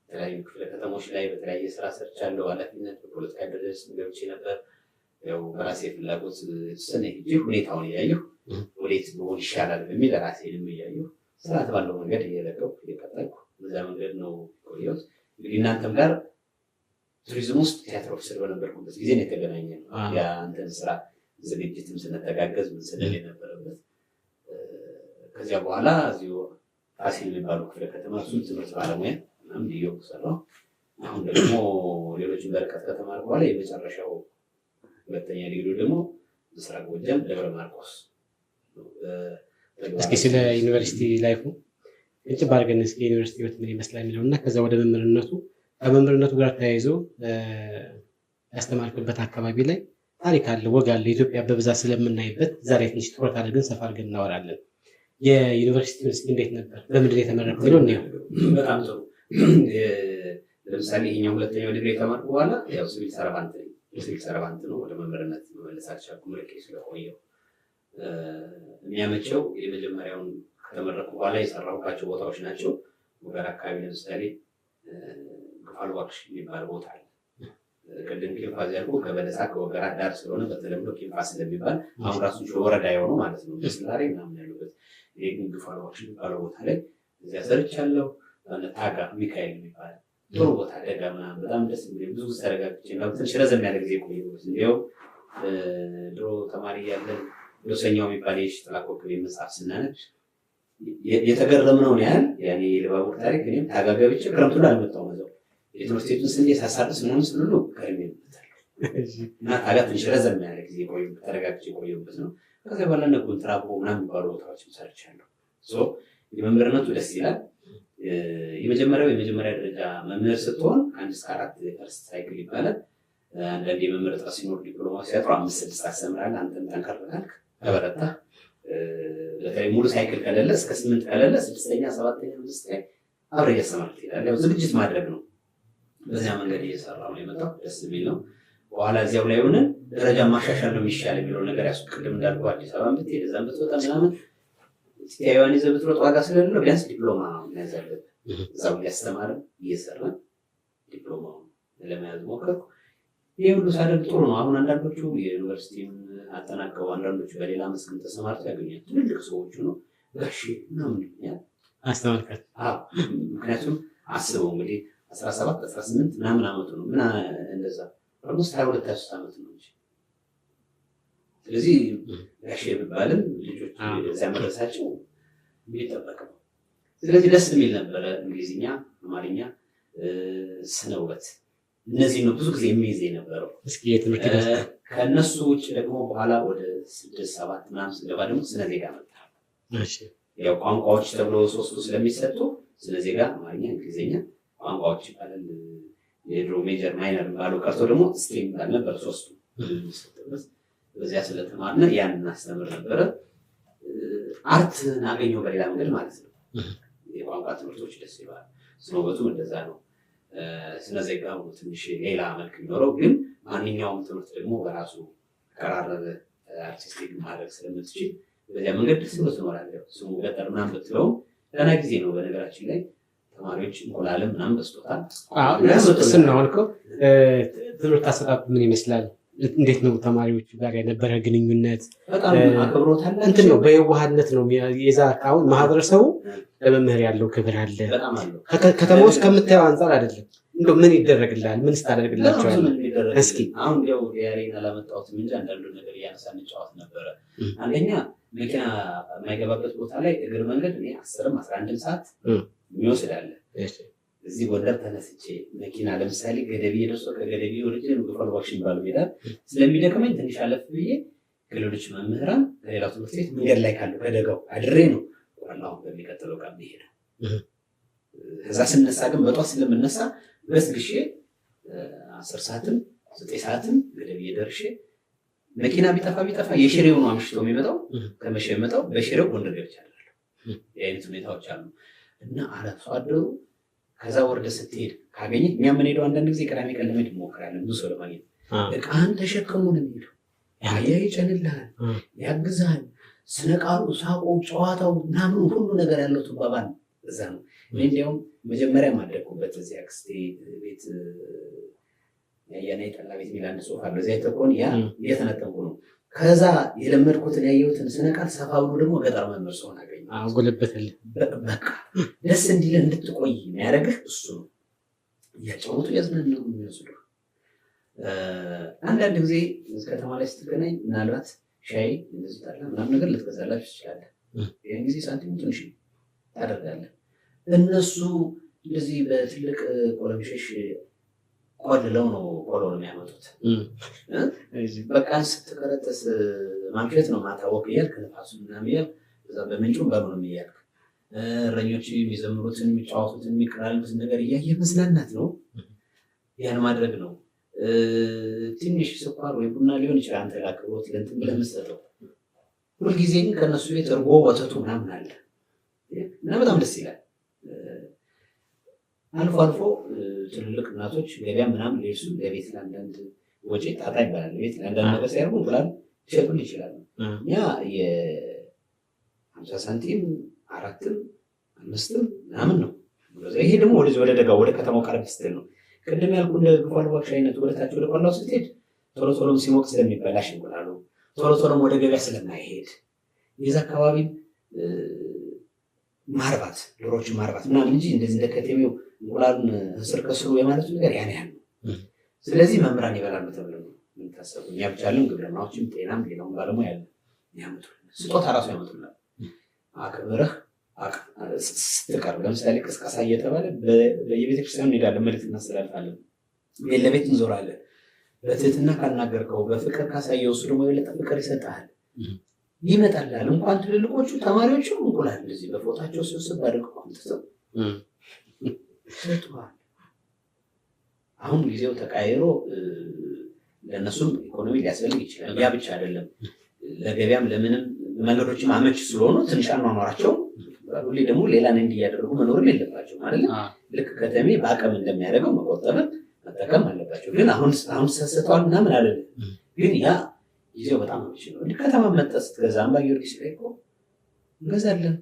[SPEAKER 3] የተለያዩ ክፍለ ከተሞች ላይ በተለያየ ስራ ሰርቻለሁ። ኃላፊነት በፖለቲካ ደረጃ ገብቼ ነበር። ያው በራሴ ፍላጎት ስነ ሄጄ ሁኔታውን እያየሁ ወዴት ብሆን ይሻላል በሚል ራሴንም እያየሁ ስርዓት ባለው መንገድ እየለቀኩ እየቀጠልኩ በዛ መንገድ ነው ቆየሁት። እንግዲህ እናንተም ጋር ቱሪዝም ውስጥ ቲያትር ኦፊሰር በነበርኩበት ጊዜ ነው የተገናኘነው። የአንተን ስራ ዝግጅትም ስንተጋገዝ ምን ስንል የነበረበት። ከዚያ በኋላ እዚሁ ፋሲል የሚባሉ ክፍለ ከተማ እሱም ትምህርት ባለሙያ ምናምን ልዩ ሰራሁ። አሁን ደግሞ ሌሎችን በርቀት ከተማርኩ በኋላ የመጨረሻው ሁለተኛ ዲግሪ ደግሞ ምስራቅ ጎጃም ደብረ ማርቆስ።
[SPEAKER 2] እስኪ ስለ ዩኒቨርሲቲ ላይፉ እንጭብ አድርገን እስኪ ዩኒቨርሲቲ ህይወት ምን ይመስላል የሚለው እና ከዛ ወደ መምህርነቱ ከመምህርነቱ ጋር ተያይዞ ያስተማርክበት አካባቢ ላይ ታሪክ አለ፣ ወግ አለ። ኢትዮጵያ በብዛት ስለምናይበት ዛሬ ትንሽ ትኩረት አድርገን ሰፋ አድርገን እናወራለን። የዩኒቨርሲቲ ውስጥ እንዴት ነበር? በምንድን የተመረቀ ነው? እንዲሁ
[SPEAKER 3] በጣም ጥሩ። ለምሳሌ ይሄኛው ሁለተኛው ዲግሪ የተማርኩ በኋላ ያው ሲቪል ሰርቫንት ነኝ። ሲቪል ሰርቫንት ነው ወደ መምህርነት መመለስ አልቻልኩም። ርቄ ስለቆየሁ የሚያመቸው የመጀመሪያውን ከተመረኩ በኋላ የሰራሁባቸው ቦታዎች ናቸው። ወገራ አካባቢ ለምሳሌ ግፋልዋክሽ የሚባል ቦታ አለ። ቅድም ኬንፋዝ ያልኩ ከበለሳ ከወገራ ዳር ስለሆነ በተለምዶ ኬንፋዝ ስለሚባል አሁን ራሱ ወረዳ የሆነው ማለት ነው። ስላሬ ምናምን ያሉበት ይሄ ግን ግፋልዋክሽ የሚባለው ቦታ ላይ እዚያ ሰርቻለሁ። ታጋ ሚካኤል የሚባል ጥሩ ቦታ ደጋ ምናምን በጣም ደስ የሚል ብዙ ተረጋግቼ ነው። ትንሽ ረዘም ያለ ጊዜ ቆየሁት። እንዲያው ድሮ ተማሪ ያለን ዶሰኛው የሚባል የሽጥላ ኮከብ መጽሐፍ ስናነብ የተገረምነው ያህል ያኔ የልባቡር ታሪክ እኔም ታጋ ገብቼ ክረምቱን አልመጣሁም። እዛው የትምህርት ቤቱን ስንዴ ሳሳርስ ምናምን ስሉሉ ከርሜ እና ታጋ ትንሽ ረዘም ያለ ጊዜ ተረጋግቼ ቆየሁበት ነው። ከዚያ በኋላ እነ ኮንትራቦ ምናምን የሚባሉ ቦታዎችም ሰርቻለሁ። የመምህርነቱ ደስ ይላል። የመጀመሪያ ደረጃ መምህር ስትሆን 1 እስከ 4 ፈርስት ሳይክል ይባላል። አንዳንድ የመምህር እጥረት ሲኖር ዲፕሎማ ሲያጥሩ 5-6 ታስተምራለህ። አንተም ጠንከር ካልክ ከበረታ በተለይ ሙሉ ሳይክል ከሌለ እስከ 8 ከሌለ 6ኛ 7ኛ 5ኛ አብረህ እያስተማርክ ትሄዳለህ። ያው ዝግጅት ማድረግ ነው። በዚያ መንገድ እየሰራሁ ነው የመጣው። ደስ የሚል ነው። በኋላ እዚያው ላይ ሆነን ደረጃ ማሻሻል ነው የሚሻል የሚለው ነገር ያስቀድም እንዳልኩህ አዲስ አበባ ብትሄድ እዛም ብትወጣ ምናምን
[SPEAKER 1] ኢትዮጵያውያን ይዘህ ብትሮጥ ዋጋ ስለሌለው ቢያንስ ዲፕሎማ መያዝ አለብህ። እዛው እያስተማርን እየሰራን ዲፕሎማውን ለመያዝ ሞከርኩ። ይህ ሁሉ ሳደርግ ጥሩ ነው። አሁን አንዳንዶቹ የዩኒቨርሲቲውን አጠናቀው አንዳንዶቹ በሌላ መስክም ተሰማርተው ያገኛል። ትልልቅ ሰዎቹ ነው ጋሼ ምናምን ይሉኛል
[SPEAKER 2] አስተማርካት።
[SPEAKER 1] ምክንያቱም አስበው እንግዲህ 17 18 ምናምን ዓመቱ ነው ምና እንደዛ ኦልሞስት 22 23 ዓመት ነው እንጂ። ስለዚህ ጋሼ ብባልም ልጆች እዚያ መድረሳቸው የሚጠበቅ ነው። ስለዚህ ደስ የሚል ነበረ። እንግሊዝኛ፣ አማርኛ፣ ስነ ውበት እነዚህ ነው ብዙ ጊዜ የሚይዝ የነበረው።
[SPEAKER 2] እስኪ የትምህርት
[SPEAKER 1] ከእነሱ ውጭ ደግሞ በኋላ ወደ 6 7 ምናምን ስገባ ደግሞ ስነ ዜጋ መጣ። ያው ቋንቋዎች ተብሎ ሶስቱ ስለሚሰጡ ስነ ዜጋ፣ አማርኛ፣ እንግሊዝኛ ቋንቋዎች ይባላል። የድሮ ሜጀር ማይነር ባለው ቀርቶ ደግሞ ስትሪም ባል ነበር ሶስቱ። በዚያ ስለተማርነ ያን እናስተምር ነበረ። አርት አገኘው በሌላ መንገድ ማለት ነው። የቋንቋ ትምህርቶች ደስ ይላል። ስነ ውበቱም እንደዛ ነው። ስነ ዜጋው ትንሽ ሌላ መልክ የሚኖረው ግን ማንኛውም ትምህርት ደግሞ በራሱ ቀራረበ አርቲስቲክ ማድረግ ስለምትችል በዚያ መንገድ ደስ ብሎ ትኖራለህ። ስሙ ገጠር ምናምን ብትለውም ደህና ጊዜ ነው። በነገራችን ላይ ተማሪዎች እንቁላልም ምናምን በስቶታል።
[SPEAKER 2] እሱን ነው አልከው። ትምህርት አሰጣጥ ምን ይመስላል? እንዴት ነው ተማሪዎቹ ጋር የነበረ ግንኙነት?
[SPEAKER 1] በጣም አክብሮታል።
[SPEAKER 2] እንትን ነው በየዋህነት ነው የዛ አሁን ማህበረሰቡ ለመምህር ያለው ክብር አለ። ከተማ ውስጥ ከምታየው አንጻር አይደለም። እንደው ምን ይደረግልሃል? ምን ስታደርግላቸዋል? እስኪ
[SPEAKER 1] አሁን ያው ያሬን አላመጣሁትም እንጂ አንዳንዱ ነገር እያነሳን እንጫወት ነበረ። አንደኛ መኪና የማይገባበት ቦታ ላይ እግር መንገድ እኔ 10ም 11ም ሰዓት የሚወስድ አለ። እዚህ ጎንደር ተነስቼ መኪና ለምሳሌ ገደቢ ደርሶ ከገደቢ ወርጄ ንጉፋል ዋክሽን ባሉ ሜዳ ስለሚደክመኝ ትንሽ አለፍ ብዬ ከሌሎች መምህራን ከሌላው ትምህርት ቤት መንገድ ላይ ካለው ከደጋው አድሬ ነው ዋናውን በሚቀጥለው ቀን ሄደው እዛ ስነሳ ግን በጧት ስለምነሳ በስግሼ 10 ሰዓትም 9 ሰዓትም ገደቢ ደርሼ መኪና ቢጠፋ የሽሬው ነው አምሽቶ የሚመጣው ከመሸ የሚመጣው በሽሬው ጎንደር ገብቻለሁ። የአይነት ሁኔታዎች አሉ እና አለፈ አደሩ። ከዛ ወርደ ስትሄድ ካገኘ እኛ ምን ሄደው አንዳንድ ጊዜ ቅዳሜ ቀን ለመሄድ እንሞክራለን። ብዙ ሰው ለማግኘት እቃህን ተሸክሞ ነው የሚሄደው። ያ ይጨንልሃል፣ ያግዝሃል። ስነ ቃሉ፣ ሳቁ፣ ጨዋታው ምናምን ሁሉ ነገር ያለው ትባባል እዛ ነው። እኔ እንዲያውም መጀመሪያ ማደግኩበት እዚያ አክስቴ ቤት ያያና የጠላ ቤት የሚል አንድ ጽሑፍ አለ። እዚያ ተቆን ያ እየተነጠንኩ ነው። ከዛ የለመድኩትን ያየሁትን ስነ ቃል ሰፋ ብሎ ደግሞ ገጠር መምህር ሰሆን አገኘ
[SPEAKER 2] ጎለበትልህ።
[SPEAKER 1] በቃ ደስ እንዲልህ እንድትቆይ የሚያደርግህ እሱ ነው። እያጫወቱ ያዝናናሉ የሚወስዱ። አንዳንድ ጊዜ ከተማ ላይ ስትገናኝ ምናልባት ሻይ እንደዚህ ጠላ ምናምን ነገር ልትገዛላችሁ ትችላለህ። ይህን ጊዜ ሳንቲሙ ትንሽ ታደርጋለህ። እነሱ እንደዚህ በትልቅ ቆለምሸሽ ቆልለው ነው ቆሎ ነው የሚያመጡት። በቃ ስትቀረጠስ ማምሸት ነው ማታወቅ እያልክ ነፋሱ ምናምን እያልክ እዛ በምንጩም በሩ ነው እያልክ እረኞች የሚዘምሩትን የሚጫወቱትን የሚቀላልቡትን ነገር እያየ መዝናናት ነው። ያን ማድረግ ነው። ትንሽ ስኳር ወይ ቡና ሊሆን ይችላል አንተ ላክብሮት ለእንትን ብለህ የምትሰጠው። ሁልጊዜ ግን ከእነሱ ቤት እርጎ ወተቱ ምናምን አለ እና በጣም ደስ ይላል። አልፎ አልፎ ትልልቅ እናቶች ገበያ ምናምን ሊርሱ ለቤት ለአንዳንድ ወጪ ጣጣ ይባላል። ቤት ለአንዳንድ ነገር ሲያርጉ እንቁላል ሊሸጡን ይችላሉ። እኛ የ50 ሳንቲም 4ም 5ም ምናምን ነው። ይሄ ደግሞ ወደዚህ ወደ ደጋው ወደ ከተማው ቀረብ ስትል ነው። ቅድም ያልኩ እንደ ግፋል ዋክሽ አይነት ወደታች ወደ ቆላው ስትሄድ ቶሎ ቶሎም ሲሞቅ ስለሚበላሽ እንቁላሉ ቶሎ ቶሎም ወደ ገበያ ስለማይሄድ የዛ አካባቢ ማርባት ዶሮችን ማርባት ምናምን እንጂ እንደዚህ እንደ ከተሜው እንቁላሉን ስር ከስሩ የማለቱ ነገር ያን ያህል ነው። ስለዚህ መምህራን ይበላሉ ተብሎ ነው የሚታሰቡ። እኛ ብቻ አለን ግብርናዎችም ጤናም ሌላውም ባለሙያ ያለ ያመጡልናል። ስጦታ ራሱ ያመጡልናል። አክብረህ ስትቀርብ ለምሳሌ ቅስቀሳ እየተባለ በየቤተክርስቲያኑ እንሄዳለን፣ መልዕክት እናስተላልፋለን፣ ቤት ለቤት እንዞራለን። በትህትና ካናገርከው በፍቅር ካሳየው እሱ ደግሞ የበለጠ ፍቅር ይሰጥሃል፣ ይመጣልሃል። እንኳን ትልልቆቹ ተማሪዎቹ እንቁላል እንደዚህ በፎጣቸው ስብስብ አድርገው አምጥተው ሰጥተዋል። አሁን ጊዜው ተቃይሮ ለእነሱም ኢኮኖሚ ሊያስፈልግ ይችላል። ያ ብቻ አይደለም፣ ለገበያም ለምንም መንገዶችም አመች ስለሆኑ ትንሽ አኗኗራቸው ሁሌ ደግሞ ሌላን እንዲያደርጉ መኖርም የለባቸው ማለት ልክ ከተሜ በአቅም እንደሚያደርገው መቆጠብም መጠቀም አለባቸው። ግን አሁን ሰስተዋል ምናምን አይደለም። ግን ያ ጊዜው በጣም አመች ነው። ከተማ መጠ ስትገዛ አምባ ጊዮርጊስ ላይ እኮ እንገዛለን።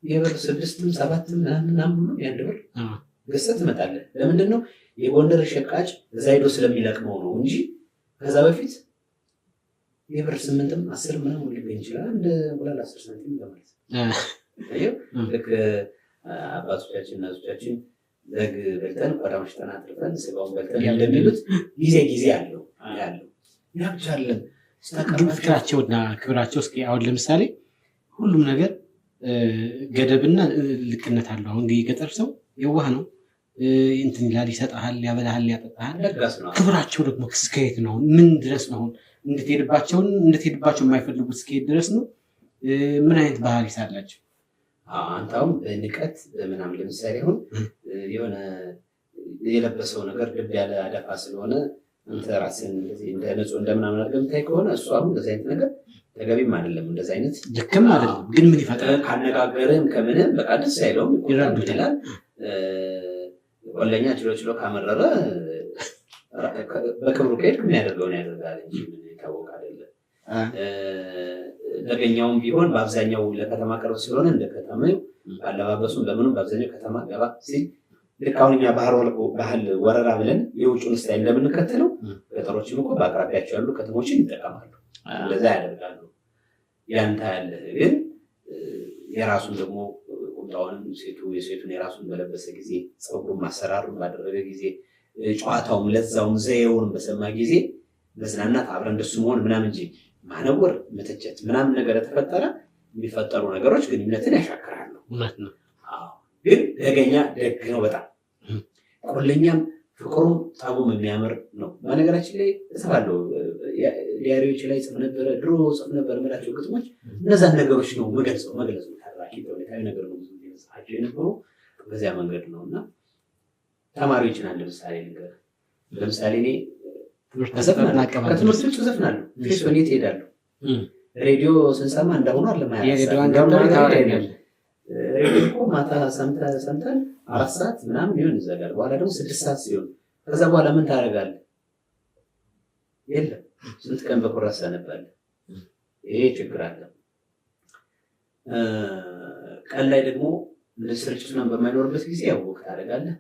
[SPEAKER 1] የብር 6ም 7ም ምናምን ሁሉ ያን ብር ገዝተህ ትመጣለህ። ለምንድን ነው የጎንደር ሸቃጭ እዛ ሄዶ ስለሚለቅመው ነው እንጂ ከዛ በፊት የብር 8ም 10 ምናምን ሊገኝ ይችላል። እንደ እንቁላል 10 ሳንቲም ለማለት ነው። ልክ አባቶቻችን እናቶቻችን በግ በልተን ቆዳውን ሽጠን አትርፈን ስጋውን በልተን እንደሚሉት ጊዜ አለው ያብቻለን።
[SPEAKER 2] ፍቅራቸውና ክብራቸው እስኪ አሁን ለምሳሌ ሁሉም ነገር ገደብና ልቅነት አለው። አሁን የገጠር ሰው የዋህ ነው፣ እንትን ይላል፣ ይሰጥሃል፣ ያበላሃል፣ ያጠጣሃል። ክብራቸው ደግሞ እስከየት ነው? ምን ድረስ ነው? እንድትሄድባቸው የማይፈልጉት እስከየት ድረስ ነው? ምን አይነት ባህሪ ሳላቸው?
[SPEAKER 1] አንተውም በንቀት በምናምን ለምሳሌ አሁን የሆነ የለበሰው ነገር ድብ ያለ አደፋ ስለሆነ አንተ ራስን እንደዚህ እንደ ንጹህ እንደምናምን አድርገህ የምታይ ከሆነ እሱ አሁን እንደዚህ አይነት ነገር ተገቢም አይደለም። እንደዚህ አይነት
[SPEAKER 2] ልክም አይደለም። ግን ምን ይፈጥራል?
[SPEAKER 1] ካነጋገርህም ከምንም በቃ ደስ አይለውም፣ ይረዱታል። ቆለኛ ችሎ ካመረረ በክብሩ ከሄድክ የሚያደርገውን ያደርጋል እንጂ ምን የታወቀ አይደለም። ደገኛውም ቢሆን በአብዛኛው ለከተማ ቅርብ ስለሆነ እንደ ከተማው አለባበሱም በምኑም በአብዛኛው ከተማ ገባ ሲል ልክ አሁን እኛ ባህል ወረራ ብለን የውጭውን ስታይል እንደምንከተለው ገጠሮችም እኮ በአቅራቢያቸው ያሉ ከተሞችን ይጠቀማሉ። እንደዛ ያደርጋሉ። ያንተ ያለ ግን የራሱን ደግሞ ቁምጣውንም የሴቱን የራሱን በለበሰ ጊዜ ፀጉሩን ማሰራሩን ባደረገ ጊዜ ጨዋታውም ለዛውም ዘዬውን በሰማ ጊዜ መዝናናት አብረን እንደሱ መሆን ምናምን እንጂ ማነወር መተቸት ምናምን ነገር ተፈጠረ የሚፈጠሩ ነገሮች ግንኙነትን ያሻክራሉ። ግን ደገኛ ደግ ነው በጣም ቆለኛም ፍቅሩም ጠቡም የሚያምር ነው። በነገራችን ላይ እጽፋለሁ ዲያሪዎች ላይ ጽፍ ነበረ፣ ድሮ ጽፍ ነበር የምላቸው ግጥሞች እነዛን ነገሮች ነው መግለጽ ታራቂ ሁኔታዊ ነገር ነው ብዙ ጊዜ የነበሩ በዚያ መንገድ ነው። እና ተማሪዎችን አንድ ምሳሌ ነገር ለምሳሌ እኔ ከትምህርት ውጭ ዘፍናለሁ። ፌስቡክ ትሄዳለሁ። ሬዲዮ ስንሰማ እንዳሁኑ አለማያ ሬዲዮ እኮ ማታ ሰምተን 4 ሰዓት ምናምን ይሆን ይዘጋል። በኋላ ደግሞ 6 ሰዓት ሲሆን ከዛ በኋላ ምን ታደርጋለህ? የለም ስንት ቀን በኩራስ ሰነባለህ። ይሄ ችግር አለ። ቀን ላይ ደግሞ ለስርጭት ምናምን በማይኖርበት ጊዜ ያው ወቅት ታደርጋለህ።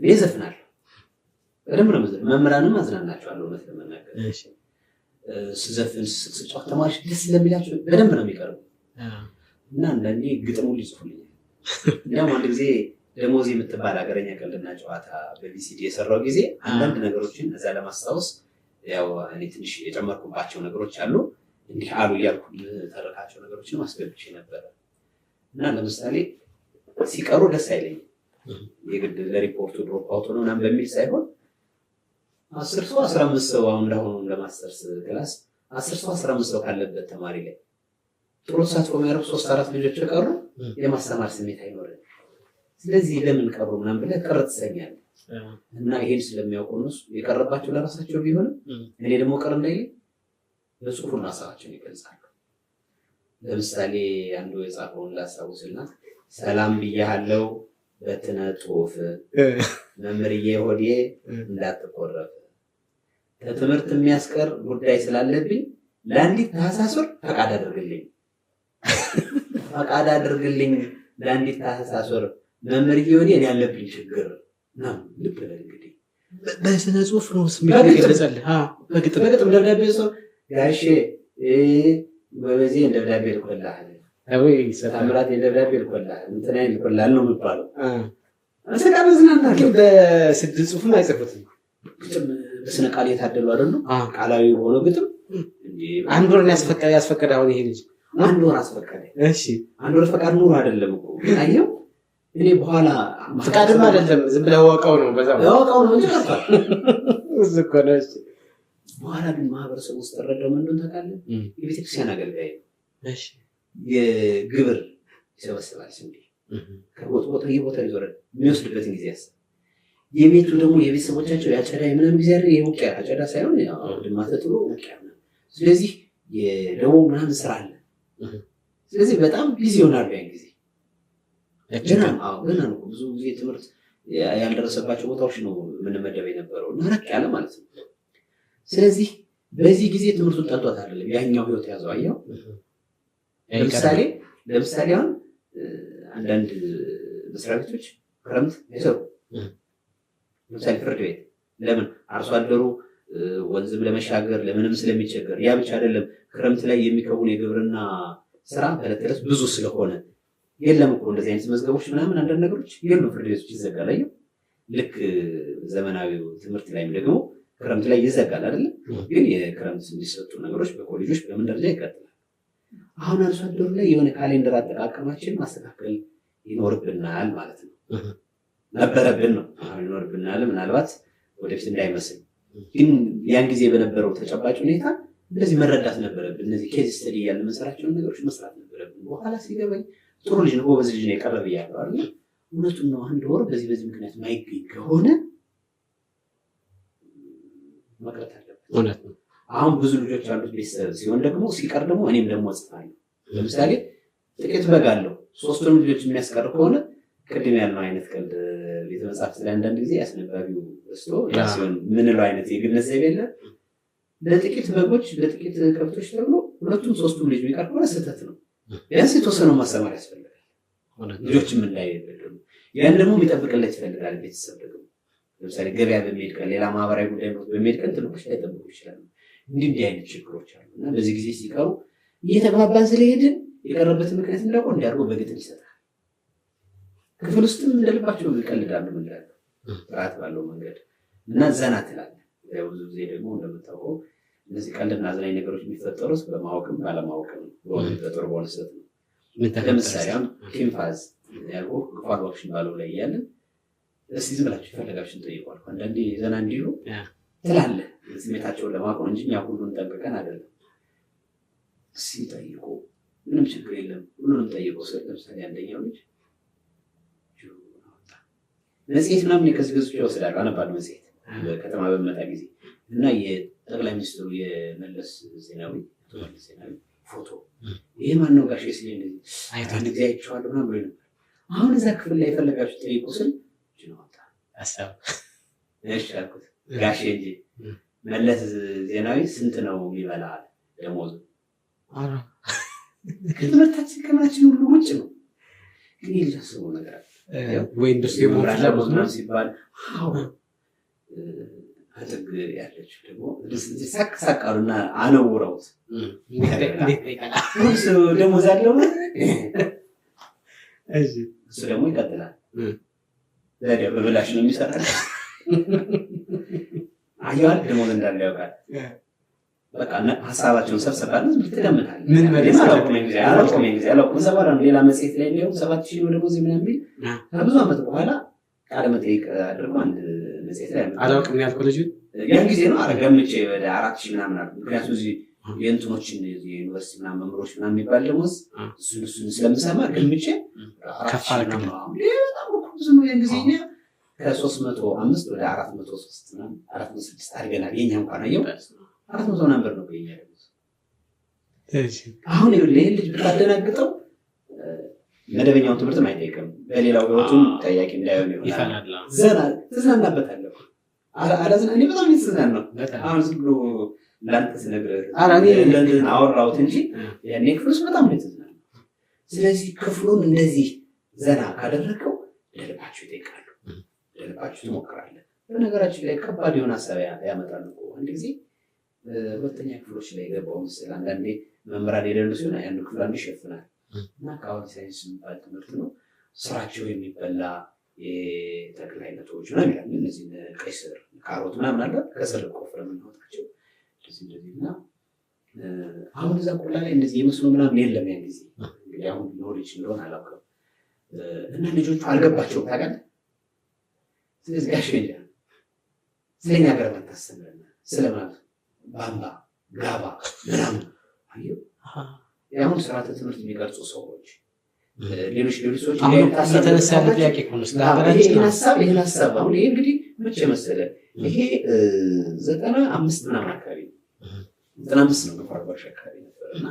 [SPEAKER 1] እኔ ዘፍናለሁ በደንብ ነው የምዘፍነው። መምህራንም አዝናናቸዋለሁ። እውነት ለመናገር ስዘፍን ስጫወት ተማሪዎች ደስ ስለሚላቸው በደንብ ነው የሚቀርቡ እና አንዳንዴ ግጥሙ ሊጽፉልኛል። እንዲያውም አንድ ጊዜ ደሞዝ የምትባል ሀገረኛ ቀልድና ጨዋታ በቪሲዲ የሰራው ጊዜ አንዳንድ ነገሮችን እዛ ለማስታወስ ያው እኔ ትንሽ የጨመርኩባቸው ነገሮች አሉ። እንዲህ አሉ እያልኩ ተረካቸው ነገሮችን ማስገብቼ ነበረ እና ለምሳሌ ሲቀሩ ደስ አይለኝም። የግድ ለሪፖርቱ ድሮፕ አውት ነው ምናምን በሚል ሳይሆን 10 ሰው 15 ሰው አሁን እንዳሁኑ ለማስተርስ ክላስ 10 ሰው 15 ሰው ካለበት ተማሪ ላይ ጥሩ ተሳትፎ የሚያደርጉ 3-4 ልጆች ከቀሩ የማስተማር ስሜት አይኖርም። ስለዚህ ለምን ቀሩ ምናምን ብለህ ቅር ትሰኛለህ። እና ይሄን ስለሚያውቁ እነሱ የቀረባቸው ለራሳቸው ቢሆንም እኔ ደግሞ ቅር እንዳይለኝ በጽሁፉና ሀሳባቸውን ይገልጻሉ። ለምሳሌ አንዱ የጻፈውን ላስታውስና ሰላም ብያለሁ በትነ ጽሁፍ መምህርዬ ሆዴ እንዳትቆረፍ ከትምህርት የሚያስቀር ጉዳይ ስላለብኝ ለአንዲት ታህሳስ ወር ፈቃድ አድርግልኝ ለአንዲት ታህሳስ ወር መምህርዬ ሆዴ እኔ ያለብኝ ችግር ነው። ልብ በል እንግዲህ
[SPEAKER 2] በስነ ጽሁፍ ነው ስሜት ይገልጻል።
[SPEAKER 1] በግጥም ደብዳቤ ሰው ጋሼ በዚህ ደብዳቤ ልኮልሃል ታምራት የደብዳቤ ልኮልሃል እንትና ልኮልሃል ነው የሚባለው። አሰቃለ ዝናና
[SPEAKER 2] ግን በስድ ጽሁፍም አይጽፉትም።
[SPEAKER 1] ግጥም በስነ ቃል የታደሉ አይደሉ? ቃላዊ ሆኖ ግጥም
[SPEAKER 2] አንድ ወር ያስፈቀደ አሁን ይሄ ልጅ
[SPEAKER 1] አንድ ወር አስፈቀደ።
[SPEAKER 2] እሺ
[SPEAKER 1] አንድ ወር ፈቃድ ኑሮ አይደለም እኮ አየው። እኔ በኋላ
[SPEAKER 2] ፈቃድም አይደለም ዝም ብለህ ወቀው ነው በዛው
[SPEAKER 1] ወቀው ነው እንጂ ቀርቷል
[SPEAKER 2] እኮ ነው። እሺ
[SPEAKER 1] በኋላ ግን ማህበረሰቡ ውስጥ ተረዳው ምን እንደሆነ ታውቃለህ? የቤተክርስቲያን አገልጋይ ነው።
[SPEAKER 2] እሺ
[SPEAKER 1] የግብር ይሰበስባል ስንዴ ከቦታ ይዞራል። የሚወስድበትን ጊዜ ያስብ። የቤቱ ደግሞ የቤተሰቦቻቸው ያጨዳ ምናምን ጊዜ አይደል? የውቂያ አጨዳ ሳይሆን ያው ድማ ተጥሎ ውቂያ ነው። ስለዚህ የደቦ ምናምን ስራ አለ። ስለዚህ በጣም ቢዚ ይሆናሉ ያን ጊዜ። ገና ነው ብዙ ጊዜ ትምህርት ያልደረሰባቸው ቦታዎች ነው የምንመደብ የነበረው እና ረቅ ያለ ማለት ነው። ስለዚህ በዚህ ጊዜ ትምህርቱን ጠልቶት አይደለም ያኛው ህይወት ያዘው። አየው ለምሳሌ
[SPEAKER 3] ለምሳሌ አሁን አንዳንድ መስሪያ ቤቶች ክረምት አይሰሩ። ለምሳሌ ፍርድ ቤት ለምን አርሶ አደሩ ወንዝም ለመሻገር ለምንም ስለሚቸገር፣ ያ ብቻ አይደለም ክረምት ላይ የሚከውን የግብርና ስራ በለተለስ ብዙ ስለሆነ የለም እኮ እንደዚህ አይነት መዝገቦች ምናምን አንዳንድ ነገሮች የሉም። ፍርድ ቤቶች ይዘጋል። ልክ ዘመናዊው ትምህርት ላይም ደግሞ ክረምት ላይ ይዘጋል አይደለም። ግን የክረምት የሚሰጡ ነገሮች በኮሌጆች በምን ደረጃ ይቀጥላል። አሁን አርሶ አደሩ ላይ የሆነ ካሌንደር አጠቃቀማችን ማስተካከል ይኖርብናል ማለት ነው። ነበረብን ነው ይኖርብናል። ምናልባት ወደፊት እንዳይመስል ግን ያን ጊዜ በነበረው ተጨባጭ ሁኔታ እንደዚህ መረዳት ነበረብን። እነዚህ ኬዝ ስተዲ ያለ መሰራቸውን ነገሮች መስራት ነበረብን። በኋላ ሲገባኝ ጥሩ ልጅ ነው ጎበዝ ልጅ ነው የቀረበ ያለው አይደል። እውነቱን ነው። አንድ ወር በዚህ ምክንያት ማይገኝ ከሆነ መቅረት አለበት። እውነት ነው። አሁን ብዙ ልጆች ያሉት ቤተሰብ ሲሆን ደግሞ ሲቀር ደግሞ እኔም ደግሞ እጽፋለሁ። ለምሳሌ ጥቂት በግ አለው 3ቱንም ልጆች የሚያስቀር ከሆነ ቅድም ያልነው አይነት ቀልድ ቤተ መጽሐፍት ላይ አንዳንድ ጊዜ አስነባቢው በስቶ ሲሆን ምንለው አይነት የግነት ዘይቤ የለ። ለጥቂት በጎች ለጥቂት ከብቶች ተብሎ 2ቱም 3ቱም ልጅ የሚቀር ከሆነ ስህተት ነው። ቢያንስ የተወሰነው ማስተማር ያስፈልጋል። ልጆችም እንዳይበደሉ ያን ደግሞ የሚጠብቅለት ይፈልጋል ቤተሰብ ደግሞ። ለምሳሌ ገበያ በሚሄድ ቀን ሌላ ማህበራዊ ጉዳይ በሚሄድ ቀን ትልቆች ላይጠብቁ ይችላሉ። እንዲህ አይነት ችግሮች አሉ እና በዚህ ጊዜ ሲቀሩ እየተግባባን ስለሄድን የቀረበትን ምክንያት እንዳውቀው እንዲያርጎ በግጥም ይሰጣል። ክፍል ውስጥም እንደልባቸው ይቀልዳሉ ምንላለ ጥራት ባለው መንገድ እና ዘና ትላለህ። ብዙ ጊዜ ደግሞ እንደምታውቀው እነዚህ ቀልድና አዝናኝ ነገሮች የሚፈጠሩት በማወቅም ባለማወቅም በሆነ የሚፈጠሩ በሆነ ስህተት ነው። ለምሳሌ አሁን ኪምፋዝ ያልኩህ ኳል ዋክሽን ባለው ላይ እያለን እስቲ ዝም ብላችሁ የፈለጋችሁን ጠይቋል። አንዳንዴ ዘና እንዲሉ ትላለህ ስሜታቸውን ለማወቅ ነው እንጂ እኛ ሁሉን ጠብቀን አይደለም። እስቲ ጠይቁ፣ ምንም ችግር የለም ሁሉንም ጠይቁ ስል ለምሳሌ አንደኛው ልጅ መጽሔት ምናምን የከዝገዙ ይወስዳሉ። አነባለሁ መጽሔት በከተማ በመጣ ጊዜ እና የጠቅላይ ሚኒስትሩ የመለስ ዜናዊ ፎቶ ይሄ ማነው ጋሼ ሲል እንደዚህ አንድ ጊዜ አይቼዋለሁ ምናምን ብሎ ነበር። አሁን እዛ ክፍል ላይ የፈለጋችሁ ጠይቁ ስል እሺ አልኩት። ጋሼ እንጂ መለስ ዜናዊ ስንት ነው የሚበላ ደሞዙ? ከትምህርታችን ከምናችን ሁሉ ውጭ ነው። ግን የላስበው ነገር አለ ወይ እንደሱ የሞት ሲባል አጥግ ያለችው ደግሞ ሳቅ ሳቅ አሉና አነውረውት ደሞዝ አለው እሱ ደግሞ ይቀጥላል። ዘዴው በብላሽ ነው የሚሰራል። አያል ደሞዝ እንዳለ ያውቃል። በቃ ሀሳባቸውን ሰብሰባለ ትገምታለህ። ምን ማለት አላውቅም። ሰባራ ሌላ መጽሔት ላይ ሊሆን 7000 ነው ደሞዝ ምናምን የሚል ከብዙ ዓመት በኋላ ቃለ መጠይቅ አድርጎ አንድ መጽሔት ላይ
[SPEAKER 2] አላውቅም ያልኩ ልጅ
[SPEAKER 3] ያን ጊዜ ነው ገምቼ ወደ 4000 ምናምን አልኩ። ምክንያቱም እዚህ የእንትኖችን የዩኒቨርሲቲ ምናምን መምህሮች ምናምን የሚባል ደሞዝ እሱን ስለምሰማ ገምቼ
[SPEAKER 2] ከፍ አልኩ።
[SPEAKER 3] በጣም ብዙ ነው ያን ጊዜ እኛ ከ305 ወደ 403 ምናምን 406 አድርገናል። የኛ እንኳን አየው 400 ነበር ነው የኛ ደሞዝ። አሁን ይሄ ልጅ ብታደናግጠው መደበኛውን ትምህርት አይጠይቅም። በሌላው ህይወቱም ጠያቂ እንዳይሆን ይሆናል። ዘና ትዝናናበታለህ። አላዝና እኔ በጣም ይዝናና ነው። አሁን ዝም ብሎ ላንተ ስነግርህ አወራሁት እንጂ ያኔ ክፍሉስ በጣም ነው የተዝናና። ስለዚህ ክፍሉን እንደዚህ ዘና ካደረገው ለልባችሁ ይጠይቃሉ፣ ለልባችሁ ትሞክራለህ። በነገራችን ላይ ከባድ የሆነ ሀሳብ ያመጣሉ እኮ አንድ ጊዜ ሁለተኛ ክፍሎች ላይ የገባው ምስል አንዳንዴ መምህራን የሌሉ ሲሆን ያን ክፍል አንዱ ይሸፍናል እና አካባቢ ሳይንስ የሚባል ትምህርት ነው። ስራቸው የሚበላ የተክል አይነቶች ምናምን ይላል። እነዚህ ቀይ ስር፣ ካሮት ምናምን አለ ከስር ቆፍረ የምናወጣቸው እንደዚህ እና አሁን እዛ ቆላ ላይ እንደዚህ የመስኖ ምናምን የለም ያን ጊዜ። እንግዲህ አሁን ኖሌጅ እንደሆነ አላውቅም እና ልጆቹ አልገባቸውም ታውቃለህ። ስለዚህ ጋሽ ስለኛ ሀገር መታሰብና ስለማለት ባምባ ጋባ ምናምን አየው። አሁን ስርዓተ ትምህርት የሚቀርጹ ሰዎች ሌሎች ሰዎች
[SPEAKER 2] የተነሳ ጥያቄ
[SPEAKER 3] ይህን ሀሳብ አሁን ይሄ እንግዲህ መቼ መሰለህ ይሄ 95 ምናምን አካባቢ 95 ነው ገፋርባሽ አካባቢ ነበር እና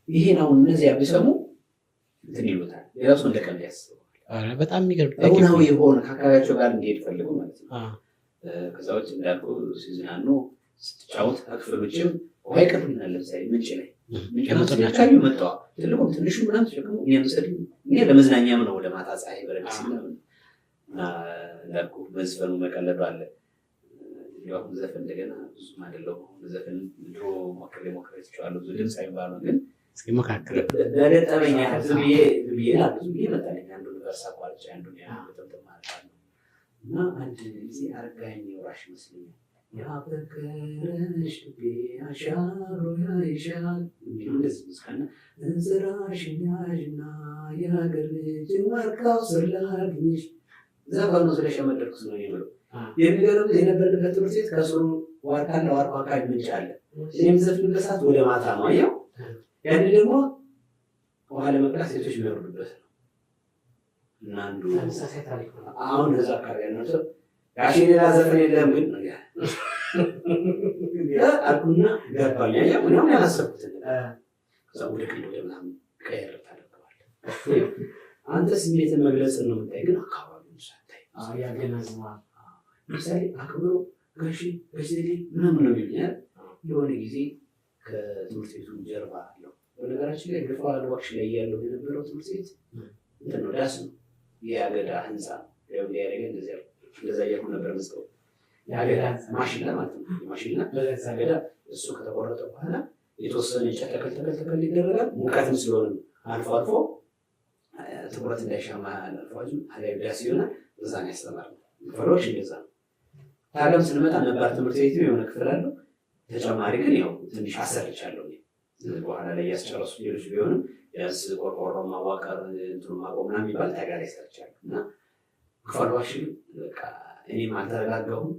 [SPEAKER 3] ይሄን አሁን እነዚያ ቢሰሙ እንትን ይሉታል። ሌላው ሰው እንደቀልድ ያስበዋል።
[SPEAKER 2] በጣም የሚገርም
[SPEAKER 3] አሁናዊ የሆነ ከአካባቢያቸው ጋር እንዲሄድ ፈልጉ ማለት ነው። ከዛዎች እንዳልኩ ሲዝናኑ ስትጫወት ከክፍል ውጭም ውሃ ይቀዱልናል። ለምሳሌ ምንጭ ላይ ካዩ መጣዋ ትልቁም ትንሹ ምናምን ተሸክሞ የሚያመሰድ እኔ ለመዝናኛም ነው ወደ ማታ ፀሐይ በረድ ሲል እና እንዳልኩ መዝፈኑ መቀለዱ አለ። ያው ዘፈን እንደገና ብዙም አይደለሁ ዘፈን ድሮ ሞክሬ ትችላለሁ ብዙ ድምፅ አይባሉ ግን
[SPEAKER 2] እስኪ ሞካክር
[SPEAKER 3] በገጠመኝ ዝም ብዬ መጣልኝ አንዱ ቨርስ አቋርጬ አንዱን በጣም ማለት ነው እና አንድ ጊዜ አረጋኸኝ ወራሽ ይመስለኛል ያፈቀረሽ ልቤ አሻሮ ያይሻል እንደዚህ ምስጋና እንዝራሽን ያዥና የሀገር ልጅ ዋርካው ስር ላግኝሽ ዘፈኑ ስለሸመደርኩት ነው ብሎ የሚገርም የነበርንበት ትምህርት ቤት ከስሩ ዋርካና ዋርካ አካባቢ ምንጭ አለ። እኔም ዘፍንበት ሰዓት ወደ ማታ ነው አየው። ያን ደግሞ ውሃ ለመቅዳት ሴቶች የሚወርዱበት ነው እና አንዱ አሁን እዛ አካባቢ ያለው ሰው ጋሼ ሌላ ዘፈን የለም ግን አልኩና ገባኝ። አየው ምንም ያላሰብኩትን ከዛ ወደ ክልል ወደ ምናምን ቀየር ታደርገዋለህ። አንተ ስሜትን መግለጽን ነው የምታይ ግን አካባቢውን ሳታይ
[SPEAKER 2] ያገናዝማል።
[SPEAKER 3] ለምሳሌ አክብሮ ጋሼ ጋሼ ምናምን ነው የሚሉኝ። የሆነ ጊዜ ከትምህርት ቤቱ ጀርባ አለው በነገራችን ላይ ግፋ አልዋሽ ላይ ያለው የነበረው ትምህርት ቤት እንትን ነው ዳስ ነው የአገዳ ህንፃ ነው ያለኝ እንደዛ ያልኩ ነበር መስቀው የአገዳ ማሽላ ማለት ነው ማሽላ በዛ አገዳ እሱ ከተቆረጠ በኋላ የተወሰነ እንጨት ተከል ይደረጋል። ሙቀትም ስለሆነ አልፎ አልፎ ትኩረት እንዳይሻማ አልፎ አላይ ዳስ ይሆናል። እዛ ነው ያስተማርነው ፈሮሽ እንደዛ ነው። ታለም ስንመጣ ነበር ትምህርት ቤቱ የሆነ ክፍል አለው ተጨማሪ ግን ያው ትንሽ አሰርቻለሁ በኋላ ላይ ያስጨረሱ ሌሎች ቢሆንም ያስ ቆርቆሮ ማዋቀር እንትኑ ማቆም ምናምን የሚባል ተጋሪ ሰርቻለሁ እና ፈሮሽ በቃ እኔም አልተረጋጋሁም።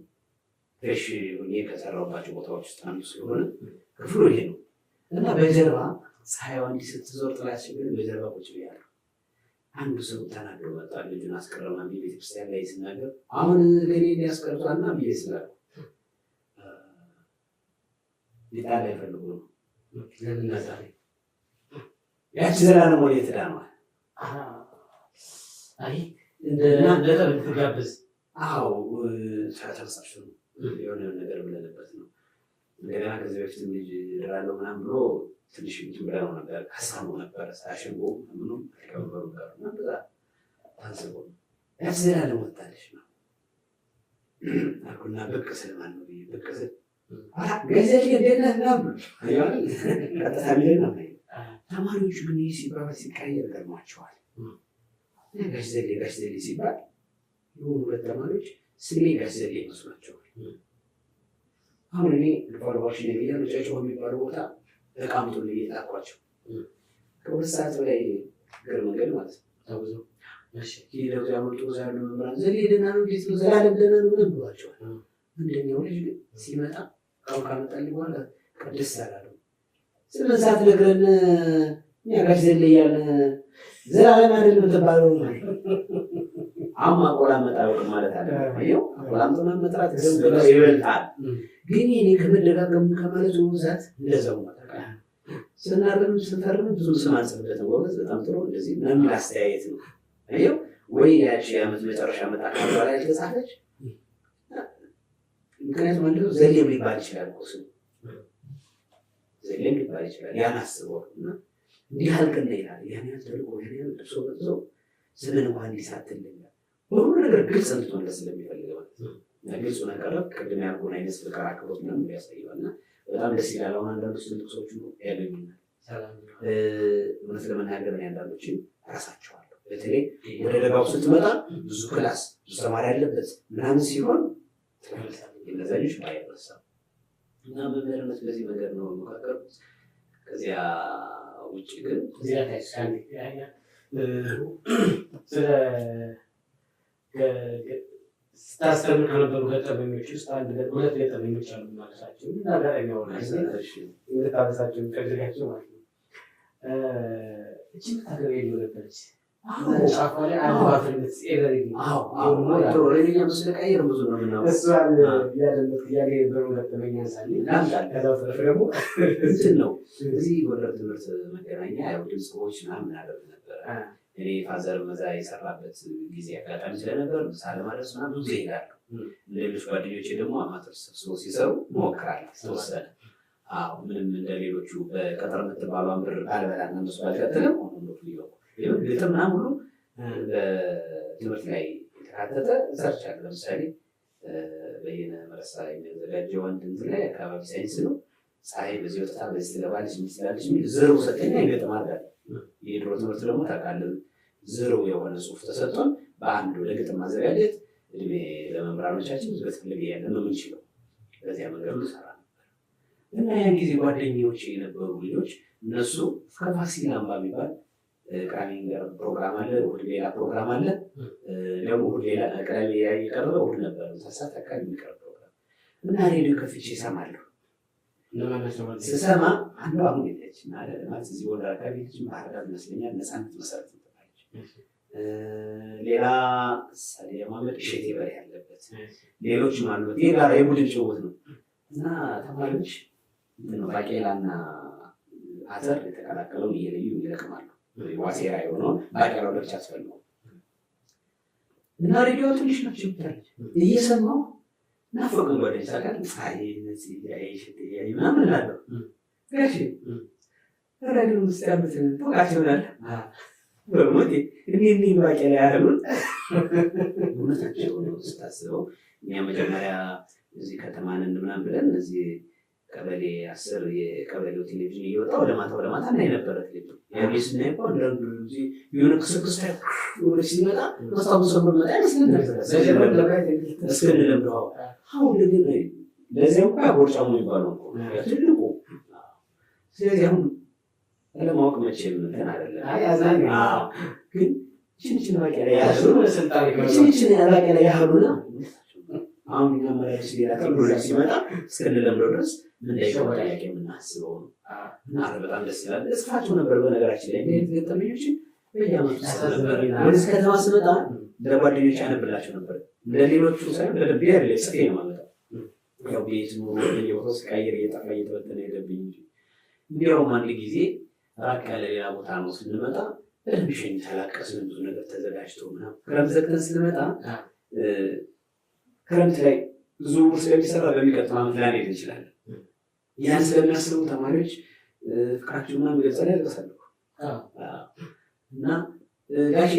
[SPEAKER 3] ፍሬሽ ሆኜ ከሰራሁባቸው ቦታዎች ውስጥ አንዱ ስለሆነ ክፍሉ ይሄ ነው እና በጀርባ ፀሐይዋ እንዲህ ስትዞር ጥላ ሲሆን በጀርባ ቁጭ ብያለሁ። አንዱ ሰው ተናዶ መጣ። ልጁን አስቀረማ ቤተክርስቲያን ላይ ሲናገር አሁን ገሌ ሊያስቀርቷና ብዬ ስላልኩ ሊጣላ ይፈልጉ ነው ለነዛ ያቺ ዘላለም ወደ ትዳኗል።
[SPEAKER 2] አይ እንደና ለጠብ ትጋብዝ
[SPEAKER 3] አዎ ተሳሳሽ ነው የሆነ ነገር ብለንበት ነው። እንደገና ከዚህ በፊትም ልጅ እድራለሁ ምናምን ብሎ ትንሽ ብለው ነበር ሀሳቡ ነበር ሳያሸንጎ ምንም ከበሩ ጋር እና በዛ ታንስቦ ያቺ ዘላለም ወጣለች ነው አልኩና ብቅ ስል ማን ነው ብቅ ስል ገዘል እንደነህ ነው አይዋል ከተሳሚለ ነው ተማሪዎቹ ግን ሲባል ሲቀየር ገርማቸዋል። ገዘል ሲባል የሆኑ ሁለት ተማሪዎች ስሜ ገዘል ይመስላቸዋል። አሁን እኔ ልፋርባሽ ነው ያለው ጨጨሆ የሚባለው ቦታ ተቃምጦልኝ የጣኳቸው ከሁለት ሰዓት በላይ ገር መንገድ ማለት ነው ታውዞ እሺ ሄደው ያመጡ ያሉ መምህራን ዘሌ ደህና ነው እንዴት ነው ዘላለም ደህና ነው ምንም ብሏቸዋል። አንደኛው ልጅ ግን ሲመጣ ቃው ካመጣልኝ በኋላ ቅድስ ያላለው ስምንት ሰዓት ነግረን እኛ ጋር ዘሌ ያለ ዘላለም አይደል የምትባለው አሁን አቆላም መጣበቅ ማለት አለ አየው አቆላም መጥራት ይበልጣል። ግን እኔ ከመደጋገሙ ከማለቱ ብዛት እንደዛው ማለት ስናርም ስንፈርም ብዙ ስም አንጽፍበትም ጎበዝ በጣም ጥሩ እንደዚህ ምናምን አስተያየት ነው አየው ወይ ያቺ ዓመት መጨረሻ መጣ ካለው ላይ ተጻፈች። ምክንያቱም እንደው ዘሌም ሊባል ይችላል እኮ ስሙ ዘሌም ሊባል ይችላል ያን አስበው እና እንዲህ አልቀና ይላል ያን ያልተልቆ ያን ልብሶ በጥሶ ስምን እንኳን እንዲሳትልኝ ሁሉ ነገር ግልጽ እንድትሆን ስለሚፈልግ ማለት ነው። ግልጽ ነገር ቅድም ያልኩን አይነት ፍቅር አክብሮት ምናምን ያሳየዋል እና በጣም ደስ ይላል። አሁን አንዳንዶች ስንጥቅሶቹ ያገኙናል እውነት ለመናገር አንዳንዶችን እራሳቸዋለሁ በተለይ ወደ ደጋው ስትመጣ ብዙ ክላስ ብዙ ተማሪ ያለበት ምናምን ሲሆን እነዛኞች ባይረሳ እና መምህርነት በዚህ መንገድ ነው የሚመካከሩት። ከዚያ ውጭ ግን
[SPEAKER 2] እዚያ ታይሳል ስታስተምር ከነበሩ ገጠመኞች ውስጥ ሁለት ገጠመኞች አሉ ማለታቸው እና አጋጣሚ እንድታነሳቸው የሚፈልጋቸው ማለት ነው። እችን ታገቢ ነበረች ጫፏ ላይ አድባፍነት
[SPEAKER 3] ረኛ መስለቀየር ብዙ ነው ምናምን
[SPEAKER 2] እሷን እያደመጥኩ እያለ የነበረው ገጠመኝ ያንሳል። ከዛ ተረፍ ደግሞ
[SPEAKER 3] እንትን ነው እዚህ ጎንደር ትምህርት መገናኛ ያው ድምፅ ሰዎች ምናምን አደርግ ነበረ። እኔ ፋዘር መዛ የሰራበት ጊዜ አጋጣሚ ስለነበር ምሳሌ ማለት ምናምን ብዙ ይሄዳሉ። ሌሎች ጓደኞቼ ደግሞ አማተር ሰብስቦ ሲሰሩ ሞክራለሁ ተወሰነ።
[SPEAKER 1] ምንም እንደሌሎቹ በቀጠር የምትባሏን ብር አልበላና እነሱ አልቀጥልም። ግጥም ምናምን ሁሉ በትምህርት ላይ የተካተተ ሰርች አለ። ለምሳሌ በየነ መረሳ የሚያዘጋጀው አንድ እንትን ላይ አካባቢ ሳይንስ ነው። ፀሐይ በዚህ ወጥታ በዚህ ትገባለች ትላለች የሚል ዝሩ ሰጠኛ ይገጥም አድርጋል። የድሮ ትምህርት ደግሞ ታውቃለህ ዝሩ የሆነ ጽሁፍ ተሰጥቶን በአንድ ወደ ግጥም ማዘጋጀት እድሜ ለመምህራኖቻችን በትልቅ ያለ ነው የምንችለው። በዚያ መንገዱ ሰራ ነበር እና ያን ጊዜ ጓደኞች የነበሩ ልጆች እነሱ ከፋሲል አምባ የሚባል ቅዳሜ ፕሮግራም አለ፣ እሑድ ሌላ ፕሮግራም አለ። ደግሞ እሑድ ሌላ ቅዳሜ የቀረበ እሑድ ነበር ሳሳት አካባቢ የሚቀርብ ፕሮግራም እና ሬዲዮ ከፍቼ እሰማለሁ። ስሰማ አንዱ አሁን የለች ማለት እዚህ ወደ አካባቢ ልጅ ባህር ዳር ይመስለኛል ነፃነት መሰረት ትባለች። ሌላ ሳሌ ማመድ እሸቴ በሬ ያለበት ሌሎችም አሉበት። ይህ ጋር የቡድን ጭውውት ነው እና ተማሪዎች ባቄላና አተር የተቀላቀለውን እየለዩ ይለቅማሉ። ዋሴራ የሆነውን ባቄላው ለብቻ አስፈልገው እና ሬዲዮ ትንሽ ነች ይታለች እየሰማሁ ናፈቁኝ። ጓደኛ ሳቃል ፀሐይ ነዚህ ያይ ምናምን እላለሁ። ጋሽ ሬዲዮ ውስጥ ያሉትን ታውቃቸው ይሆናል በሞቴ እኔ ባቄላ ያህሉን እውነታቸው ነው ስታስበው። እኛ መጀመሪያ እዚህ ከተማንን ምናምን ብለን እዚህ ቀበሌ 10 የቀበሌው ቴሌቪዥን እየወጣ ወደ ማታ እናይ ነበረ። ቴሌቪዥን ያኔ ስናይ እኮ አንዳንዱ ጊዜ የሆነ ክስክስ ወደ ሲመጣ መስታወት ሰብሮ መጣ ይመስለን ነበር እስክንለምደው። አሁን ግን ለዚያም እኮ ቦርጫሙ የሚባለው ትልቁ። ስለዚህ አሁን ለማወቅ መቼም እንትን አይደለም ግን ችንችን ባቄላ ያህሉና አሁን መመሪያች ሌላ ቴክኖሎጂ ሲመጣ እስክንለምደው ድረስ ምንዳይቀው ጥያቄ የምናስበው ነው እና በጣም ደስ ይላል። እጽፋቸው ነበር በነገራችን ላይ ገጠመኞችን በየዓመቱ ነበር። ወደዚህ ከተማ ስመጣ ለጓደኞች ያነብላቸው ነበር። ለሌሎቹ ሳይሆን ለልቤ ያለ ጽፌ ነው ማመጣው። ያው ቤት ኑሮ በየቦታው ስቃየር እየጠፋ እየተበተነ ሄደብኝ እንጂ እንዲያውም አንድ ጊዜ ራቅ ያለ ሌላ ቦታ ነው ስንመጣ በደንብ ሸኝ ተላቀስን። ብዙ ነገር ተዘጋጅቶ ምናምን ክረምት ዘግተን ስንመጣ ክረምት ላይ ዝውውር ስለሚሰራ በሚቀጥለው ዓመት ላንሄድ እንችላለን። ያን ስለሚያስቡ ተማሪዎች ፍቅራቸው ምናምን ገልጸ ላይ ያልቀሳሉ እና ጋሼ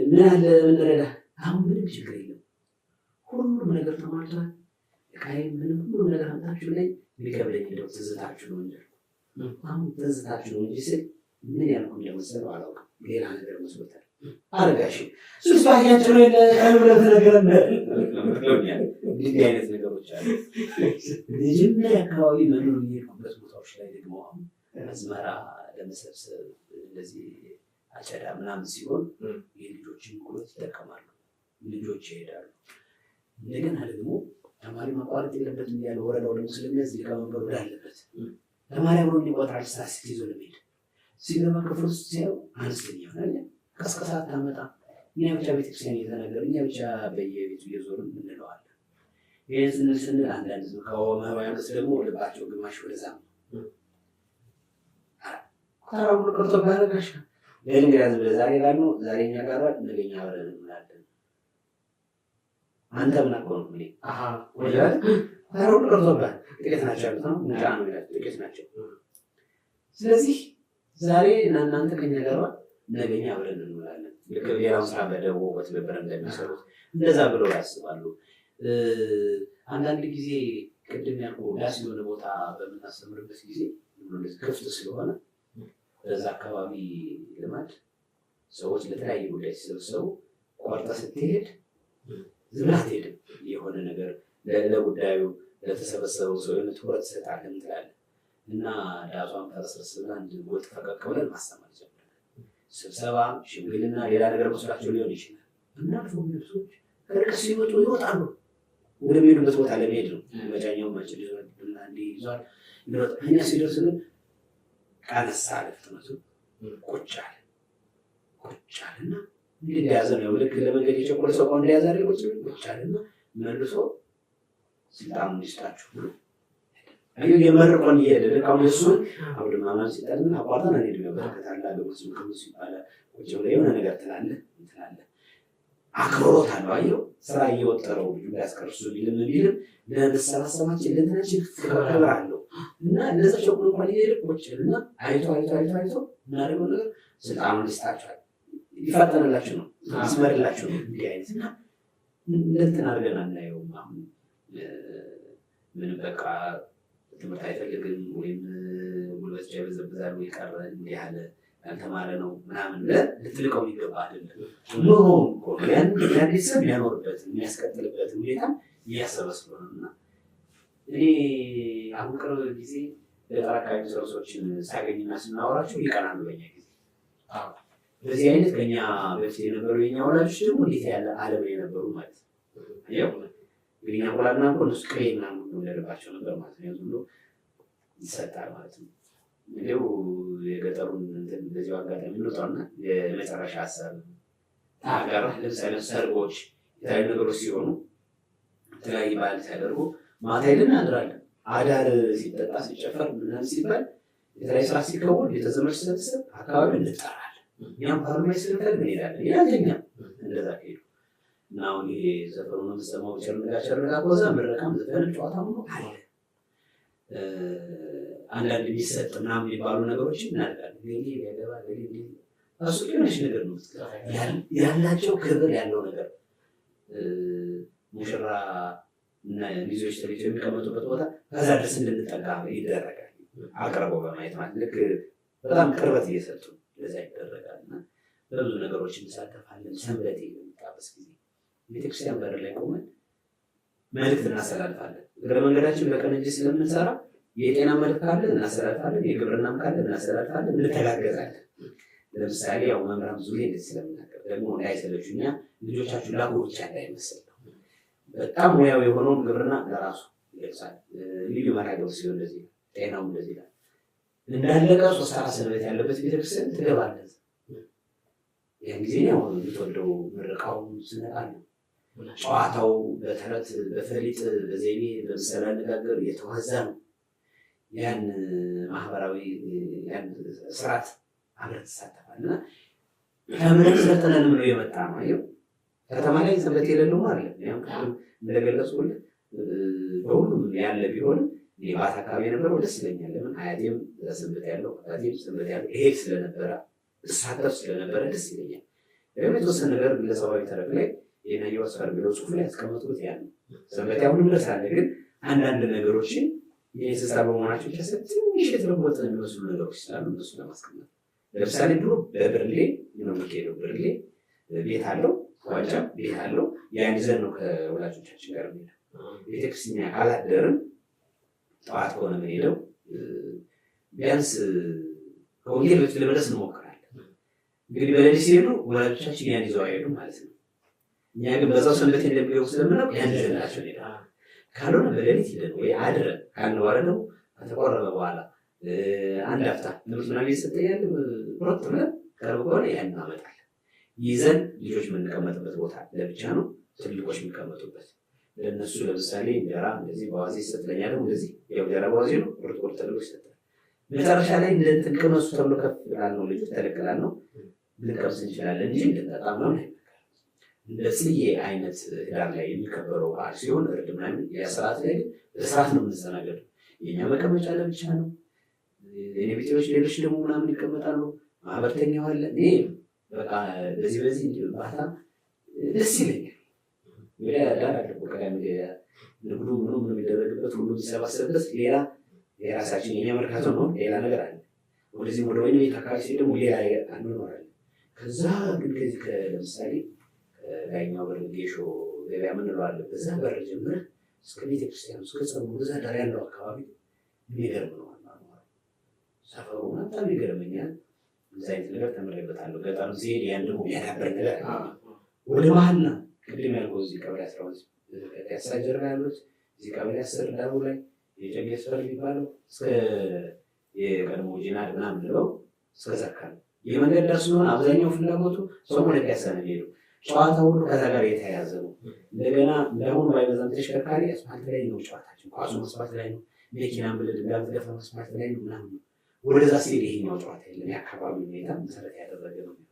[SPEAKER 1] ምን አለ ምንረዳ አሁን ምንም ችግር የለም ሁሉም ነገር ተሟልቷል። ቃይ ምንም ሁሉም ነገር አምጣችሁ ላይ ሊከብደኝ እንደው ትዝታችሁ ነው እንጂ አሁን ትዝታችሁ ነው እንጂ ስል ምን ያልኩ እንደመሰለው አላውቅም። ሌላ ነገር መስሎታል አረጋሽ ሱስ ባያቸው ነው ለአብረት ነገር እንዲህ አይነት ነገሮች አሉ። መጀመሪያ አካባቢ መኖር የሚሄድኩበት ቦታዎች ላይ ደግሞ አሁን አዝመራ ለመሰብሰብ እንደዚህ አጨዳ ምናምን ሲሆን የልጆችን ጉልበት ይጠቀማሉ። ልጆች ይሄዳሉ። እንደገና ደግሞ ተማሪ ማቋረጥ የለበትም ያለ ወረዳው ደግሞ ስለሚያዝ ሊቀመንበሩ ወዳለበት ተማሪ አብሮ እንዲቆጥራል ስታስክ ይዞ ለመሄድ ሲገባ ክፍል ውስጥ ሲያው አነስተኛ ይሆናል። ቀስቀሳ ታመጣ እኛ ብቻ ቤተክርስቲያን እየተናገር እኛ ብቻ በየቤቱ እየዞርን እንለዋለን። ይህን ስንል አንዳንድ ዝም ከመባያኖስ ደግሞ ልባቸው ግማሽ ወደዛ ነው ታራው ቀርቶ ባረጋሽ ለእንግዲህ ዝም ዛሬ ጋር ነው ዛሬ እኛ ጋር ነገኛ አብረን እንላለን። አንተ ምን አቆም ምን ወላሂ ታራው ቀርቶ ባረ ጥቂት ናቸው ነው ሙጫ ነው ይላል ጥቂት ናቸው። ስለዚህ ዛሬ እናንተ ከኛ ጋር ነገኛ አብረን እንውላለን። ልክ ሌላው ስራ በደቦ በትብብር እንደሚሰሩት እንደዛ ብለው ያስባሉ። አንዳንድ ጊዜ ቅድም ያልኩህ ዳስ የሆነ ቦታ በምናስተምርበት ጊዜ ክፍት ስለሆነ በዛ አካባቢ ልማድ ሰዎች ለተለያየ ጉዳይ ሲሰበሰቡ ቆርጠህ ስትሄድ ዝም ብለህ አትሄድም። የሆነ ነገር ለጉዳዩ ለተሰበሰበው ሰው የሆነ ትኩረት ትሰጣለህ ትላለህ እና ዳሷን ተሰብስበን አንድ ወጥ ፈቀቅ ብለን ማስተማር ጀመርን። ስብሰባ ሽምግልና ሌላ ነገር መስሏቸው ሊሆን ይችላል እና ሰዎች ከርቀት ሲመጡ ይወጣሉ። ወደሚሄዱበት ቦታ ለመሄድ ነው። መጫኛው ማጭድ ይዟል እና እንዲህ ይዟል ይሮጥ እኛ ሲደርስልን ቀነሳ አለ ፍጥነቱ ቁጭ አለና እንደያዘ ነው። ልክ ለመንገድ የቸኮለ ሰው ቆንጆ ያዘ አይደል ቁጭ አለና መልሶ ስልጣን እንዲስጣችሁ አዩ የመረቆን ይሄደ አሁን እሱን አሁን ማማን ሲጣልና አቋርጠን እንሄድ ነው። በረከታላ ለወሱ ከመሱ ይባላል ቁጭ ብለ የሆነ ነገር ትላለህ አክብሮት አለው። አየው ስራ እየወጠረው ያስቀርሱ ቢልም ለመሰባሰባችን ለእንትናችን ክብር አለው። እና እነዛ ቸኩሎ እንኳን ይሄድ ቁጭ እና አይቶ እናደርገው ነገር ስልጣኑን ይስጣቸዋል፣ ይፈጠንላችሁ ነው ይስመርላችሁ ነው። እንዲህ አይነት እና እንትን አድርገን አናየውም። አሁን ምንም በቃ ትምህርት አይፈልግም ወይም ጉልበት ይበዘብዛል ወይ ቀረ እንዲህ ያለ ያልተማረ ነው ምናምን ልትልቀው የሚገባ አይደለም። ያን ቤተሰብ የሚያኖርበት የሚያስቀጥልበት ሁኔታ እያሰበ ስለሆነ እና እኔ አሁን ቅርብ ጊዜ ገጠር አካባቢ ሰዎችን ሳገኝና ስናወራቸው ይቀናሉ በኛ ጊዜ። በዚህ አይነት ከኛ በፊት የነበሩ የኛ ወላጆች ደግሞ እንዴት ያለ ዓለም የነበሩ ማለት ነው። እንግዲህ እኛ ቆላና እነሱ ቅቤ ምናምን እንደልባቸው ነበር ማለት ነው። ዝም ብሎ ይሰጣል ማለት ነው። እንዲሁ የገጠሩን በዚሁ አጋጣሚ እንውጣና የመጨረሻ ሀሳብ ሀገር ለምሳሌ ሰርጎች የተለያዩ ነገሮች ሲሆኑ የተለያዩ ባህል ሲያደርጉ ማታ ሄደን እናድራለን። አዳር ሲጠጣ ሲጨፈር ምናምን ሲባል የተለያዩ ስራ ሲከወን ቤተዘመድ ስለተሰብ አካባቢ እንጠራለን። እኛም ባህሉ ላይ ስለፈልግ እንሄዳለን። ያተኛ እንደዛ ከሄዱ እና አሁን ይሄ ዘፈኑ ነው የምሰማው ቸርነጋ ኮዛ ምረቃም ዘፈንም ጨዋታ ሆኖ አለ አንዳንድ የሚሰጥ ምናምን የሚባሉ ነገሮችን እናደርጋለን። ያገባ እሱ ትንሽ ነገር ነው ያላቸው ክብር ያለው ነገር ሙሽራ እና ሚዜዎች ተለይተው የሚቀመጡበት ቦታ ከዛ ድረስ እንድንጠጋ ይደረጋል። አቅርበው በማየት ማለት ልክ በጣም ቅርበት እየሰጡ ለዛ ይደረጋል እና በብዙ ነገሮች እንሳተፋለን። ሰንበቴ በሚጣበስ ጊዜ ቤተክርስቲያን በር ላይ ቆመን መልዕክት እናስተላልፋለን። እግረ መንገዳችን በቅንጅት ስለምንሰራ የጤና መልዕክት ካለ እናስተላልፋለን፣ የግብርናም ካለ እናስተላልፋለን፣ እንተጋገዛለን። ለምሳሌ ያው መምህራን ብዙ ጊዜ ስለምናገር ደግሞ እንዳይሰለቹ እኛ ልጆቻችሁ ላጎ ብቻ እንዳይመስል ነው። በጣም ሙያው የሆነውን ግብርና ለራሱ ይገልጻል። ልዩ መራገብ ሲሆን እንደዚህ ጤናው እንደዚህ ይላል። እንዳለቀ 3-4 ሰንበት ያለበት ቤተክርስቲያን ትገባለህ። ያን ጊዜ ነው የምትወደው ምርቃው ስነቃል ነው። ጨዋታው በተረት በፈሊጥ በዘይቤ በምሳሌ አነጋገር የተዋዛ ነው። ያን ማህበራዊ ያን ስርዓት አብረን ትሳተፋለና ከምንም ሰልጥነንም ነው የመጣ ነው። ይኸው ከተማ ላይ ሰንበት የሌለው አይደለም። ያው ቅድም እንደገለጽኩልህ በሁሉም ያለ ቢሆንም ባት አካባቢ የነበረው ደስ ይለኛል። ለምን አያቴም ሰንበት ያለው አያቴም ሰንበት ያለው ይሄ ስለነበረ እሳተፍ ስለነበረ ደስ ይለኛል። የተወሰነ ነገር ግለሰባዊ ተረክ ላይ የናየው አስፈር ብለው ጽሁፍ ላይ ያስቀመጡት ያን ሰንበት አሁንም ድረስ አለ። ግን አንዳንድ ነገሮችን የእንስሳ በመሆናቸው ብቻ ትንሽ የተለወጠ የሚመስሉ ነገሮች ስላሉ እነሱ ለማስቀመጥ ለምሳሌ ድሮ በብርሌ ነው የሚካሄደው። ብርሌ ቤት አለው፣ ዋንጫ ቤት አለው። ያን ይዘን ነው ከወላጆቻችን ጋር የሚሄደው። ቤተክርስቲያን ካላደርን ጠዋት ከሆነ የምንሄደው ቢያንስ ከወንጌል በፊት ለመድረስ እንሞክራለን። እንግዲህ በሌሊት ሲሄዱ ወላጆቻችን ያን ይዘው አይሄዱም ማለት ነው። እኛ ግን በዛው ሰንበቴ እንደሚገቡ ስለምናውቅ ያን ይዘንላቸው እንሄዳለን። ካልሆነ በሌሊት ሄደን ወይ አድረን ካልነዋረ ነው ከተቆረበ በኋላ አንድ አፍታ ትምህርት ምናምን እየሰጠያለ ሮጥ ብለን ቀርብ ከሆነ ያን እናመጣለን። ይዘን ልጆች የምንቀመጥበት ቦታ ለብቻ ነው፣ ትልቆች የሚቀመጡበት ለእነሱ ለምሳሌ እንጀራ እንደዚህ በዋዜ ይሰጥለኛ ደግሞ እንደዚህ ያው እንጀራ በዋዜ ነው ቁርጥ ተደርጎ ይሰጣል። መጨረሻ ላይ እንደንትን ቅመሱ ተብሎ ከፍ ብላል ነው ልጆች ተለቅላል ነው ልንቀምስ እንችላለን እንጂ እንድንጠጣም ነው። እንደ ጽዬ አይነት ዳር ላይ የሚከበረው በዓል ሲሆን እርድ ምናምን የስርዓት ላይ በስርዓት ነው የምንስተናገድ። የኛ መቀመጫ ለብቻ ነው። የኔ ቤተሰቦች ሌሎች ደግሞ ምናምን ይቀመጣሉ። ማህበርተኛው አለ። እኔ በቃ በዚህ ባታ ደስ ይለኛል። እንግዲህ ዳር አለ ቀዳሚ ንግዱ ምኑ የሚደረግበት ሁሉ የሚሰባሰብበት ሌላ የራሳችን የኛ መርካቶ ነው። ሌላ ነገር አለ። ወደዚህ ወደ ወይኔ ቤት አካባቢ ሲሄድ ደግሞ ሌላ አንኖራለን። ከዛ ግን ከዚህ ለምሳሌ ላይኛው በር ጌሾ ገበያ የምንለው አለ። በዛ በር ጀምረህ እስከ ቤተክርስቲያኑ እስከ ጸጉሩ እዛ ዳር ያለው አካባቢ የሚገርም ነው። ሰፈሩ በጣም ይገርመኛል። እዛ አይነት ነገር ተምሬበታለሁ። ገጠር ሲሄድ ያን ደግሞ የሚያዳበር ነገር ወደ መሀልና ቅድም ያልከው እዚህ ቀበሌ 12 ያሳጀር ያሉት እዚህ ቀበሌ 10 ዳሩ ላይ የጨጌ ስፈር የሚባለው እስከ የቀድሞ ጂናድ ምናምን ብለው እስከ ዘካ ነው። የመንገድ ዳር ስለሆነ አብዛኛው ፍላጎቱ ሰው ወደ ፒያሳ ነው የሚሄደው። ጨዋታ ሁሉ ከዛ ጋር የተያያዘ ነው። እንደገና እንዳሁኑ ባይበዛም ተሽከርካሪ አስፋልት ላይ ነው ጨዋታችን። ኳሱ አስፋልት ላይ ነው። መኪናም ብለህ እንዳትገፋ አስፋልት ላይ ነው ምናምን ነው። ወደዛ ሲሄድ ይሄኛው ጨዋታ የለም። የአካባቢ ሁኔታ መሰረት ያደረገ ነው የሚሆነው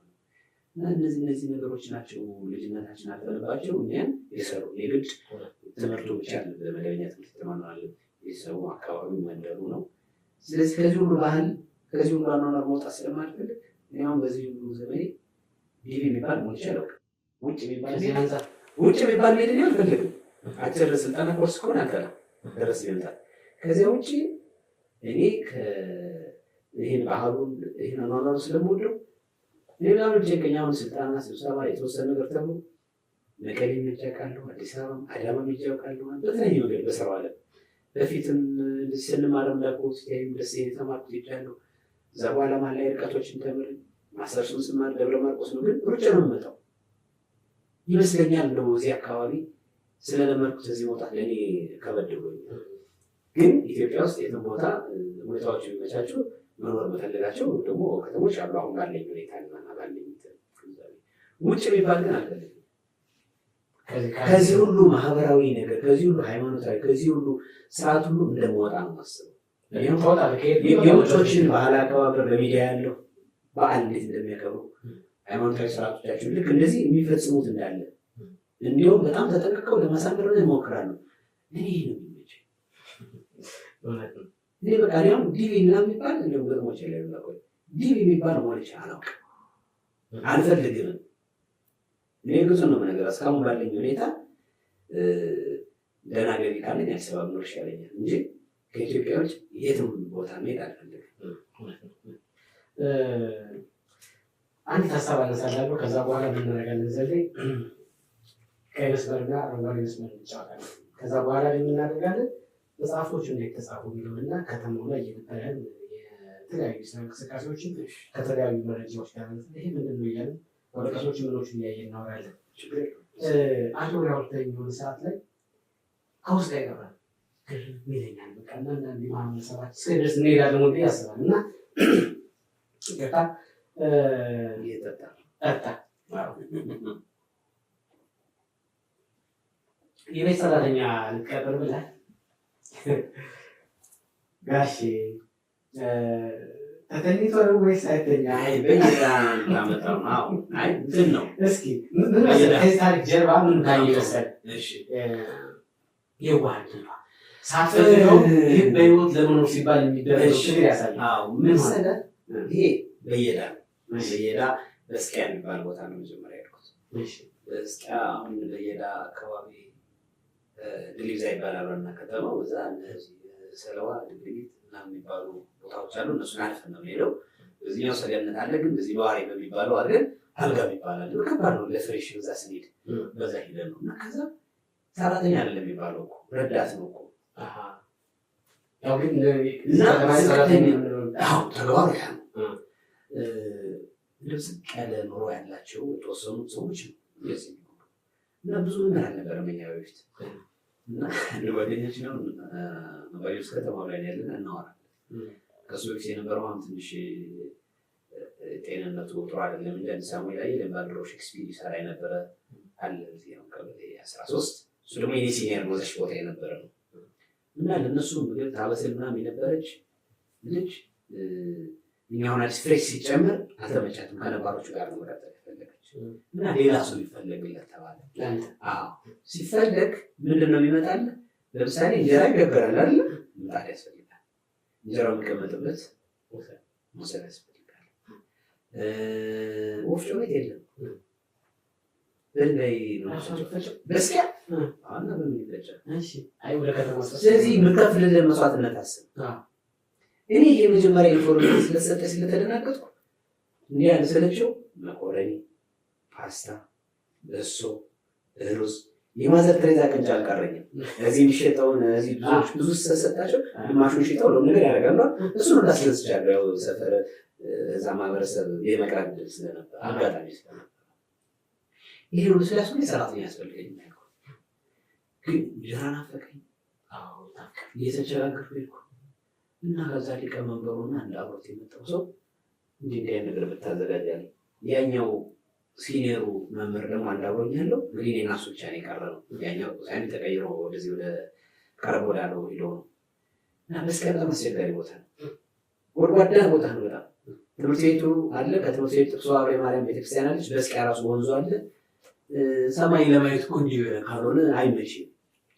[SPEAKER 1] እና እነዚህ ነገሮች ናቸው ልጅነታችን አልፈንባቸው እኛን የሰሩ የግድ ትምህርቱ ብቻ በመደበኛ ትምህርት ተማናለን የሰው አካባቢው መንደሩ ነው። ስለዚህ ከዚህ ሁሉ ባህል ከዚህ ሁሉ አኗኗር መውጣት ስለማልፈልግ እኔም በዚህ ሁሉ ዘመኔ ዲቪ የሚባል ሞልቼ አላውቅም። ውጭ የሚባል ሄድ አልፈልግም። አጭር ስልጠና ኮርስ ከሆነ አልጠላም ደረስ ይመጣል። ከዚያ ውጭ እኔ ይህን ባህሉን ይህን አኗኗሩ ስለምወደው ሌላም ጀንቀኛውን ስልጠና ስብሰባ የተወሰነ ነገር ተብሎ መቀሌ ሄጄ አውቃለሁ፣ አዲስ አበባ አዳማ ሄጄ አውቃለሁ። በተለያየ መንገድ በስራው ዓለም በፊትም ስንማርም ላቆት ያይም ደስ የተማርኩት ሄጃለሁ። እዛ በኋላ ማላ ርቀቶችን ተምር ማስተርሱን ስማር ደብረ ማርቆስ ነው። ግን ሩጭ ነው የምመጣው ይመስለኛል ነው እዚህ አካባቢ ስለለመድኩት እዚህ መውጣት ለእኔ ከበድ ብሎኛል። ግን ኢትዮጵያ ውስጥ የትም ቦታ ሁኔታዎች የሚመቻቸው መኖር መፈለጋቸው ደግሞ ከተሞች አሉ። አሁን ባለኝ ሁኔታ እና ባለኝ ውጭ የሚባል ግን አልፈልግም። ከዚህ ሁሉ ማህበራዊ ነገር ከዚህ ሁሉ ሃይማኖታዊ ከዚህ ሁሉ ስርዓት ሁሉ እንደምወጣ ነው የማስበው። የውጮችን ባህል አከባበር በሚዲያ ያለው በዓል እንዴት እንደሚያከብሩ ሃይማኖታዊ ስርዓቶቻቸው ልክ እንደዚህ የሚፈጽሙት እንዳለ እንዲሁም በጣም ተጠንቅቀው ለማሳመር ይሞክራሉ። እኔ ነው የሚመቸኝ። እኔ በቃ ዲያም ዲቪ ምናምን የሚባል እንደውም ገጥሞች ላይ ነው ዲቪ የሚባል ሞልቼ አላውቅም፣ አልፈልግም። እኔ ግዙ ነው ነገር እስካሁን ባለኝ ሁኔታ ደህና ገቢ ካለኝ አዲስ አበባ ብኖር ይሻለኛል እንጂ ከኢትዮጵያ ውጭ የትም ቦታ መሄድ አልፈልግም።
[SPEAKER 2] አንድ ሀሳብ አነሳላለሁ። ከዛ በኋላ ምናደርጋለን ዘላይ ቀይ መስመርና አረንጓዴ መስመር እንጫወታለን። ከዛ በኋላ የምናደርጋለን መጽሐፎች እንዴት ተጻፉ የሚለውና ከተማው ላይ የነበረን የተለያዩ ስራ እንቅስቃሴዎችን ከተለያዩ መረጃዎች ጋር ይሄ ምንድን ነው እያለን ወረቀቶች ምኖች እያየ እናወራለን። አንድ ወደ ሁለተኛው ሰዓት ላይ ከውስጥ ጋር ይገባል ሚለኛል በቃ እና አንዳንድ ማህበረሰባችን እስከ ድረስ እንሄዳለን ወደ ያስባል እና ገታ ጠጣ የቤት ሰራተኛ ልትቀጥር ብለህ ጋሼ ተተኝቶ ነው ወይስ አይተኛ?
[SPEAKER 1] በየዳን ታመጣው ነው። አይ እንትን ነው።
[SPEAKER 2] እስኪ ምን ከዚህ ታሪክ ጀርባ ምን ታይወሰል? እሺ የዋህድ ነው ሳትፈልገው ይህ በህይወት ለመኖር ሲባል የሚደረግ ሽግር ያሳያል።
[SPEAKER 1] አዎ ምን መሰለህ ይሄ በየዳ በስቂያ የሚባል ቦታ ነው መጀመሪያ ያልኩት። እሺ በስቂያ አሁን በየዳ አካባቢ ድልዛ ይባላል እና ከተማው እዛ እነዚህ ሰለዋ ድልጊት እና የሚባሉ ቦታዎች አሉ። እነሱን አልፈን ነው የምንሄደው። እዚህኛው ሰገነት አለ፣ ግን እዚህ በዋሪ በሚባለው አድርገን አልጋም ይባላል። ከባድ ነው ለፍሬሽ እዛ ስንሄድ በዛ ሂደን ነው እና ከዛ ሰራተኛ አይደለም የሚባለው እኮ ረዳት ነው እኮ።
[SPEAKER 2] ያው ግን
[SPEAKER 1] ተግባሩ ያ ነው። እንደው ዝቅ ያለ ኑሮ ያላቸው የተወሰኑ ሰዎች እና ብዙ ነገር አልነበረም እኛ በፊት እና ጓደኞች ነው ባዮስ ከተማው ላይ ያለን እናወራለን። ከሱ በፊት የነበረው አሁን ትንሽ ጤንነቱ ጥሩ አይደለም። እንደ ሳሙኤል ላይ ለባድሮ ሼክስፒር ይሰራ የነበረ አለ እዚህ ነው ቀበሌ 13 እሱ ደግሞ የኔ ሲኒየር ነው እዛች ቦታ የነበረ ነው እና ለእነሱ ምግብ ታበስል ምናምን የነበረች ልጅ እኛውን አዲስ ፍሬሽ ሲጨምር አልተመቻትም። ከነባሮቹ ጋር ነው መቀጠል የፈለገች እና ሌላ ሰው ይፈለግለት ተባለ። ሲፈለግ ምንድን ነው የሚመጣልህ? ለምሳሌ እንጀራ ይገበራል አይደል? ምጣድ ያስፈልጋል። እንጀራው የሚቀመጥበት ሞሰብ ያስፈልጋል። ወፍጮ ቤት የለም። በላይ ነው በስኪያ አና በምን ይፈጫል? ስለዚህ የምከፍልልህ መስዋዕትነት አስብ። እኔ የመጀመሪያ ኢንፎርሜሽን ስለተሰጠ ስለተደናገጥኩ እንዲህ ያለ ሰለቸው መኮረኒ፣ ፓስታ፣ በሶ፣ ሩዝ የማዘር ትሬዛ ቅንጫ አልቀረኝም። እዚህ የሚሸጠውን እዚህ ብዙ ስለሰጣቸው ግማሹን ሽጠው ለምን ነገር ያደርጋሉ። እሱን እንዳስለስቻለሁ። ያው ሰፈር እዛ ማህበረሰብ የመቅረብ ድል ስለነበር አጋጣሚ ስለነበር ይሄ ሁሉ ስላስኩ ሰራተኛ ያስፈልገኝ ያልኩ ግን እንጀራ ናፈቀኝ። እየተቸጋገርኩ ሄድኩ እና ከዛ ሊቀመንበሩና እንደ አብሮት የመጣው ሰው እንዲህ አይነት ነገር ብታዘጋጃለህ። ያኛው ሲኒየሩ መምህር ደግሞ አንድ አብሮኝ ያለው እንግዲህ እኔና እሱ ብቻ ነው የቀረነው። ያኛው ሳይን ተቀይሮ ወደዚህ ወደ ቀረብ ወዳለው ሄዶ ነው እና መስቀል በጣም አስቸጋሪ ቦታ ነው። ጎድጓዳ ቦታ ነው በጣም። ትምህርት ቤቱ አለ። ከትምህርት ቤት ጥቅሶ አብሬ ማርያም ቤተክርስቲያን አለች። በስቂያ ራሱ ወንዙ አለ። ሰማይ ለማየት እኮ እንዲህ ካልሆነ አይመችም።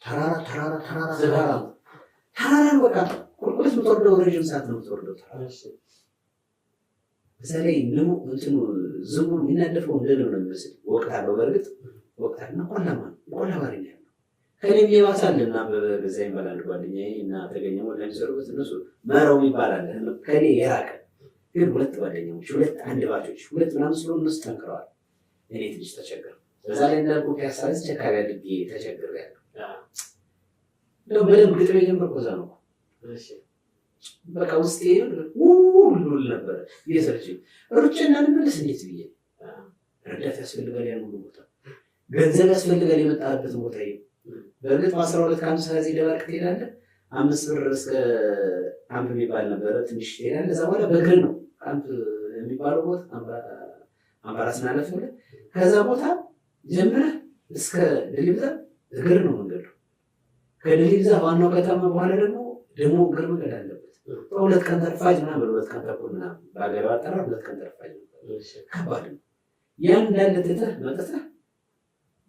[SPEAKER 1] ተራራ ተራራን በቃ ቁልቁለት የምትወርደው ረዥም ሰዓት ነው የምትወርደው ተራራ። በዛ ላይ ንሙ እንትኑ ዝሙ የሚናደፈው እንደ ንብ ነው የሚመስል ወቅት አለው። በእርግጥ ወቅት አለና ቆላማ ነው፣ ቆላ ባሪ ነው ያለው። ከእኔም የባሳል እና በዛ ይባላል ጓደኛዬ እና ተገኘ ሞላ የሚሰሩበት እነሱ መረው ይባላል። ከእኔ የራቀ ግን ሁለት ጓደኛሞች ሁለት አንድ ባቾች ሁለት ምናምን ስለሆኑ እነሱ ጠንክረዋል። እኔ ትንሽ ተቸገር። በዛ ላይ እንዳልኩ ፒያሳዝ ቸካቢ አድርጌ ተቸግሬያለሁ። እንደው በደንብ ግጥም የጀመርኩ እዛ ነው። በቃ ውስጤ ሁሉ ነበረ እየሰለቸኝ ሩጬና ልመለስ እንዴት ብዬ ረዳት ያስፈልጋል፣ ያን ሁሉ ቦታ ገንዘብ ያስፈልጋል፣ የመጣበትን ቦታ ይ በእርግጥ በ12 ከ50 ከዚህ ደባርቅ ትሄዳለህ። 5 ብር እስከ አምፕ የሚባል ነበረ ትንሽ ትሄዳለህ። እዛ በኋላ በእግር ነው አምፕ የሚባለው ቦታ አምባራስ ናለፍ ብለህ ከዛ ቦታ ጀምረህ እስከ ድልብዛ እግር ነው መንገዱ። ከድልብዛ ዋናው ከተማ በኋላ ደግሞ እግር መንገድ አለበት። በሁለት ቀን ተርፋጅ ምናምን በሁለት ቀን ተኩል ምናምን በሀገር አጠራር 2 ቀን ተርፋጅ ከባድ ነው። ያን እንዳለ ትተህ መጥተህ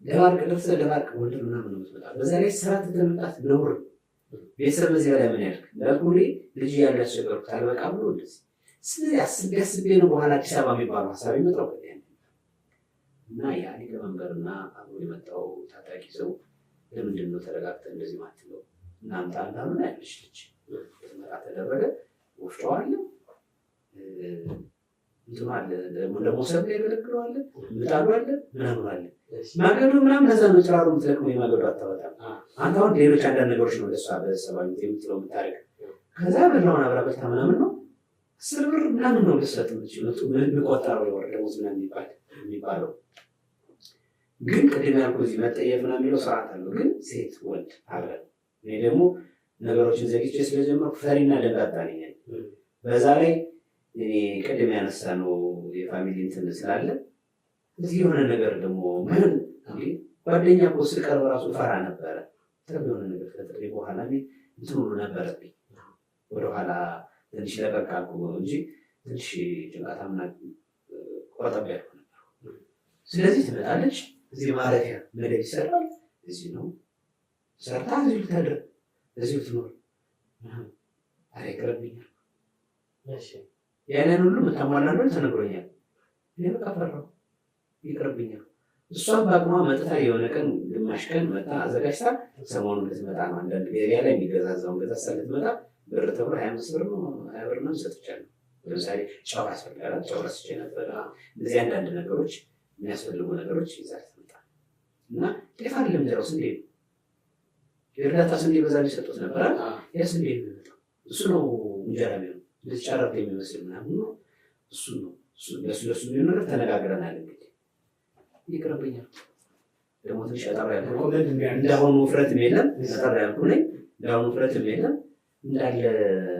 [SPEAKER 1] ደባርቅ ደርሰህ ደባርቅ ወንድር ምናምን ነው የምትመጣው። በዛ ላይ ስራ ትተህ መምጣት ነውር። ቤተሰብ በዚህ በላይ ምን ያልክ እንዳልኩ ልጅ ያሉ ያስቸገሩት አልበቃ ብሎ እንደዚህ ስለዚህ አስቤ ነው በኋላ አዲስ አበባ የሚባለው ሀሳብ ይመጣው እና ያ ሊቀመንበርና አብሮ የመጣው ታጣቂ ሰው ለምንድን ነው ተረጋግተህ እንደዚህ ማትለው እናምጣ እንዳሉ ና ያለች ልጅ መጣ ተደረገ። ወፍጮ አለ እንትኑ አለ ለሞሰብ ላይ ያገለግለዋል፣ ምጣዱ አለ ምናምን አለ ማገዶ ምናምን። ለዛ ነው ጭራሮ የምትለቅመው የማገዶ አታወጣም አንተ። አሁን ሌሎች አንዳንድ ነገሮች ነው ለሷ በሰባዊት የምትለው የምታደርግ። ከዛ በላውን አብራ በልታ ምናምን ነው 10 ብር ምናምን ነው ልሰጥ የምትችሉት የሚቆጠረው የወር ደሞዝ ምናምን የሚባለው። ግን ቅድም ያልኩ እዚህ መጠየፍ ምናምን የሚለው ስርዓት አለው። ግን ሴት ወንድ አብረን እኔ ደግሞ ነገሮችን ዘግቼ ስለጀመርኩ ፈሪና ደንጋጣ ነኝ። በዛ ላይ እኔ ቅድም ያነሳ ነው የፋሚሊ እንትን ስላለ እዚህ የሆነ ነገር ደግሞ ምን ጓደኛ እኮ ስቀርብ ራሱ ፈራ ነበረ። ቅርብ የሆነ ነገር ከጥሪ በኋላ እንትን ሁሉ ነበረብኝ። ወደኋላ ትንሽ ለቀቅ አልኩ እንጂ ትንሽ ጭንቃታምና ቆጠብ ያልኩ ነበር። ስለዚህ ትመጣለች፣ እዚህ ማረፊያ መደብ ይሰራል፣ እዚህ ነው ሰርታ እዚሁ ልታድር እዚሁ ትኖር። አሬ ይቅርብኛል። ያንን ሁሉ የምታሟላለው ተነግሮኛል። እኔ በቃ ፈራሁ፣ ይቅርብኛል። እሷም በአቅሟ መጥታ የሆነ ቀን ግማሽ ቀን መጣ አዘጋጅታ ሰሞኑን ልትመጣ ነው። አንዳንድ ገበያ ላይ የሚገዛዛውን ገዛሳ ልትመጣ ብር ተብሎ 25 ብር ነው 20 ብር ነው ሰጥቻለሁ። ለምሳሌ ጨው ያስፈልጋል፣ ጨው ረስቼ ነበረ። እንደዚህ አንዳንድ ነገሮች የሚያስፈልጉ ነገሮች ይዛል ትመጣ እና ጤፍ አይደለም ዘራው ስንዴ ነው። የእርዳታ ስንዴ በዛ ሊሰጡት ነበረ። ያ ስንዴ ነው እሱ ነው እንጀራ ነው እንደዚህ ጫራት የሚመስል ምናምን ነው እሱ ነው። ለሱ የሚሆን ነገር ተነጋግረናል። እንግዲህ ይቅርብኛል። ደግሞ ትንሽ አጠር ያልኩ እንዳሁኑ ውፍረትም የለም፣ አጠር ያልኩ ነኝ። እንዳሁኑ ውፍረትም የለም። እንዳለ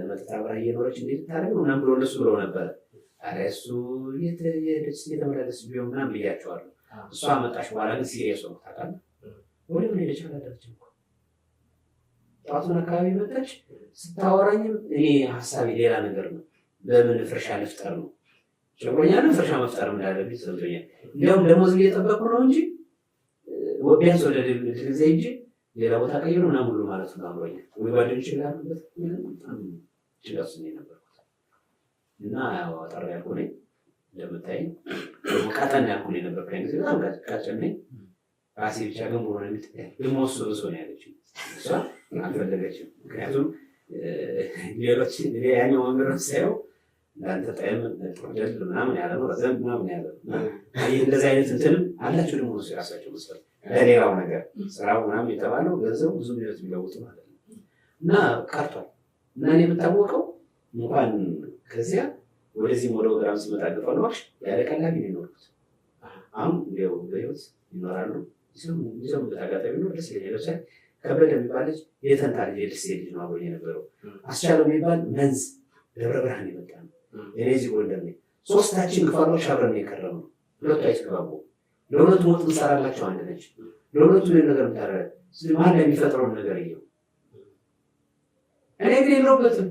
[SPEAKER 1] መጥታ አብራ እየኖረች እንዴት ታደርግ ነው ምናምን ብሎ እነሱ ብለው ነበረ። ኧረ እሱ እየተመላለስ ቢሆን ምናምን ብያቸዋለሁ። እሷ መጣች በኋላ ግን ሲሪየስ ሆንኩ ታውቃለህ። ወደ ምን ሄደች አላደረችም እኮ ጠዋቱን አካባቢ መጣች። ስታወራኝም እኔ ሀሳቤ ሌላ ነገር ነው። በምን ፍርሻ ልፍጠር ነው ጨቆኛንም ፍርሻ መፍጠር እንዳለብኝ ሰምቶኛል። እንዲያውም ደሞዝ እየጠበቁ ነው እንጂ ቢያንስ ወደ ጊዜ እንጂ ሌላ ቦታ ቀይሩ ምናምን ሁሉ ማለት ነው አብሮኛል። ወይ ጓደኞች ይላሉበት በጣም ችጋሱ ነው የነበርኩት እና ያው አጠር ያልኩ ነኝ እንደምታይ ቀጠን ያልኩ ነው የነበርኩት። ጊዜ በጣም ቀጭን ነኝ። ራሴ ብቻ ግን ብሎ ነው የምትታይ ልሞሱ ብሶ ነው ያለችኝ። እሷ አልፈለገችም። ምክንያቱም ሌሎች ያኛው መምህር ሳየው እንዳንተ ጣይም ደል ምናምን ያለ ነው ረዘም ምናምን ያለ ነው። እንደዚህ አይነት እንትንም አላቸው ደግሞ ነው የራሳቸው መስፈርት ለሌላው ነገር ስራው ምናምን የተባለው ገንዘቡ ብዙ ሚሊዮን የሚለውጡ ማለት ነው እና ቀርቷል። እና እኔ የምታወቀው እንኳን ከዚያ ወደዚህም ወደ ወገራም ሲመጣ ገፋ ነው ያለ ቀላቢ ነው የኖርኩት። አሁን እንዲያው በህይወት ይኖራሉ ይዘሙበት አጋጣሚ ነው። ደስ ይለኛል። ለምሳሌ ከበደ የሚባል ልጅ የተንታ ልጅ የደሴ ልጅ ነው አብሮኝ የነበረው። አስቻለው የሚባል መንዝ ደብረ ብርሃን የመጣ ነው። እኔ እዚህ ጎንደር ነኝ። ሶስታችን ግፋሮች አብረን የከረምነው ሁለቱ አይስገባቡ። ለሁለቱ ወጥ እንሰራላቸው አንድ ነች። ለሁለቱ ነገር ምታረ መሀል ላይ የሚፈጥረውን ነገር እየው። እኔ ግን የለሁበትም።